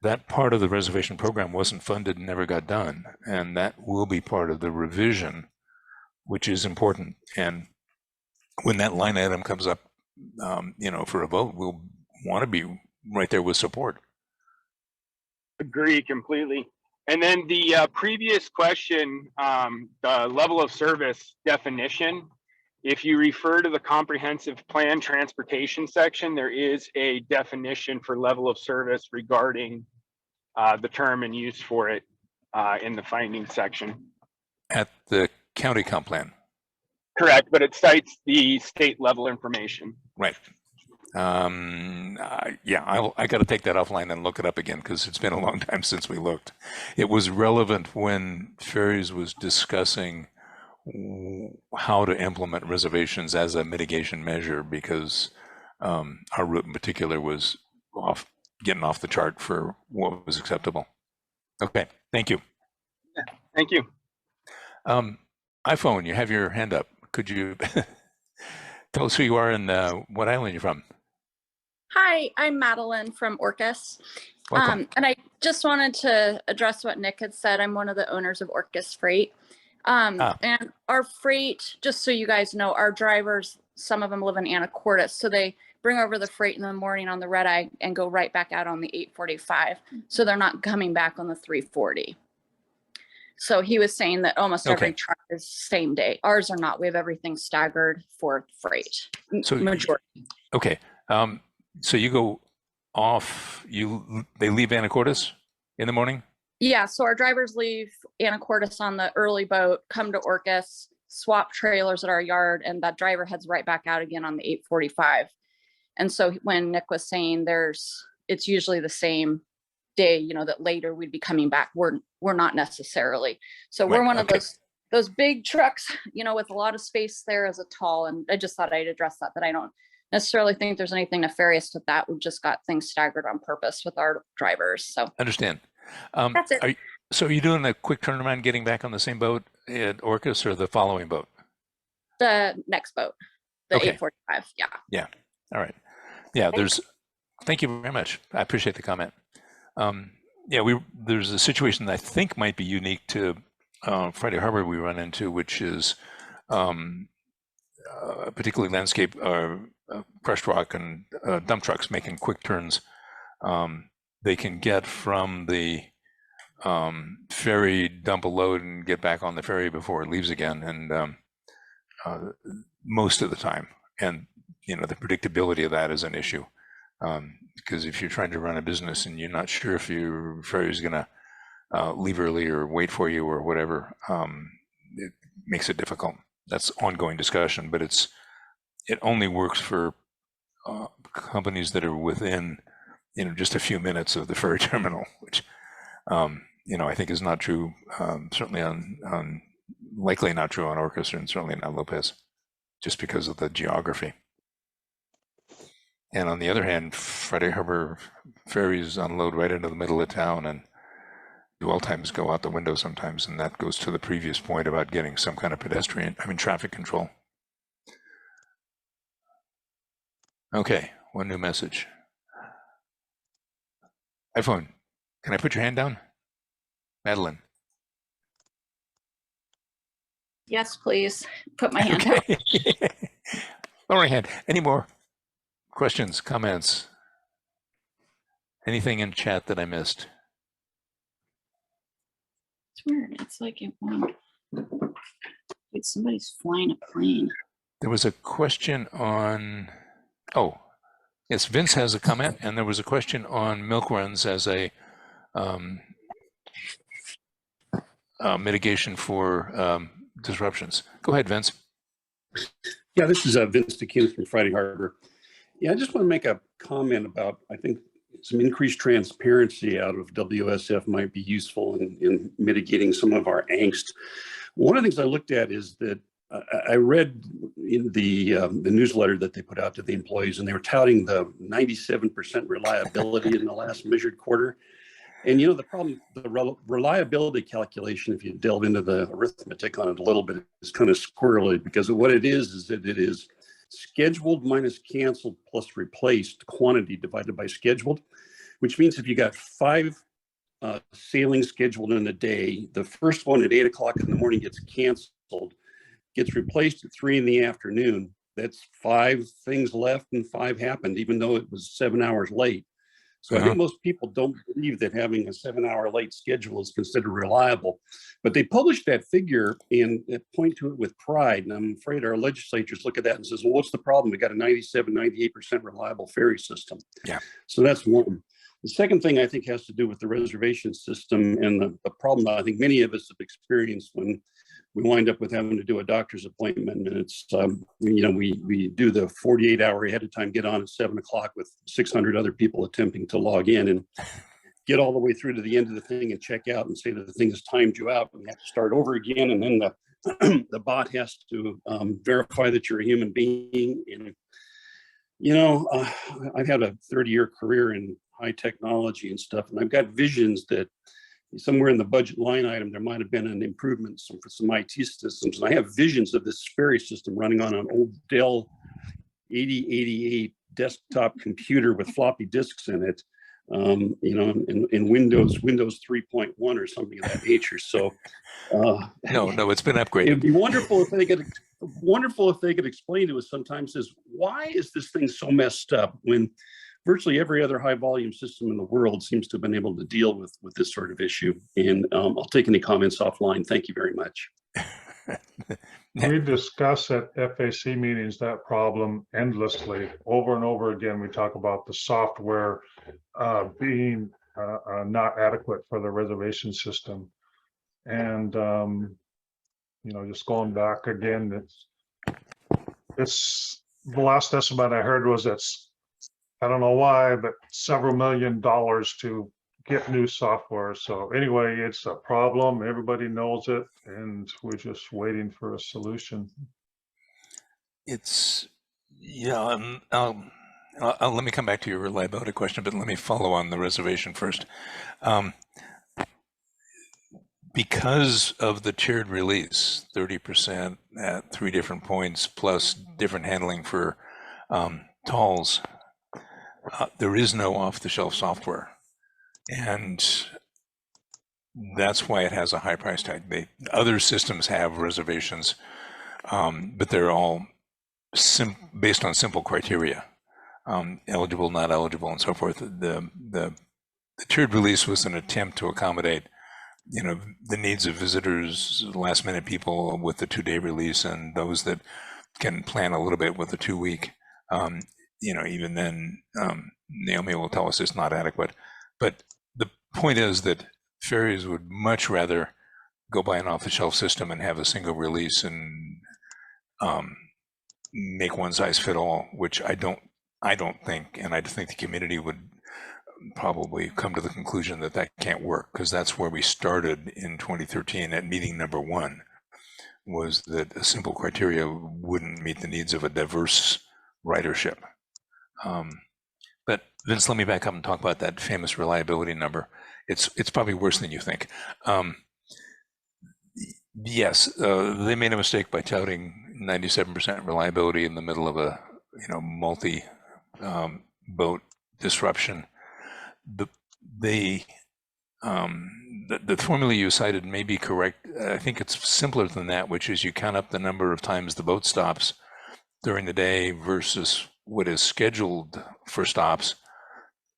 that part of the reservation program wasn't funded and never got done, and that will be part of the revision, which is important. And when that line item comes up, for a vote, we'll want to be right there with support. Agree completely. And then the previous question, the level of service definition, if you refer to the comprehensive plan transportation section, there is a definition for level of service regarding the term and use for it in the findings section. At the county comp plan. Correct, but it cites the state level information. Right. Yeah, I got to take that offline and look it up again, because it's been a long time since we looked. It was relevant when Ferries was discussing how to implement reservations as a mitigation measure, because our route in particular was getting off the chart for what was acceptable. Okay, thank you. Yeah, thank you. iPhone, you have your hand up. Could you tell us who you are and what island you're from? Hi, I'm Madeline from Orcas. Welcome. And I just wanted to address what Nick had said. I'm one of the owners of Orcas Freight. And our freight, just so you guys know, our drivers, some of them live in Anacortes, so they bring over the freight in the morning on the red eye and go right back out on the 845. So they're not coming back on the 340. So he was saying that almost every truck is same day. Ours are not. We have everything staggered for freight. So majority. Okay. So you go off, they leave Anacortes in the morning? Yeah, so our drivers leave Anacortes on the early boat, come to Orcas, swap trailers at our yard, and that driver heads right back out again on the 845. And so when Nick was saying it's usually the same day, that later we'd be coming back, we're not necessarily. So we're one of those big trucks, with a lot of space there as a tall, and I just thought I'd address that I don't necessarily think there's anything nefarious with that. We've just got things staggered on purpose with our drivers. So understand. That's it. So are you doing a quick turnaround getting back on the same boat at Orcas or the following boat? The next boat, the 845. Yeah. Yeah. All right. Yeah. Thank you very much. I appreciate the comment. There's a situation that I think might be unique to Friday Harbor we run into, which is particularly landscape crushed rock and dump trucks making quick turns. They can get from the ferry, dump a load, and get back on the ferry before it leaves again, and most of the time. And the predictability of that is an issue, because if you're trying to run a business and you're not sure if your ferry is going to leave early or wait for you or whatever, it makes it difficult. That's ongoing discussion, but it only works for companies that are within just a few minutes of the ferry terminal, which I think is not true. Certainly on likely not true on Orcas, and certainly not Lopez, just because of the geography. And on the other hand, Friday Harbor ferries unload right into the middle of town, and dwell times go out the window sometimes, and that goes to the previous point about getting some kind of traffic control. Okay, one new message. iPhone, can I put your hand down? Madeline. Yes, please. Put my hand out. Lower my hand. Any more questions, comments? Anything in chat that I missed? It's weird. It's like it won't. Wait, somebody's flying a plane. There was a question on. Oh, yes. Vince has a comment, and there was a question on milk runs as a mitigation for disruptions. Go ahead, Vince. Yeah, this is Vince DeCunis from Friday Harbor. Yeah, I just want to make a comment about, I think some increased transparency out of WSF might be useful in mitigating some of our angst. One of the things I looked at is that I read in the newsletter that they put out to the employees, and they were touting the 97% reliability in the last measured quarter. And the problem, the reliability calculation, if you delve into the arithmetic on it a little bit, is kind of squirrely, because what it is that it is scheduled minus canceled plus replaced quantity divided by scheduled, which means if you got 5 sailings scheduled in a day, the first one at 8 o'clock in the morning gets canceled, gets replaced at 3 in the afternoon. That's 5 things left and 5 happened, even though it was 7 hours late. So I think most people don't believe that having a 7-hour late schedule is considered reliable, but they published that figure and point to it with pride. And I'm afraid our legislatures look at that and says, well, what's the problem? We got a 97, 98% reliable ferry system. Yeah. So that's one. The second thing I think has to do with the reservation system and the problem that I think many of us have experienced when we wind up with having to do a doctor's appointment, and it's, we do the 48-hour ahead of time, get on at 7 o'clock with 600 other people attempting to log in, and get all the way through to the end of the thing and check out and say that the thing has timed you out, and you have to start over again. And then the bot has to verify that you're a human being. And, I've had a 30-year career in high technology and stuff, and I've got visions that somewhere in the budget line item, there might have been an improvement for some IT systems. And I have visions of this ferry system running on an old Dell 8088 desktop computer with floppy disks in it, in Windows 3.1 or something of that nature. So no, it's been upgraded. It'd be wonderful if they could explain to us sometimes is, why is this thing so messed up when virtually every other high volume system in the world seems to have been able to deal with this sort of issue. And I'll take any comments offline. Thank you very much. We discuss at FAC meetings that problem endlessly. Over and over again, we talk about the software being not adequate for the reservation system. And, just going back again, it's the last estimate I heard was I don't know why, but several $1 million to get new software. So anyway, it's a problem. Everybody knows it, and we're just waiting for a solution. It's, let me come back to your reliability question, but let me follow on the reservation first. Because of the tiered release, 30% at 3 different points, plus different handling for tolls, there is no off-the-shelf software, and that's why it has a high price tag. Other systems have reservations, but they're all based on simple criteria, eligible, not eligible, and so forth. The tiered release was an attempt to accommodate, the needs of visitors, last-minute people with the 2-day release, and those that can plan a little bit with the 2-week. Even then, Naomi will tell us it's not adequate. But the point is that ferries would much rather go by an off-the-shelf system and have a single release and make one size fit all, which I don't think, and I think the community would probably come to the conclusion that can't work, because that's where we started in 2013 at meeting number 1, was that a simple criteria wouldn't meet the needs of a diverse ridership. But Vince, let me back up and talk about that famous reliability number. It's probably worse than you think. Yes, they made a mistake by touting 97% reliability in the middle of a multi boat disruption. The formula you cited may be correct. I think it's simpler than that, which is you count up the number of times the boat stops during the day versus what is scheduled for stops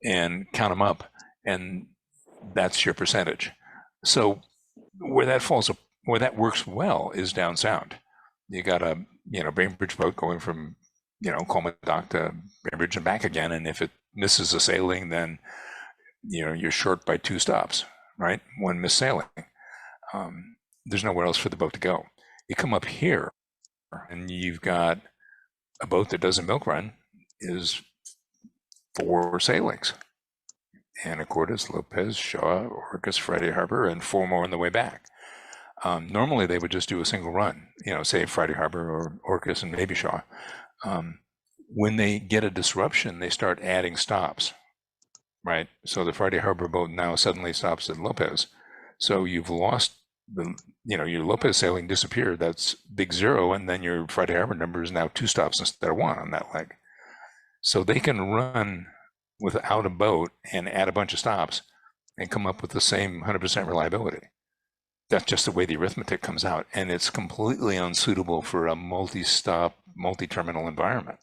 and count them up, and that's your percentage. So where that works well is down sound. You got a Bainbridge boat going from Coleman Dock to Bainbridge and back again, and if it misses a sailing, then you're short by 2 stops, right? 1 missed sailing. there's nowhere else for the boat to go. You come up here and you've got a boat that does a milk run is 4 sailings. Anacortes, Lopez, Shaw, Orcas, Friday Harbor, and 4 more on the way back. Normally they would just do a single run, say Friday Harbor or Orcas and maybe Shaw. When they get a disruption, they start adding stops, right? So the Friday Harbor boat now suddenly stops at Lopez. So you've lost your Lopez sailing disappeared. That's big 0. And then your Friday Harbor number is now 2 stops instead of 1 on that leg. So they can run without a boat and add a bunch of stops and come up with the same 100% reliability. That's just the way the arithmetic comes out. And it's completely unsuitable for a multi-stop, multi-terminal environment.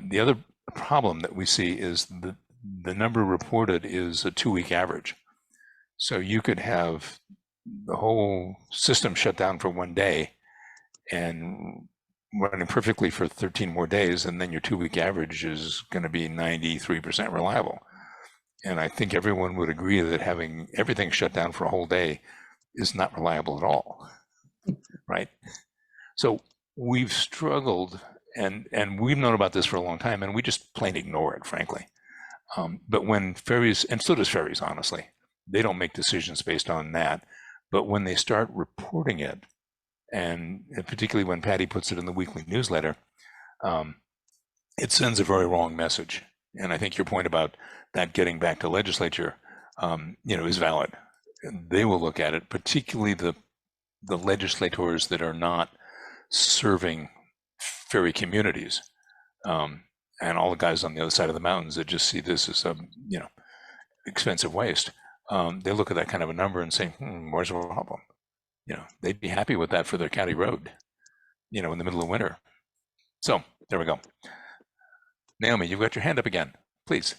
The other problem that we see is the number reported is a 2-week average. So you could have the whole system shut down for 1 day and running perfectly for 13 more days, and then your 2-week average is going to be 93% reliable. And I think everyone would agree that having everything shut down for a whole day is not reliable at all, right? So we've struggled, and we've known about this for a long time, and we just plain ignore it, frankly. But when ferries, and so does ferries, honestly, they don't make decisions based on that. But when they start reporting it, and particularly when Patty puts it in the weekly newsletter, it sends a very wrong message. And I think your point about that getting back to legislature, is valid. They will look at it, particularly the legislators that are not serving ferry communities, and all the guys on the other side of the mountains that just see this as a expensive waste. They look at that kind of a number and say, where's the problem? They'd be happy with that for their county road, in the middle of winter. So there we go. Naomi, you've got your hand up again, please.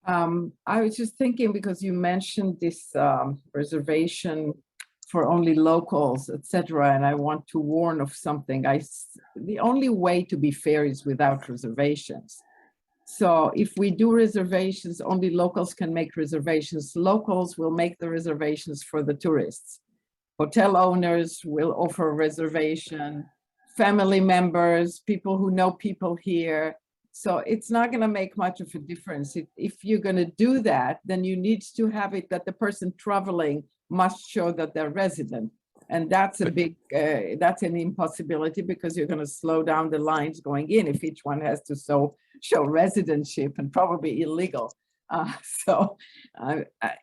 I was just thinking, because you mentioned this reservation for only locals, etc., and I want to warn of something. The only way to be fair is without reservations. So if we do reservations, only locals can make reservations. Locals will make the reservations for the tourists. Hotel owners will offer a reservation, family members, people who know people here. So it's not going to make much of a difference. If you're going to do that, then you need to have it that the person traveling must show that they're resident. And that's a big, that's an impossibility, because you're going to slow down the lines going in if each one has to show residentship, and probably illegal. So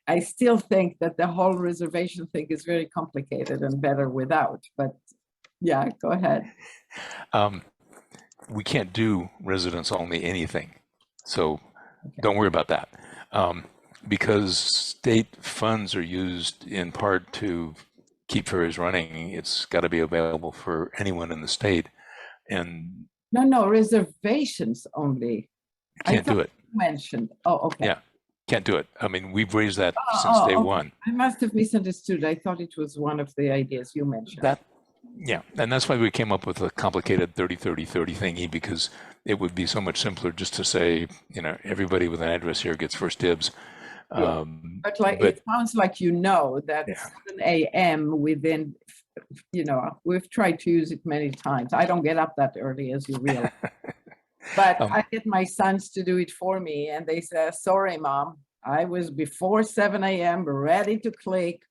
I still think that the whole reservation thing is very complicated and better without, but yeah, go ahead. We can't do residents only anything. So don't worry about that. Because state funds are used in part to keep ferries running, it's got to be available for anyone in the state. And no, reservations only. Can't do it. You mentioned. Oh, okay. Yeah, can't do it. I mean, we've raised that since day one. I must have misunderstood. I thought it was one of the ideas you mentioned. Yeah, and that's why we came up with a complicated 30-30-30 thingy, because it would be so much simpler just to say, everybody with an address here gets first dibs. Yeah. But it sounds like that 7 a.m. within, we've tried to use it many times. I don't get up that early, as you realize. But I get my sons to do it for me, and they say, sorry, Mom, I was before 7 a.m. ready to click,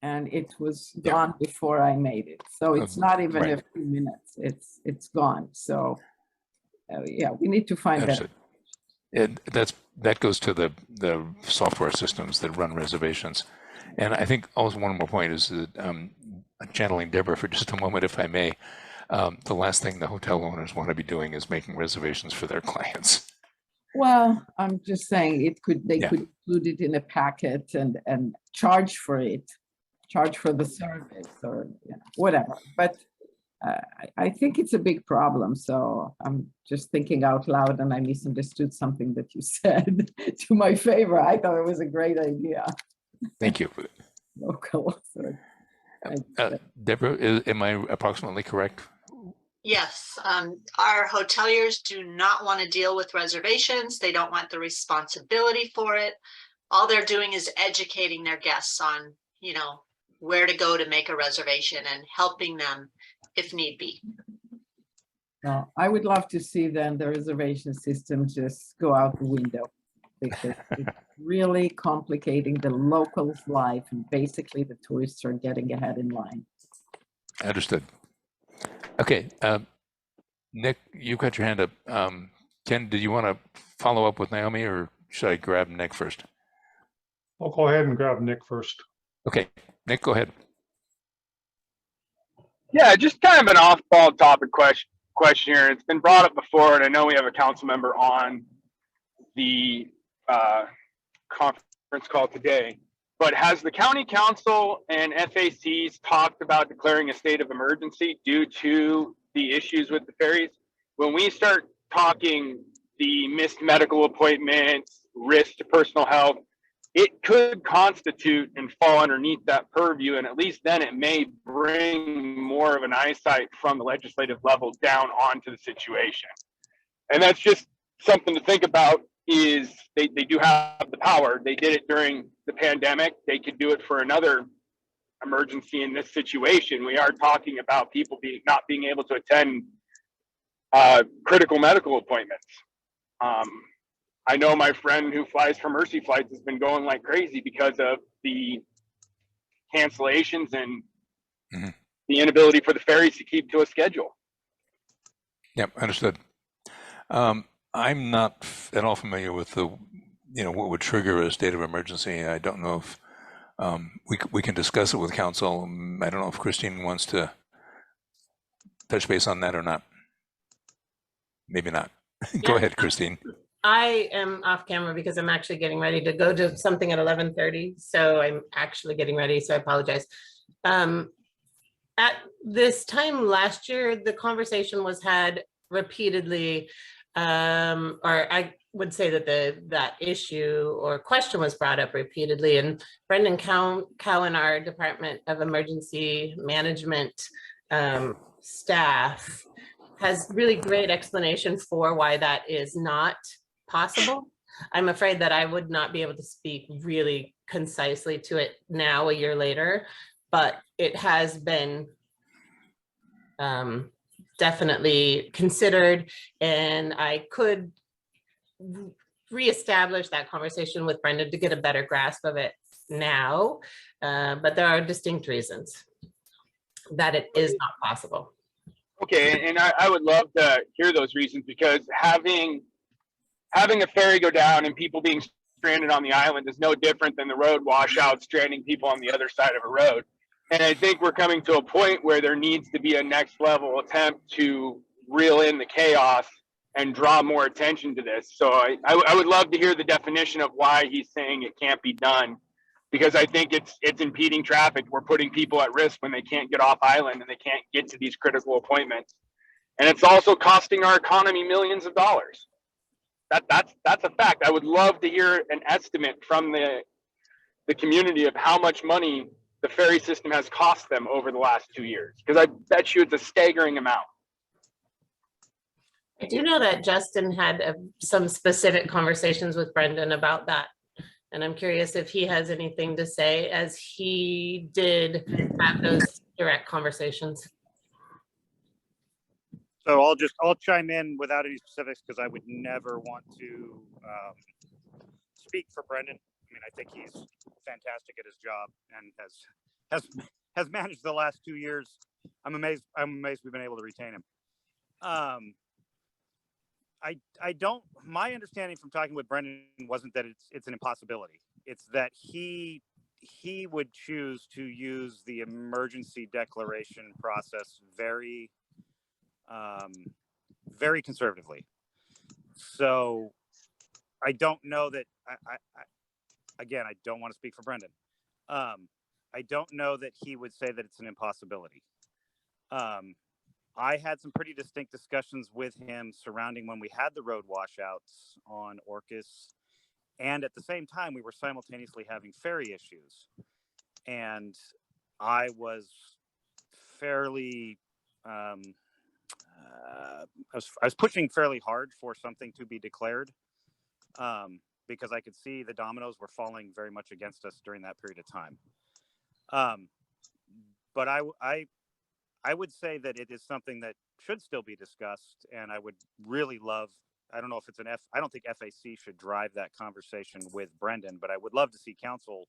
and it was gone before I made it. So it's not even a few minutes. It's gone. So we need to find that. That goes to the software systems that run reservations. And I think also one more point is that, channeling Deborah for just a moment, if I may, the last thing the hotel owners want to be doing is making reservations for their clients. Well, I'm just saying they could include it in a packet and charge for it, charge for the service, or whatever. But I think it's a big problem. So I'm just thinking out loud, and I misunderstood something that you said to my favor. I thought it was a great idea. Thank you. Local. Deborah, am I approximately correct? Yes, our hoteliers do not want to deal with reservations. They don't want the responsibility for it. all they're doing is educating their guests on, you know, where to go to make a reservation and helping them if need be. No, I would love to see then the reservation system just go out the window, because it's really complicating the locals' life, and basically the tourists are getting ahead in line. Understood. Okay, Nick, you've got your hand up. Ken, did you want to follow up with Naomi, or should I grab Nick first? I'll go ahead and grab Nick first. Okay, Nick, go ahead. Yeah, just kind of an off-ball topic question here. It's been brought up before, and I know we have a council member on the conference call today. But has the county council and FACs talked about declaring a state of emergency due to the issues with the ferries? When we start talking the missed medical appointments, risk to personal health, it could constitute and fall underneath that purview, and at least then it may bring more of an eyesight from the legislative level down onto the situation. And that's just something to think about. Is they do have the power. They did it during the pandemic. They could do it for another emergency in this situation. We are talking about people not being able to attend critical medical appointments. I know my friend who flies for Mercy Flights has been going like crazy because of the cancellations and the inability for the ferries to keep to a schedule. Yep, understood. I'm not at all familiar with the, what would trigger a state of emergency. I don't know if we can discuss it with council. I don't know if Christine wants to touch base on that or not. Maybe not. Go ahead, Christine. I am off camera because I'm actually getting ready to go to something at 11:30. So I'm actually getting ready. So I apologize. At this time last year, the conversation was had repeatedly, or I would say that that issue or question was brought up repeatedly. And Brendan Cowan, our Department of Emergency Management staff, has really great explanation for why that is not possible. I'm afraid that I would not be able to speak really concisely to it now, a year later, but it has been definitely considered, and I could reestablish that conversation with Brendan to get a better grasp of it now, but there are distinct reasons that it is not possible. Okay, and I would love to hear those reasons, because having a ferry go down and people being stranded on the island is no different than the road washout stranding people on the other side of a road. And I think we're coming to a point where there needs to be a next level attempt to reel in the chaos and draw more attention to this. So I would love to hear the definition of why he's saying it can't be done, because I think it's impeding traffic. We're putting people at risk when they can't get off island and they can't get to these critical appointments. And it's also costing our economy millions of dollars. That's a fact. I would love to hear an estimate from the community of how much money the ferry system has cost them over the last 2 years, because I bet you it's a staggering amount. I do know that Justin had some specific conversations with Brendan about that. And I'm curious if he has anything to say, as he did have those direct conversations. So I'll chime in without any specifics, because I would never want to speak for Brendan. I mean, I think he's fantastic at his job and has managed the last 2 years. I'm amazed we've been able to retain him. I don't, my understanding from talking with Brendan wasn't that it's an impossibility. It's that he would choose to use the emergency declaration process very very conservatively. So I don't know that again, I don't want to speak for Brendan. I don't know that he would say that it's an impossibility. I had some pretty distinct discussions with him surrounding when we had the road washouts on Orcas, and at the same time we were simultaneously having ferry issues, and I was fairly I was pushing fairly hard for something to be declared. because I could see the dominoes were falling very much against us during that period of time. But I would say that it is something that should still be discussed, and I would really love, I don't know if it's I don't think FAC should drive that conversation with Brendan, but I would love to see council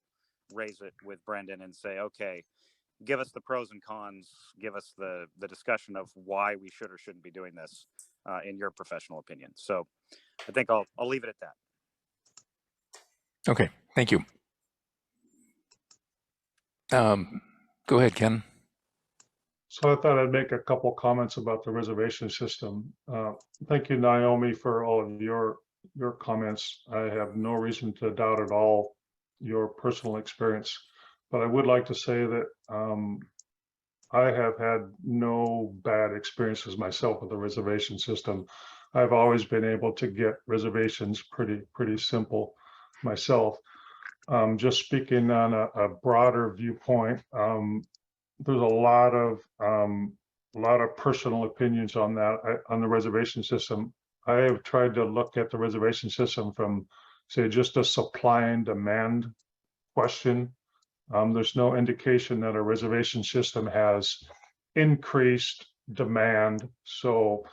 raise it with Brendan and say, okay, give us the pros and cons, give us the discussion of why we should or shouldn't be doing this in your professional opinion. So I think I'll leave it at that. Okay, thank you. Go ahead, Ken. So I thought I'd make a couple comments about the reservation system. Thank you, Naomi, for all of your comments. I have no reason to doubt at all your personal experience, but I would like to say that I have had no bad experiences myself with the reservation system. I've always been able to get reservations pretty simple myself. Just speaking on a broader viewpoint, there's a lot of personal opinions on that, on the reservation system. I have tried to look at the reservation system from, say, just a supply and demand question. There's no indication that a reservation system has increased demand. So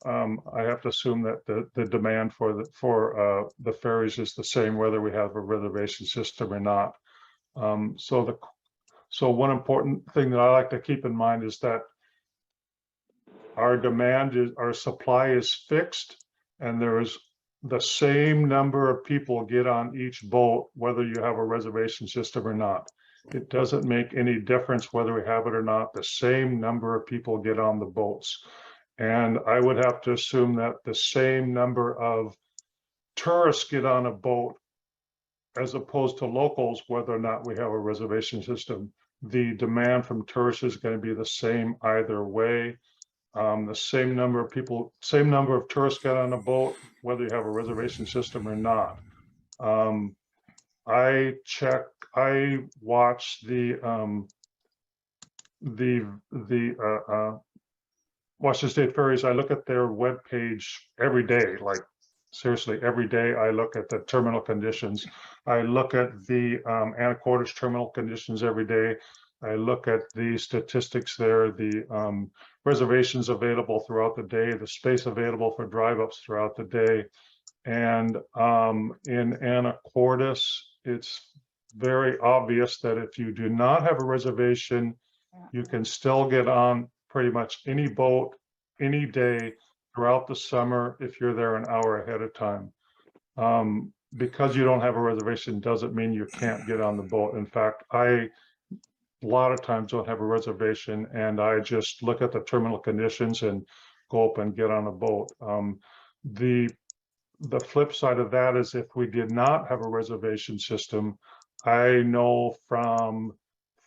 I have to assume that the demand for the ferries is the same whether we have a reservation system or not. So one important thing that I like to keep in mind is that our supply is fixed, and there is the same number of people get on each boat, whether you have a reservation system or not. It doesn't make any difference whether we have it or not. The same number of people get on the boats. And I would have to assume that the same number of tourists get on a boat as opposed to locals, whether or not we have a reservation system. The demand from tourists is going to be the same either way. The same number of people, same number of tourists get on a boat, whether you have a reservation system or not. I watch the Washington State Ferries. I look at their webpage every day, like seriously, every day I look at the terminal conditions. I look at the Anacortes terminal conditions every day. I look at the statistics there, the reservations available throughout the day, the space available for drive-ups throughout the day. And in Anacortes, it's very obvious that if you do not have a reservation, you can still get on pretty much any boat, any day throughout the summer if you're there an hour ahead of time. Because you don't have a reservation doesn't mean you can't get on the boat. In fact, a lot of times don't have a reservation, and I just look at the terminal conditions and go up and get on a boat. The flip side of that is if we did not have a reservation system, I know from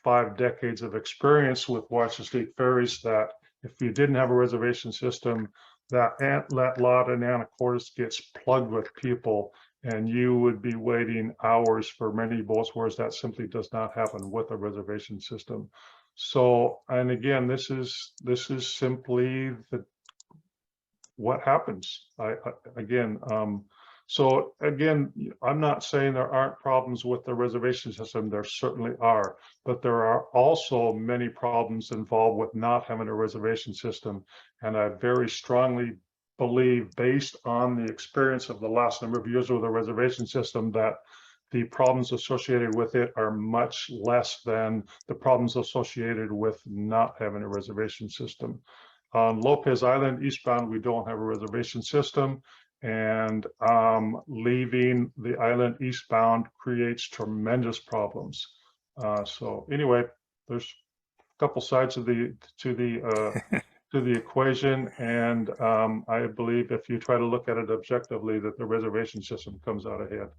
5 decades of experience with Washington State Ferries that if you didn't have a reservation system, that lot in Anacortes gets plugged with people, and you would be waiting hours for many boats, whereas that simply does not happen with a reservation system. So, and again, this is simply what happens. So again, I'm not saying there aren't problems with the reservation system. There certainly are, but there are also many problems involved with not having a reservation system. And I very strongly believe, based on the experience of the last number of years with a reservation system, that the problems associated with it are much less than the problems associated with not having a reservation system. On Lopez Island eastbound, we don't have a reservation system, and leaving the island eastbound creates tremendous problems. So anyway, there's a couple sides of to the equation, and I believe if you try to look at it objectively, that the reservation system comes out ahead.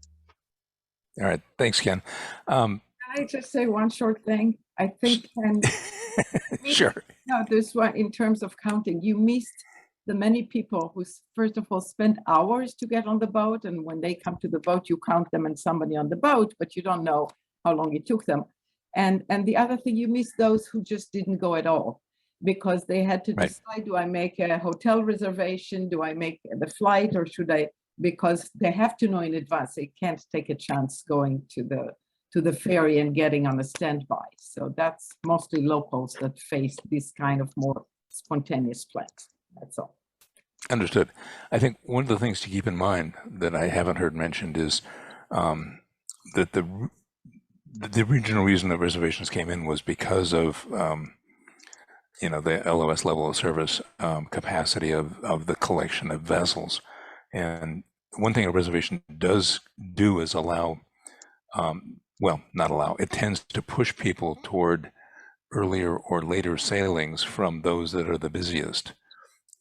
All right, thanks, Ken. Can I just say one short thing? I think, Ken, sure. No, this one, in terms of counting, you missed the many people who, first of all, spend hours to get on the boat, and when they come to the boat, you count them and somebody on the boat, but you don't know how long it took them. And the other thing, you miss those who just didn't go at all, because they had to decide, do I make a hotel reservation? Do I make the flight, or should I because they have to know in advance. They can't take a chance going to the ferry and getting on a standby. So that's mostly locals that face this kind of more spontaneous plans. That's all. Understood. I think one of the things to keep in mind that I haven't heard mentioned is that the original reason that reservations came in was because of the LOS level of service capacity of the collection of vessels. And one thing a reservation does do is allow, well, not allow, it tends to push people toward earlier or later sailings from those that are the busiest.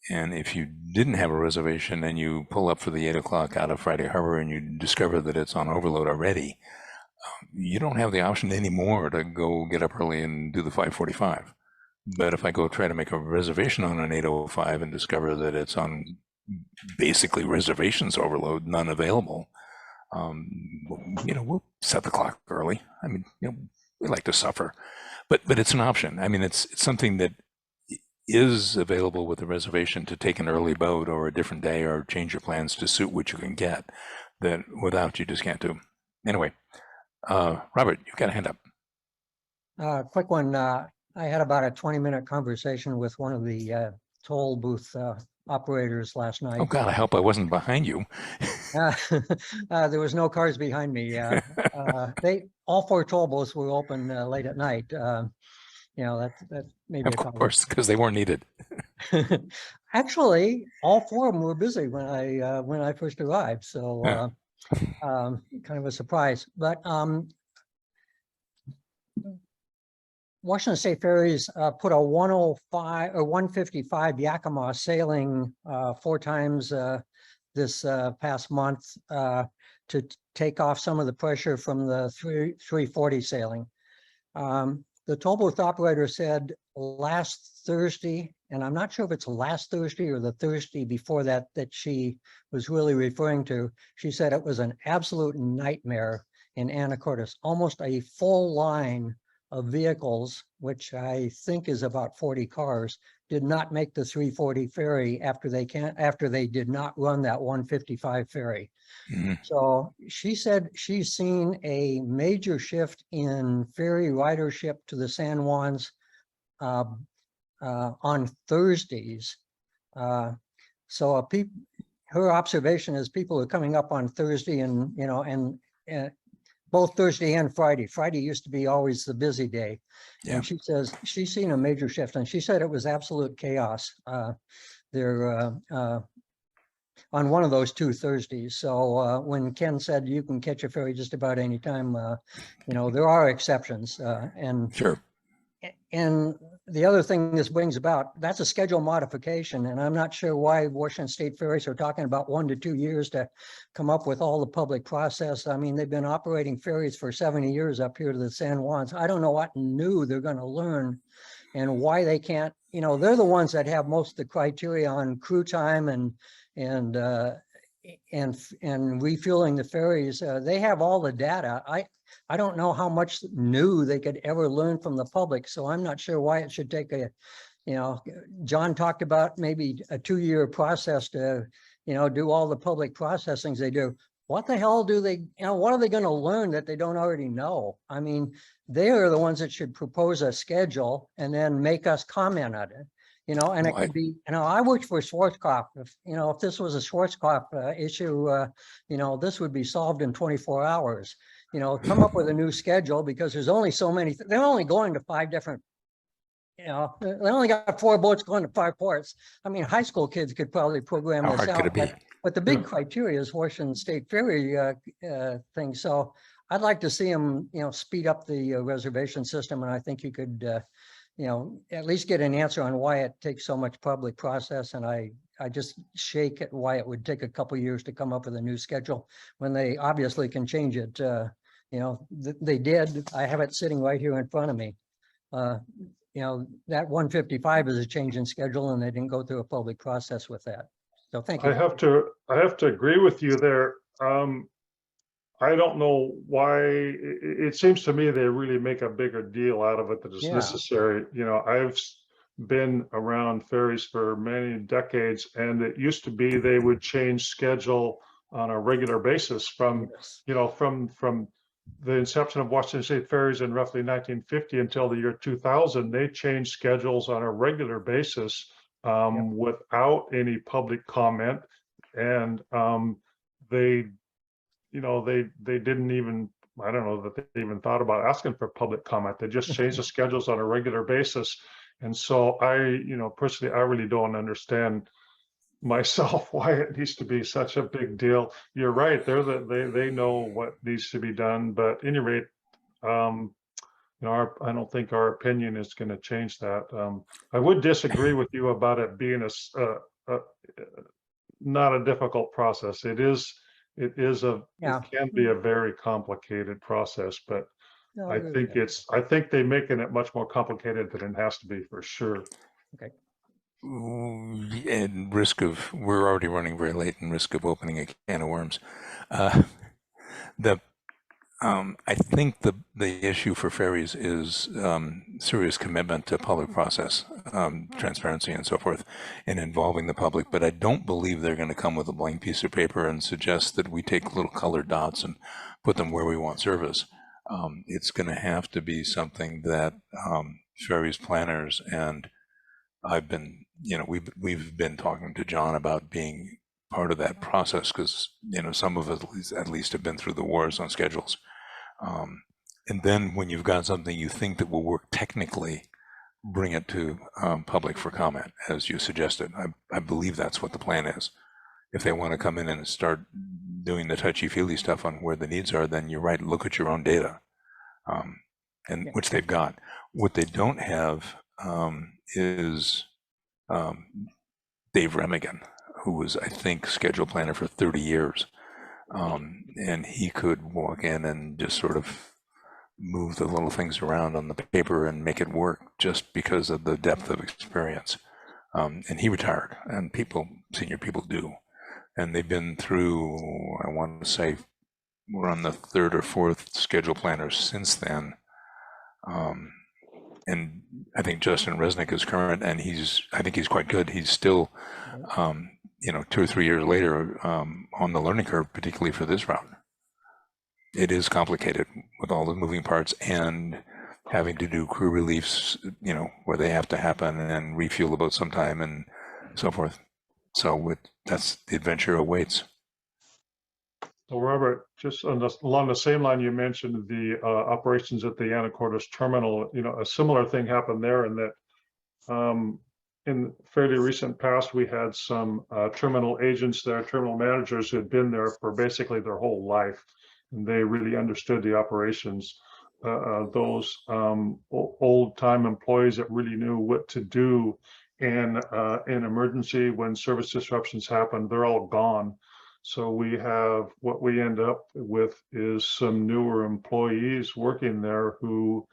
And if you didn't have a reservation and you pull up for the 8 o'clock out of Friday Harbor and you discover that it's on overload already, you don't have the option anymore to go get up early and do the 5:45. But if I go try to make a reservation on an 8:05 and discover that it's on basically reservations overload, none available, we'll set the clock early. I mean, we like to suffer, but it's an option. I mean, it's something that is available with a reservation to take an early boat or a different day or change your plans to suit what you can get that without you just can't do. Anyway, Robert, you've got a hand up. Quick one. I had about a 20-minute conversation with one of the toll booth operators last night. Oh God, I hope I wasn't behind you. There was no cars behind me. All 4 toll booths were open late at night. That maybe of course, because they weren't needed. Actually, all 4 of them were busy when I first arrived. So kind of a surprise. But Washington State Ferries put a 105 or 155 Yakima sailing 4 times this past month to take off some of the pressure from the 340 sailing. The toll booth operator said last Thursday, and I'm not sure if it's last Thursday or the Thursday before that she was really referring to, she said it was an absolute nightmare in Anacortes. Almost a full line of vehicles, which I think is about 40 cars, did not make the 340 ferry after they did not run that 155 ferry. Mm-hmm. So she said she's seen a major shift in ferry ridership to the San Juans on Thursdays. So her observation is people are coming up on Thursday and both Thursday and Friday. Friday used to be always the busy day. Yeah. And she says she's seen a major shift, and she said it was absolute chaos there on one of those 2 Thursdays. So when Ken said you can catch a ferry just about any time, there are exceptions. And sure. And the other thing this brings about, that's a schedule modification, and I'm not sure why Washington State Ferries are talking about 1 to 2 years to come up with all the public process. I mean, they've been operating ferries for 70 years up here to the San Juans. I don't know what new they're going to learn and why they can't, they're the ones that have most of the criteria on crew time and refueling the ferries. They have all the data. I don't know how much new they could ever learn from the public, so I'm not sure why it should take John talked about maybe a 2-year process to, do all the public processings they do. What the hell do they, what are they going to learn that they don't already know? I mean, they are the ones that should propose a schedule and then make us comment on it. And it could be, I worked for Schwarzkopf. If this was a Schwarzkopf issue, this would be solved in 24 hours. Come up with a new schedule, because there's only so many, they're only going to 5 different, they only got 4 boats going to 5 ports. I mean, high school kids could probably program this out. But the big criteria is Washington State Ferry thing. So I'd like to see them, speed up the reservation system. And I think you could, at least get an answer on why it takes so much public process. And I just shake at why it would take a couple of years to come up with a new schedule when they obviously can change it. They did. I have it sitting right here in front of me. That 155 is a change in schedule, and they didn't go through a public process with that. So thank you. I have to agree with you there. I don't know why. It seems to me they really make a bigger deal out of it than is necessary. I've been around ferries for many decades, and it used to be they would change schedule on a regular basis from, you know, from the inception of Washington State Ferries in roughly 1950 until the year 2000. They changed schedules on a regular basis without any public comment. And they, you know, they didn't even, I don't know that they even thought about asking for public comment. They just changed the schedules on a regular basis. And so you know, personally, I really don't understand myself why it needs to be such a big deal. You're right. They know what needs to be done, but at any rate, you know, I don't think our opinion is going to change that. I would disagree with you about it being not a difficult process. It can be a very complicated process, but No, I agree with think that. I think they're making it much more complicated than it has to be, for sure. Okay. And we're already running very late, and risk of opening a can of worms. I think the issue for ferries is serious commitment to public process, transparency and so forth, and involving the public. But I don't believe they're going to come with a blank piece of paper and suggest that we take little colored dots and put them where we want service. It's going to have to be something that ferries planners, and I've been, you know, we've been talking to John about being part of that process, because, you know, some of us at least have been through the wars on schedules. And then when you've got something you think that will work technically, bring it to public for comment, as you suggested. I believe that's what the plan is. If they want to come in and start doing the touchy-feely stuff on where the needs are, then you're right, look at your own data, and which they've got. What they don't have is Dave Remigan, who was, I think, schedule planner for 30 years. And he could walk in and just sort of move the little things around on the paper and make it work, just because of the depth of experience. And he retired, and senior people do. And they've been through, I want to say, we're on the third or fourth schedule planners since then. And I think Justin Resnick is current, and I think he's quite good. He's still, you know, 2 or 3 years later, on the learning curve, particularly for this route. It is complicated with all the moving parts and having to do crew reliefs, you know, where they have to happen, and refuel the boat sometime and so forth. So that's the adventure awaits. So Robert, just along the same line, you mentioned the operations at the Anacortes terminal. You know, a similar thing happened there, in that in fairly recent past, we had some terminal agents there, terminal managers, who had been there for basically their whole life, and they really understood the operations. Those old-time employees that really knew what to do in emergency when service disruptions happen, they're all gone. So what we end up with is some newer employees working there who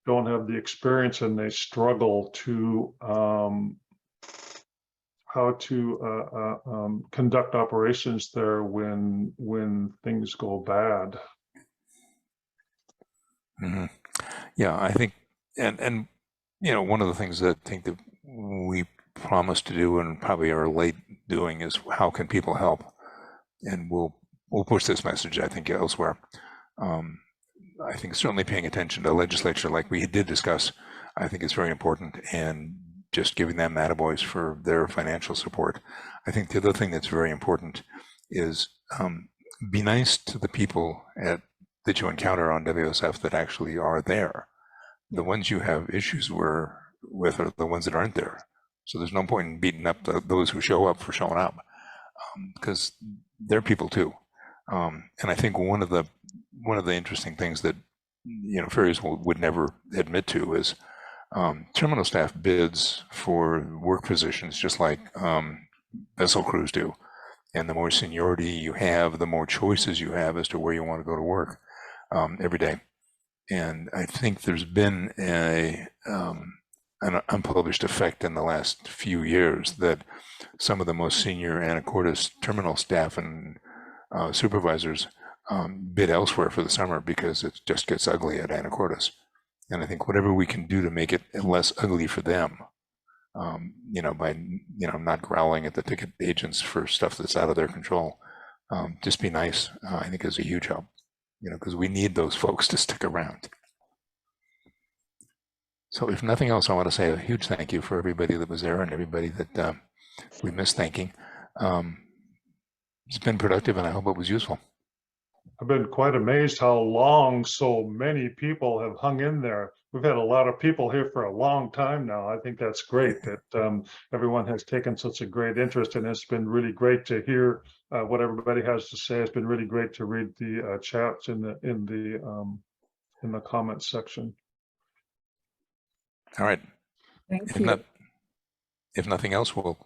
don't have the experience, and they struggle to how to conduct operations there when things go bad. Mm-hmm. Yeah, I think, and you know, one of the things that I think that we promised to do and probably are late doing is, how can people help? And we'll push this message, I think, elsewhere. I think certainly paying attention to legislature, like we did discuss, I think is very important, and just giving them attaboys for their financial support. I think the other thing that's very important is be nice to the people that you encounter on WSF that actually are there. The ones you have issues with are the ones that aren't there. So there's no point in beating up those who show up for showing up, because they're people too. And I think one of the interesting things that, you know, ferries would never admit to is terminal staff bids for work positions just like vessel crews do. And the more seniority you have, the more choices you have as to where you want to go to work every day. And I think there's been an unpublished effect in the last few years that some of the most senior Anacortes terminal staff and supervisors bid elsewhere for the summer, because it just gets ugly at Anacortes. And I think whatever we can do to make it less ugly for them, you know, by, you know, not growling at the ticket agents for stuff that's out of their control, just be nice, I think is a huge help, because we need those folks to stick around. So if nothing else, I want to say a huge thank you for everybody that was there and everybody that we missed thanking. It's been productive and I hope it was useful. I've been quite amazed how long so many people have hung in there. We've had a lot of people here for a long time now. I think that's great that everyone has taken such a great interest, and it's been really great to hear what everybody has to say. It's been really great to read the chats in the comments section. All right. Thank you. If nothing else, we'll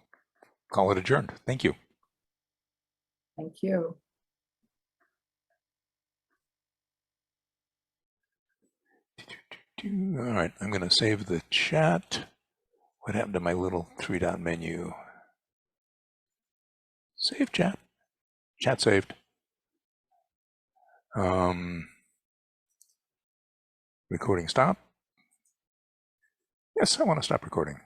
call it adjourned. Thank you. Thank you. All right, I'm going to save the chat. What happened to my little 3-dot menu? Save chat. Chat saved. Recording stop. Yes, I want to stop recording.